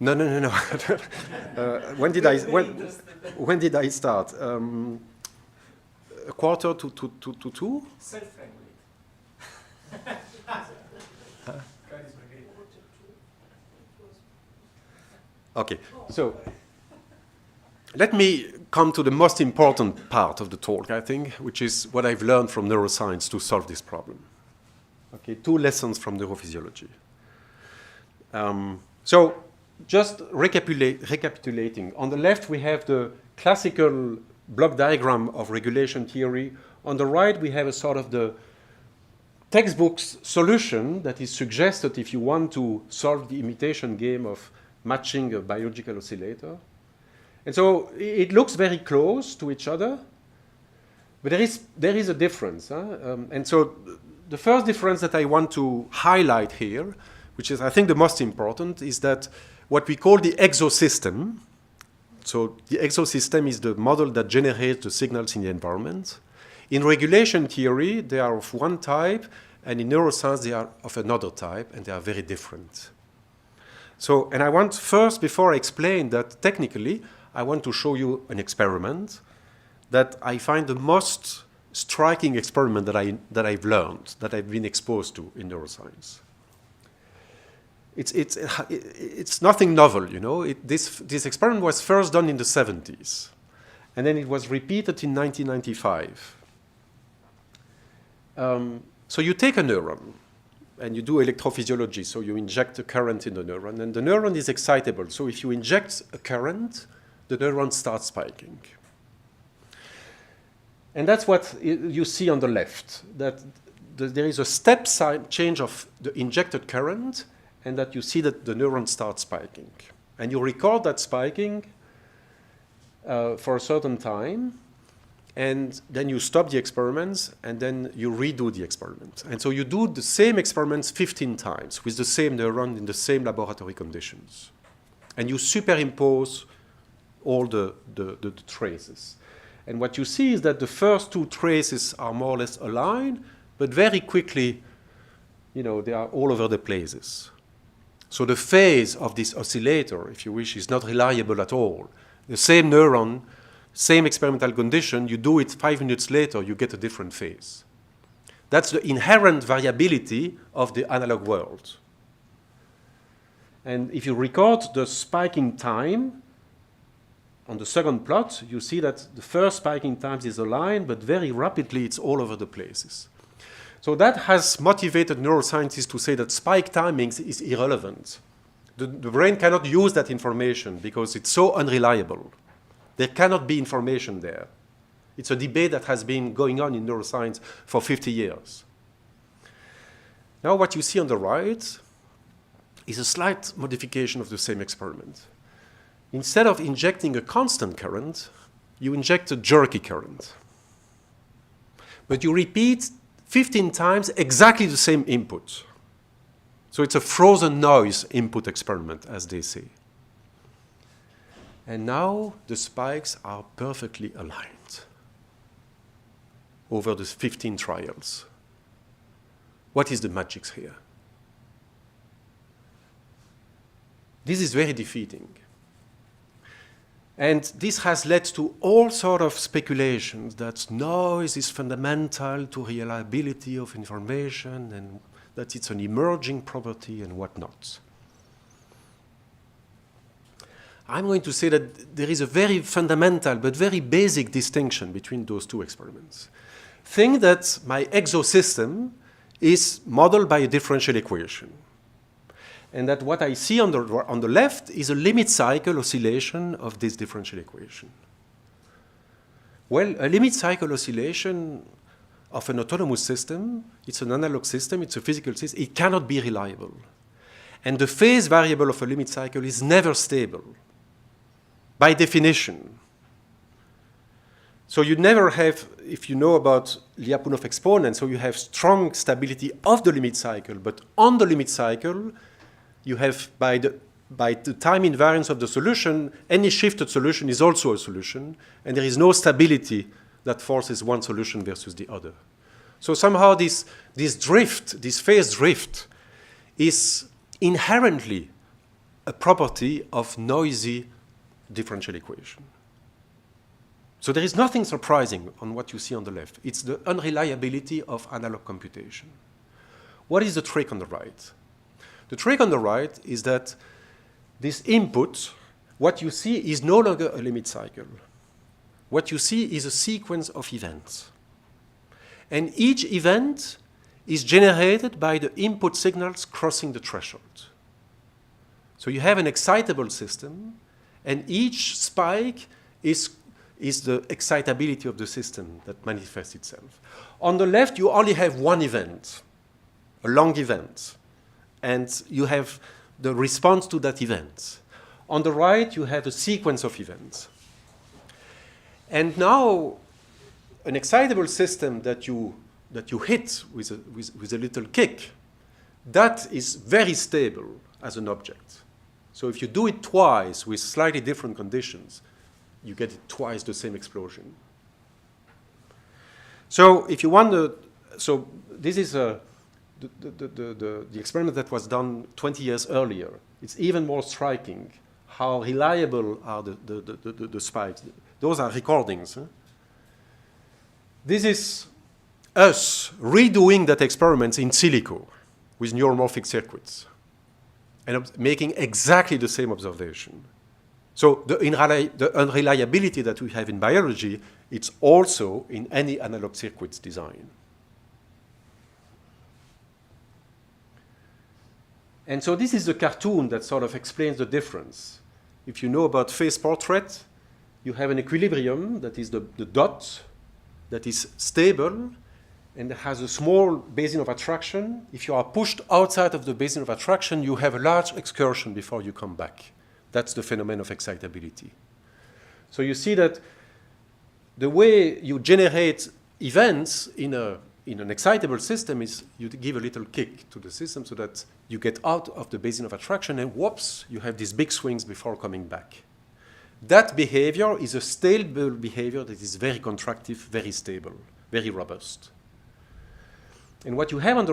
No. When did I start? A quarter to 2? Self-regulate. Okay, so let me come to the most important part of the talk, I think, which is what I've learned from neuroscience to solve this problem. Okay, 2 lessons from neurophysiology. So, just recapitulating. On the left, we have the classical block diagram of regulation theory. On the right, we have a sort of the textbook solution that is suggested if you want to solve the imitation game of matching a biological oscillator. And so it looks very close to each other, but there is a difference. And so the first difference that I want to highlight here, which is I think the most important, is that what we call the exosystem. So the exosystem is the model that generates the signals in the environment. In regulation theory, they are of one type, and in neuroscience, they are of another type, and they are very different. So, and I want first, before I explain that technically, I want to show you an experiment that I find the most striking experiment that I've learned, that I've been exposed to in neuroscience. It's nothing novel, you know. This experiment was first done in the 70s, and then it was repeated in 1995. So you take a neuron, and you do electrophysiology, so you inject a current in the neuron, and the neuron is excitable. So if you inject a current, the neuron starts spiking. And that's what you see on the left, that there is a step change of the injected current, and that you see that the neuron starts spiking. And you record that spiking for a certain time, and then you stop the experiments, and then you redo the experiment. And so you do the same experiments 15 times with the same neuron in the same laboratory conditions. And you superimpose all the traces. And what you see is that the first 2 traces are more or less aligned, but very quickly, you know, they are all over the places. So the phase of this oscillator, if you wish, is not reliable at all. The same neuron, same experimental condition, you do it 5 minutes later, you get a different phase. That's the inherent variability of the analog world. And if you record the spiking time on the second plot, you see that the first spiking time is a line, but very rapidly it's all over the places. So that has motivated neuroscientists to say that spike timings is irrelevant. The brain cannot use that information because it's so unreliable. There cannot be information there. It's a debate that has been going on in neuroscience for 50 years. Now what you see on the right is a slight modification of the same experiment. Instead of injecting a constant current, you inject a jerky current. But you repeat 15 times exactly the same input. So it's a frozen noise input experiment, as they say. And now the spikes are perfectly aligned over the 15 trials. What is the magic here? This is very defeating. And this has led to all sorts of speculations that noise is fundamental to reliability of information and that it's an emerging property and whatnot. I'm going to say that there is a very fundamental but very basic distinction between those two experiments. Think that my exosystem is modeled by a differential equation. And that what I see on the left is a limit cycle oscillation of this differential equation. Well, a limit cycle oscillation of an autonomous system, it's an analog system, it's a physical system, it cannot be reliable. And the phase variable of a limit cycle is never stable, by definition. So you never have, if you know about Lyapunov exponents, so you have strong stability of the limit cycle, but on the limit cycle, you have, by the time invariance of the solution, any shifted solution is also a solution, and there is no stability that forces one solution versus the other. So somehow this drift, this phase drift, is inherently a property of noisy differential equation. So there is nothing surprising on what you see on the left. It's the unreliability of analog computation. What is the trick on the right? The trick on the right is that this input, what you see is no longer a limit cycle. What you see is a sequence of events. And each event is generated by the input signals crossing the threshold. So you have an excitable system, and each spike is the excitability of the system that manifests itself. On the left, you only have one event, a long event, and you have the response to that event. On the right, you have a sequence of events. And now, an excitable system that you hit with a little kick, that is very stable as an object. So if you do it twice with slightly different conditions, you get twice the same explosion. So if you wonder, so this is the experiment that was done 20 years earlier. It's even more striking how reliable are the spikes. Those are recordings. Huh? This is us redoing that experiment in silico with neuromorphic circuits and making exactly the same observation. So the unreliability that we have in biology, it's also in any analog circuits design. And so this is the cartoon that sort of explains the difference. If you know about phase portrait, you have an equilibrium that is the dot that is stable and has a small basin of attraction. If you are pushed outside of the basin of attraction, you have a large excursion before you come back. That's the phenomenon of excitability. So you see that the way you generate events in an excitable system is you give a little kick to the system so that you get out of the basin of attraction and whoops, you have these big swings before coming back. That behavior is a stable behavior that is very contractive, very stable, very robust. And what you have on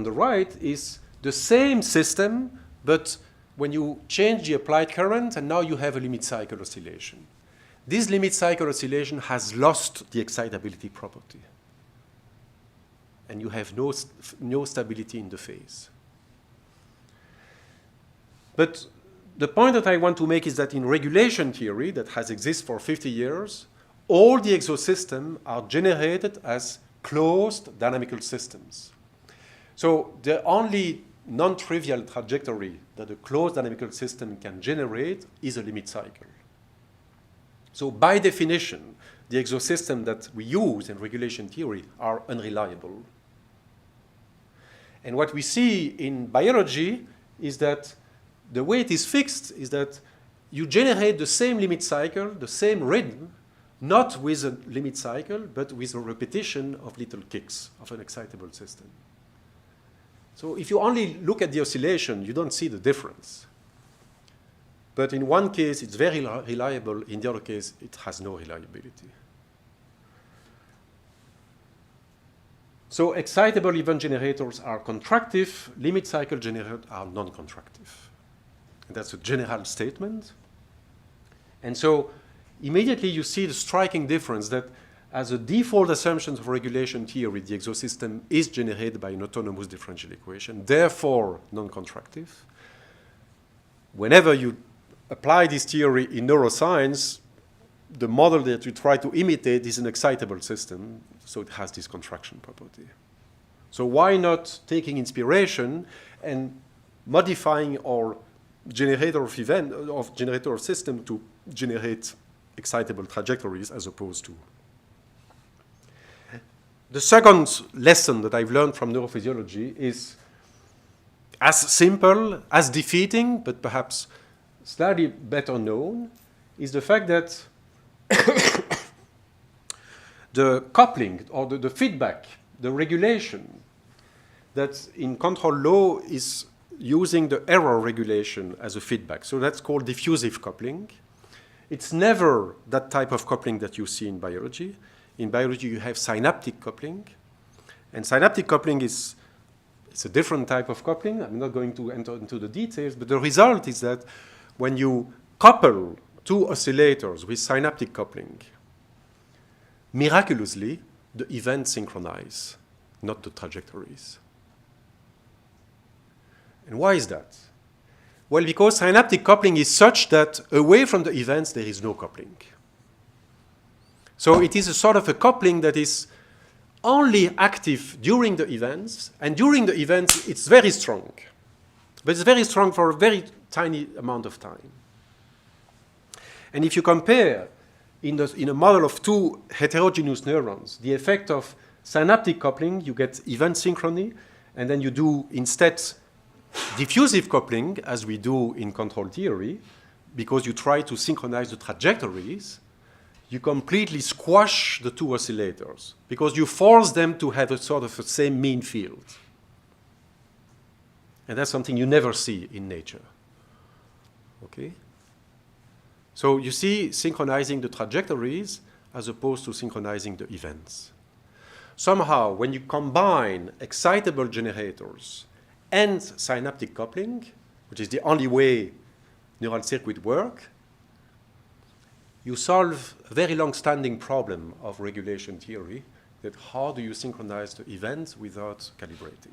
the right is the same system, but when you change the applied current, and now you have a limit cycle oscillation. This limit cycle oscillation has lost the excitability property. and you have no stability in the phase. But the point that I want to make is that in regulation theory that has existed for 50 years, all the exosystems are generated as closed dynamical systems. So the only non-trivial trajectory that a closed dynamical system can generate is a limit cycle. So by definition, the exosystems that we use in regulation theory are unreliable. And what we see in biology is that the way it is fixed is that you generate the same limit cycle, the same rhythm, not with a limit cycle, but with a repetition of little kicks of an excitable system. So if you only look at the oscillation, you don't see the difference. But in one case, it's very reliable. In the other case, it has no reliability. So excitable event generators are contractive. Limit cycle generators are non-contractive. And that's a general statement. And so immediately you see the striking difference that as a default assumption of regulation theory, the exosystem is generated by an autonomous differential equation, therefore non-contractive. Whenever you apply this theory in neuroscience, the model that you try to imitate is an excitable system, so it has this contraction property. So why not taking inspiration and modifying our generator of system to generate excitable trajectories as opposed to. The second lesson that I've learned from neurophysiology is as simple, as defeating, but perhaps slightly better known, is the fact that the coupling or the feedback, the regulation that in control law is using the error regulation as a feedback. So that's called diffusive coupling. It's never that type of coupling that you see in biology. In biology, you have synaptic coupling. And synaptic coupling it's a different type of coupling. I'm not going to enter into the details, but the result is that when you couple two oscillators with synaptic coupling, miraculously, the events synchronize, not the trajectories. And why is that? Well, because synaptic coupling is such that away from the events, there is no coupling. So it is a sort of a coupling that is only active during the events, and during the events, it's very strong. But it's very strong for a very tiny amount of time. And if you compare in a model of two heterogeneous neurons, the effect of synaptic coupling, you get event synchrony, and then you do instead diffusive coupling, as we do in control theory, because you try to synchronize the trajectories, you completely squash the two oscillators, because you force them to have a sort of the same mean field. And that's something you never see in nature. Okay? So you see synchronizing the trajectories as opposed to synchronizing the events. Somehow, when you combine excitable generators and synaptic coupling, which is the only way neural circuits work, you solve a very long-standing problem of regulation theory, that how do you synchronize the events without calibrating?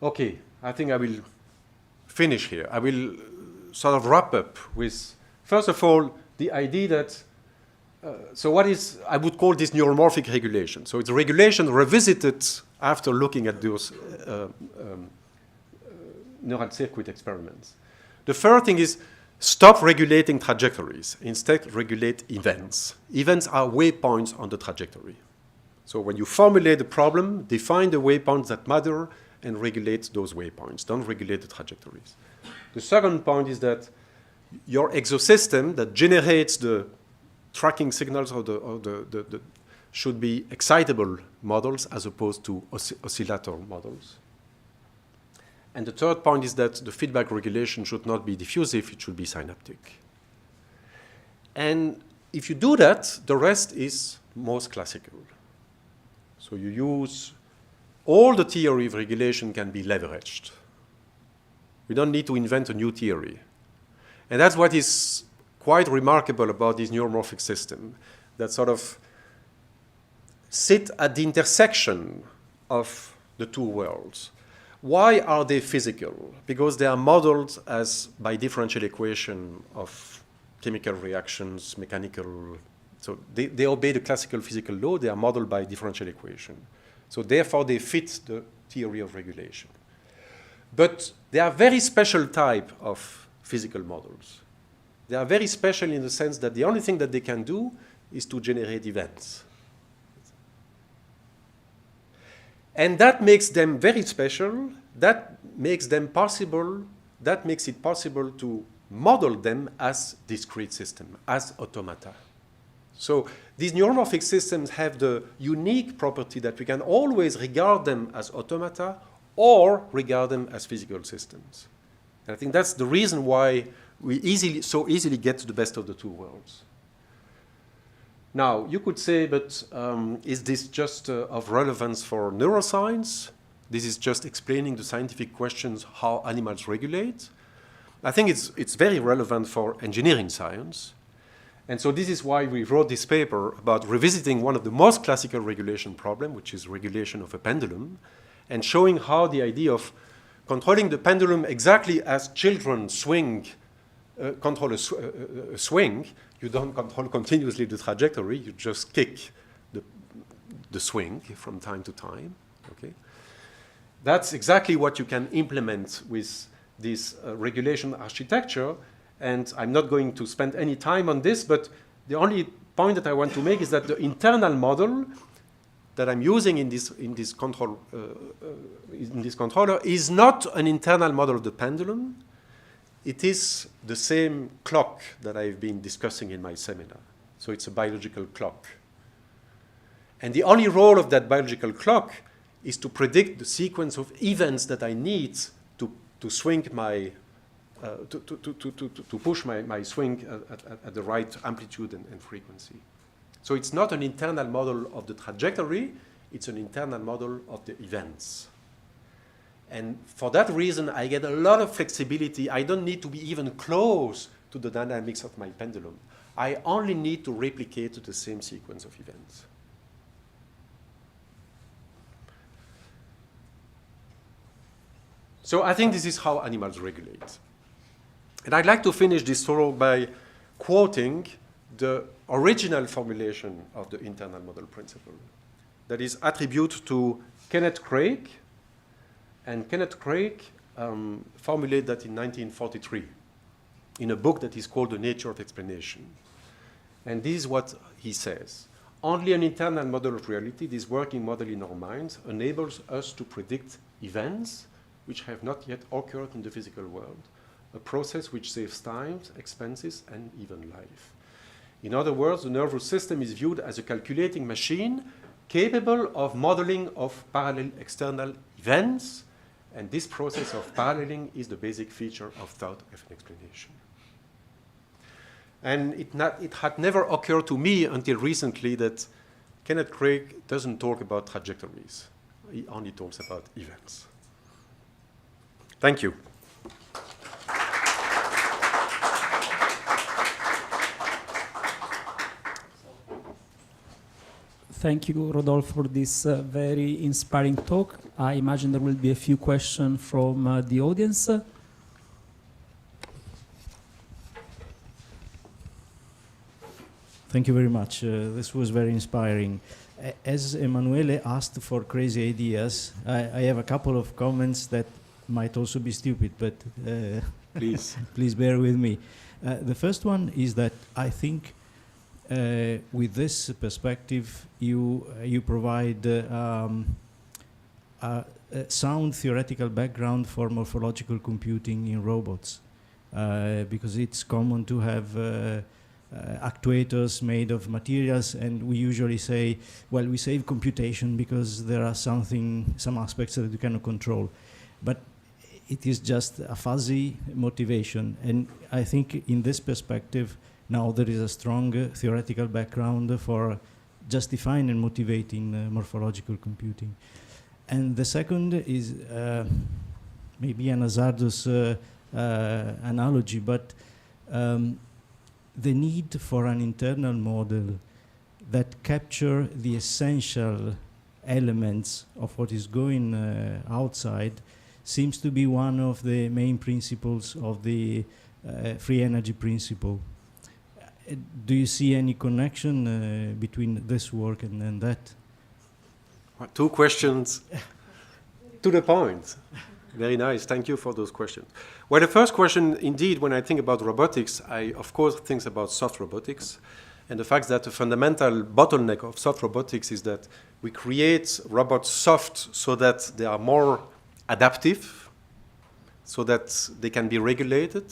Okay, I think I will finish here. I will sort of wrap up with, first of all, the idea that, so what is, I would call this neuromorphic regulation. So it's regulation revisited after looking at those neural circuit experiments. The first thing is stop regulating trajectories. Instead, regulate events. Events are waypoints on the trajectory. So when you formulate the problem, define the waypoints that matter and regulate those waypoints. Don't regulate the trajectories. The second point is that your exosystem that generates the tracking signals should be excitable models as opposed to oscillator models. And the third point is that the feedback regulation should not be diffusive, it should be synaptic. And if you do that, the rest is most classical. So you use all the theory of regulation can be leveraged. We don't need to invent a new theory. And that's what is quite remarkable about this neuromorphic system, that sort of sit at the intersection of the two worlds. Why are they physical? Because they are modeled as by differential equation of chemical reactions, mechanical. So they obey the classical physical law. They are modeled by differential equation. So therefore, they fit the theory of regulation. But they are very special type of physical models. They are very special in the sense that the only thing that they can do is to generate events. And that makes them very special. That makes them possible. That makes it possible to model them as discrete systems, as automata. So these neuromorphic systems have the unique property that we can always regard them as automata or regard them as physical systems. And I think that's the reason why we so easily get to the best of the two worlds. Now, you could say, but is this just of relevance for neuroscience? This is just explaining the scientific questions how animals regulate. I think it's very relevant for engineering science. And so this is why we wrote this paper about revisiting one of the most classical regulation problems, which is regulation of a pendulum, and showing how the idea of controlling the pendulum exactly as children control a swing. You don't control continuously the trajectory, you just kick the swing from time to time. Okay? That's exactly what you can implement with this regulation architecture. And I'm not going to spend any time on this, but the only point that I want to make is that the internal model that I'm using in this controller is not an internal model of the pendulum. It is the same clock that I've been discussing in my seminar. So it's a biological clock. And the only role of that biological clock is to predict the sequence of events that I need to swing my, to push my swing at the right amplitude and frequency. So it's not an internal model of the trajectory, it's an internal model of the events. And for that reason, I get a lot of flexibility. I don't need to be even close to the dynamics of my pendulum. I only need to replicate the same sequence of events. So I think this is how animals regulate. And I'd like to finish this talk by quoting the original formulation of the internal model principle that is attributed to Kenneth Craig. And Kenneth Craig formulated that in 1943 in a book that is called The Nature of Explanation. And this is what he says. Only an internal model of reality, this working model in our minds, enables us to predict events which have not yet occurred in the physical world, a process which saves time, expenses, and even life. In other words, the nervous system is viewed as a calculating machine capable of modeling of parallel external events, and this process of paralleling is the basic feature of thought of an explanation. And it had never occurred to me until recently that Kenneth Craig doesn't talk about trajectories. He only talks about events. Thank you. Thank you, Rodolphe, for this very inspiring talk. I imagine there will be a few questions from the audience. Thank you very much. This was very inspiring. As Emanuele asked for crazy ideas, I have a couple of comments that might also be stupid, but please. Please bear with me. The first one is that I think with this perspective, you provide a sound theoretical background for morphological computing in robots, because it's common to have actuators made of materials, and we usually say, well, we save computation because there are some aspects that you cannot control. But it is just a fuzzy motivation, and I think in this perspective, now there is a strong theoretical background for justifying and motivating morphological computing. And the second is maybe an hazardous analogy, but the need for an internal model that capture the essential elements of what is going outside seems to be one of the main principles of the free energy principle. Do you see any connection between this work and that? Two questions to the point. Very nice. Thank you for those questions. Well, the first question, indeed, when I think about robotics, I, of course, think about soft robotics. And the fact that the fundamental bottleneck of soft robotics is that we create robots soft so that they are more adaptive, so that they can be regulated.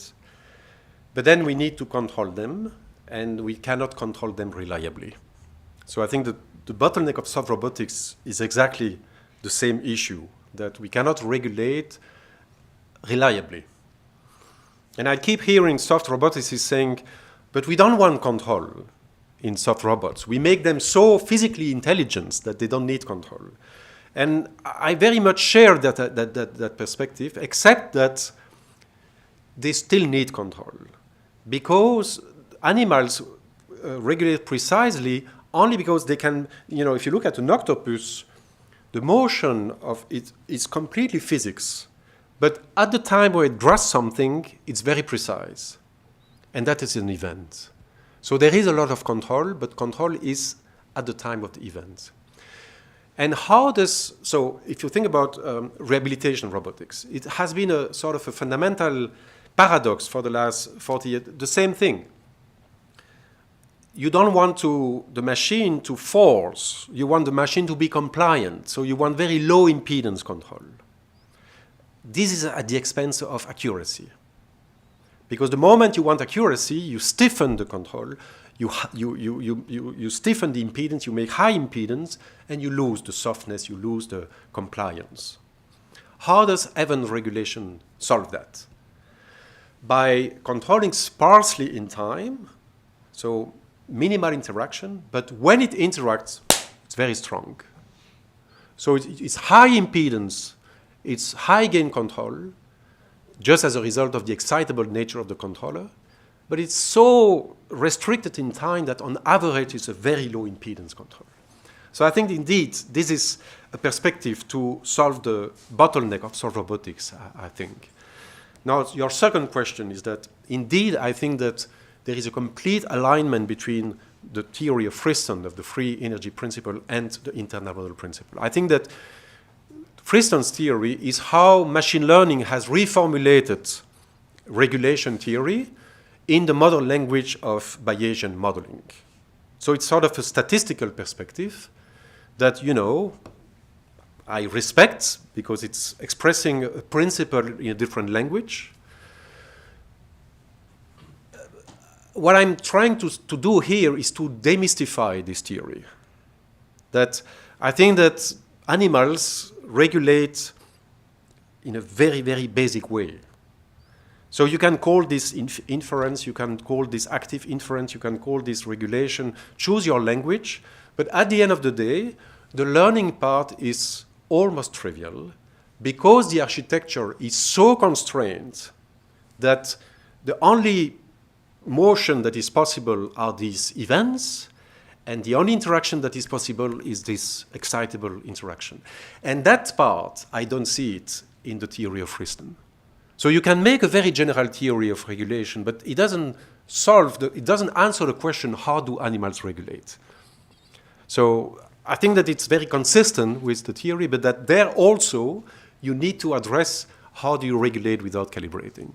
But then we need to control them, and we cannot control them reliably. So I think that the bottleneck of soft robotics is exactly the same issue, that we cannot regulate reliably. And I keep hearing soft robotics is saying, but we don't want control in soft robots. We make them so physically intelligent that they don't need control. And I very much share that perspective, except that they still need control. Because animals regulate precisely only because they can, if you look at an octopus, the motion of it is completely physics. But at the time where it grasps something, it's very precise. And that is an event. So there is a lot of control, but control is at the time of the event. And so if you think about rehabilitation robotics, it has been a sort of a fundamental paradox for the last 40 years, the same thing. You don't want the machine to force, you want the machine to be compliant, so you want very low impedance control. This is at the expense of accuracy. Because the moment you want accuracy, you stiffen the control, you stiffen the impedance, you make high impedance, and you lose the softness, you lose the compliance. How does event regulation solve that? By controlling sparsely in time, so minimal interaction, but when it interacts, it's very strong. So it's high impedance, it's high gain control, just as a result of the excitable nature of the controller, but it's so restricted in time that on average it's a very low impedance control. So I think indeed this is a perspective to solve the bottleneck of soft robotics, I think. Now your second question is that indeed I think that there is a complete alignment between the theory of Friston, of the free energy principle, and the intermodal principle. I think that Friston's theory is how machine learning has reformulated regulation theory in the model language of Bayesian modeling. So it's sort of a statistical perspective that, I respect because it's expressing a principle in a different language. What I'm trying to do here is to demystify this theory. That I think that animals regulate in a very, very basic way. So you can call this inference, you can call this active inference, you can call this regulation, choose your language, but at the end of the day, the learning part is almost trivial because the architecture is so constrained that the only motion that is possible are these events, and the only interaction that is possible is this excitable interaction. And that part, I don't see it in the theory of Friston. So you can make a very general theory of regulation, but it doesn't it doesn't answer the question, how do animals regulate? So I think that it's very consistent with the theory, but that there also you need to address how do you regulate without calibrating.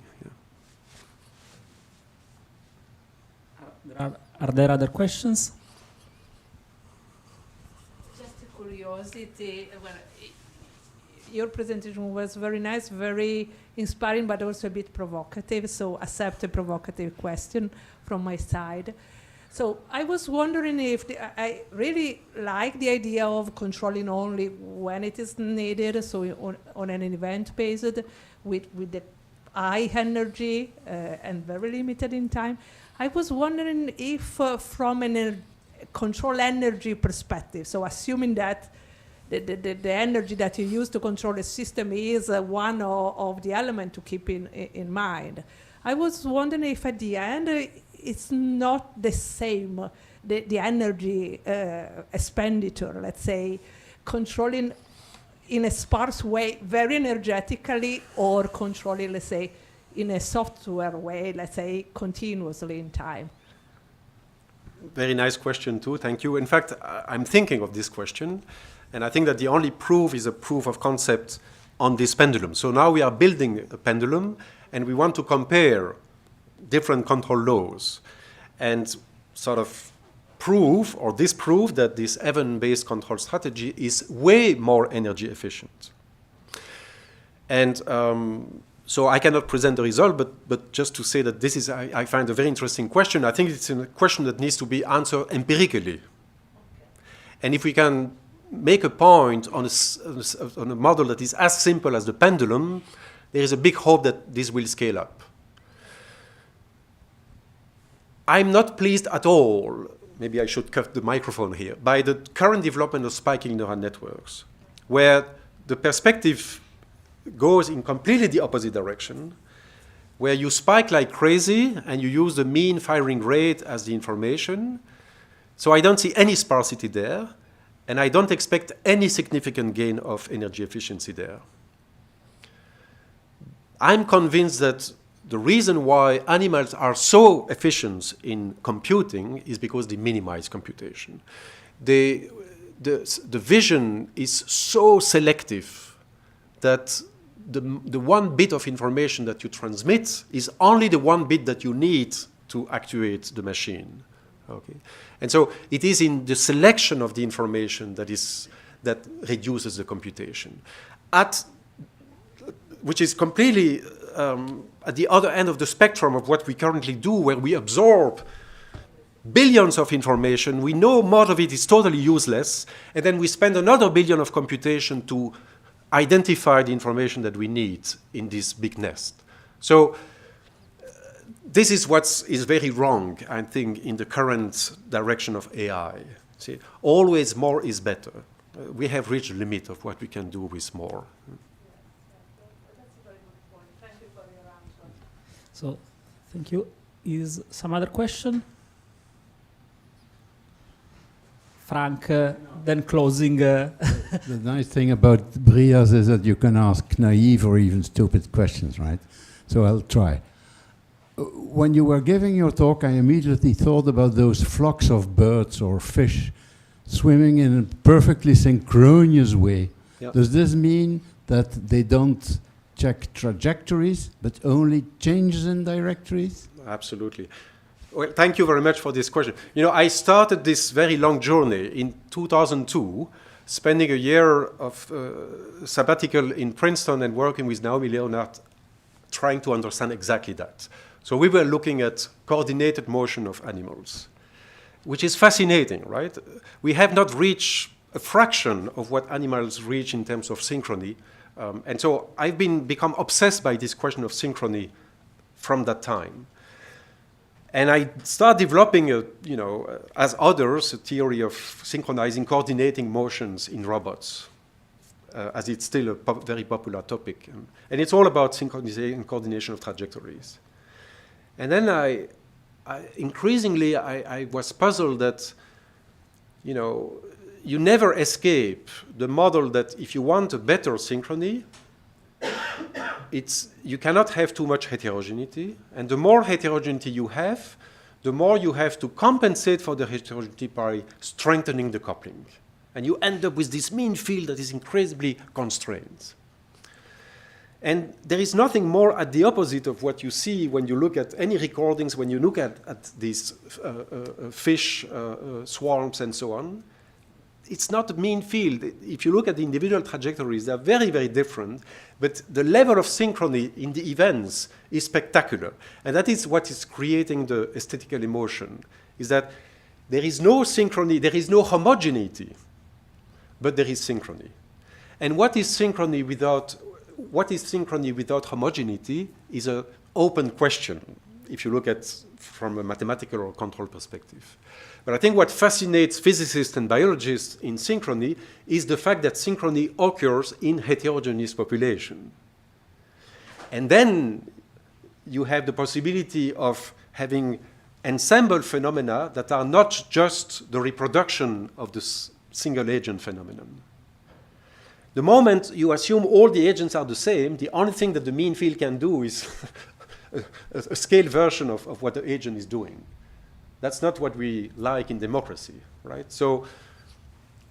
Yeah. Are there other questions? Just a curiosity. Well, your presentation was very nice, very inspiring, but also a bit provocative. So accept a provocative question from my side. So I was wondering if I really like the idea of controlling only when it is needed, so on an event based with the high energy and very limited in time. I was wondering if from a control energy perspective, so assuming that the energy that you use to control the system is one of the elements to keep in mind. I was wondering if at the end it's not the same, the energy expenditure, let's say, controlling in a sparse way, very energetically, or controlling, let's say, in a software way, let's say, continuously in time? Very nice question too, thank you. In fact, I'm thinking of this question, and I think that the only proof is a proof of concept on this pendulum. So now we are building a pendulum, and we want to compare different control laws and sort of prove or disprove that this event-based control strategy is way more energy efficient. And so I cannot present the result, but just to say that this is, I find a very interesting question. I think it's a question that needs to be answered empirically. And if we can make a point on a model that is as simple as the pendulum, there is a big hope that this will scale up. I'm not pleased at all, maybe I should cut the microphone here, by the current development of spiking neural networks, where the perspective goes in completely the opposite direction, where you spike like crazy and you use the mean firing rate as the information. So I don't see any sparsity there, and I don't expect any significant gain of energy efficiency there. I'm convinced that the reason why animals are so efficient in computing is because they minimize computation. The vision is so selective that the one bit of information that you transmit is only the one bit that you need to actuate the machine. Okay? And so it is in the selection of the information that reduces the computation. Which is completely at the other end of the spectrum of what we currently do, where we absorb billions of information, we know most of it is totally useless, and then we spend another billion of computation to identify the information that we need in this big nest. So this is what is very wrong, I think, in the current direction of AI. See, always more is better. We have reached the limit of what we can do with more. So, thank you. Is some other question? Frank, then closing. The nice thing about BrIAS is that you can ask naive or even stupid questions, right? So I'll try. When you were giving your talk, I immediately thought about those flocks of birds or fish swimming in a perfectly synchronous way. Yep. Does this mean that they don't check trajectories, but only changes in directories? Absolutely. Well, thank you very much for this question. You know, I started this very long journey in 2002, spending a year of sabbatical in Princeton and working with Naomi Leonhardt, trying to understand exactly that. So we were looking at coordinated motion of animals, which is fascinating, right? We have not reached a fraction of what animals reach in terms of synchrony. And so I've become obsessed by this question of synchrony from that time. And I started developing, as others, a theory of synchronizing, coordinating motions in robots, as it's still a very popular topic. And it's all about synchronization and coordination of trajectories. And then I increasingly was puzzled that, you never escape the model that if you want a better synchrony, you cannot have too much heterogeneity. And the more heterogeneity you have, the more you have to compensate for the heterogeneity by strengthening the coupling. And you end up with this mean field that is incredibly constrained. And there is nothing more at the opposite of what you see when you look at any recordings, when you look at these fish swarms and so on. It's not a mean field. If you look at the individual trajectories, they're very, very different, but the level of synchrony in the events is spectacular. And that is what is creating the aesthetical emotion, is that there is no synchrony, there is no homogeneity, but there is synchrony. And what is synchrony without homogeneity is an open question, if you look at from a mathematical or control perspective. But I think what fascinates physicists and biologists in synchrony is the fact that synchrony occurs in heterogeneous population. And then you have the possibility of having ensemble phenomena that are not just the reproduction of this single agent phenomenon. The moment you assume all the agents are the same, the only thing that the mean field can do is a scale version of what the agent is doing. That's not what we like in democracy, right? So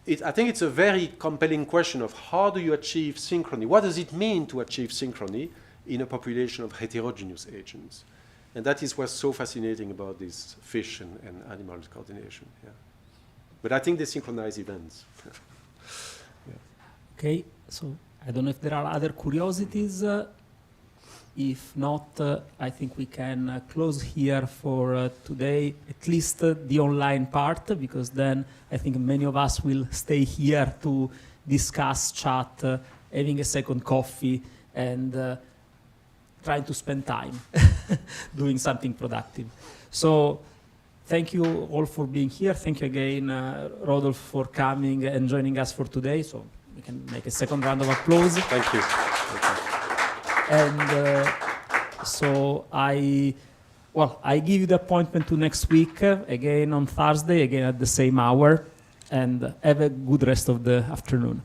I think it's a very compelling question of how do you achieve synchrony? What does it mean to achieve synchrony in a population of heterogeneous agents? And that is what's so fascinating about this fish and animal coordination. Yeah. But I think they synchronize events. Okay, so I don't know if there are other curiosities. If not, I think we can close here for today, at least the online part, because then I think many of us will stay here to discuss, chat, having a second coffee, and trying to spend time doing something productive. So thank you all for being here. Thank you again, Rodolphe, for coming and joining us for today. So we can make a second round of applause. Thank you. And so I give you the appointment to next week, again on Thursday, again at the same hour, and have a good rest of the afternoon.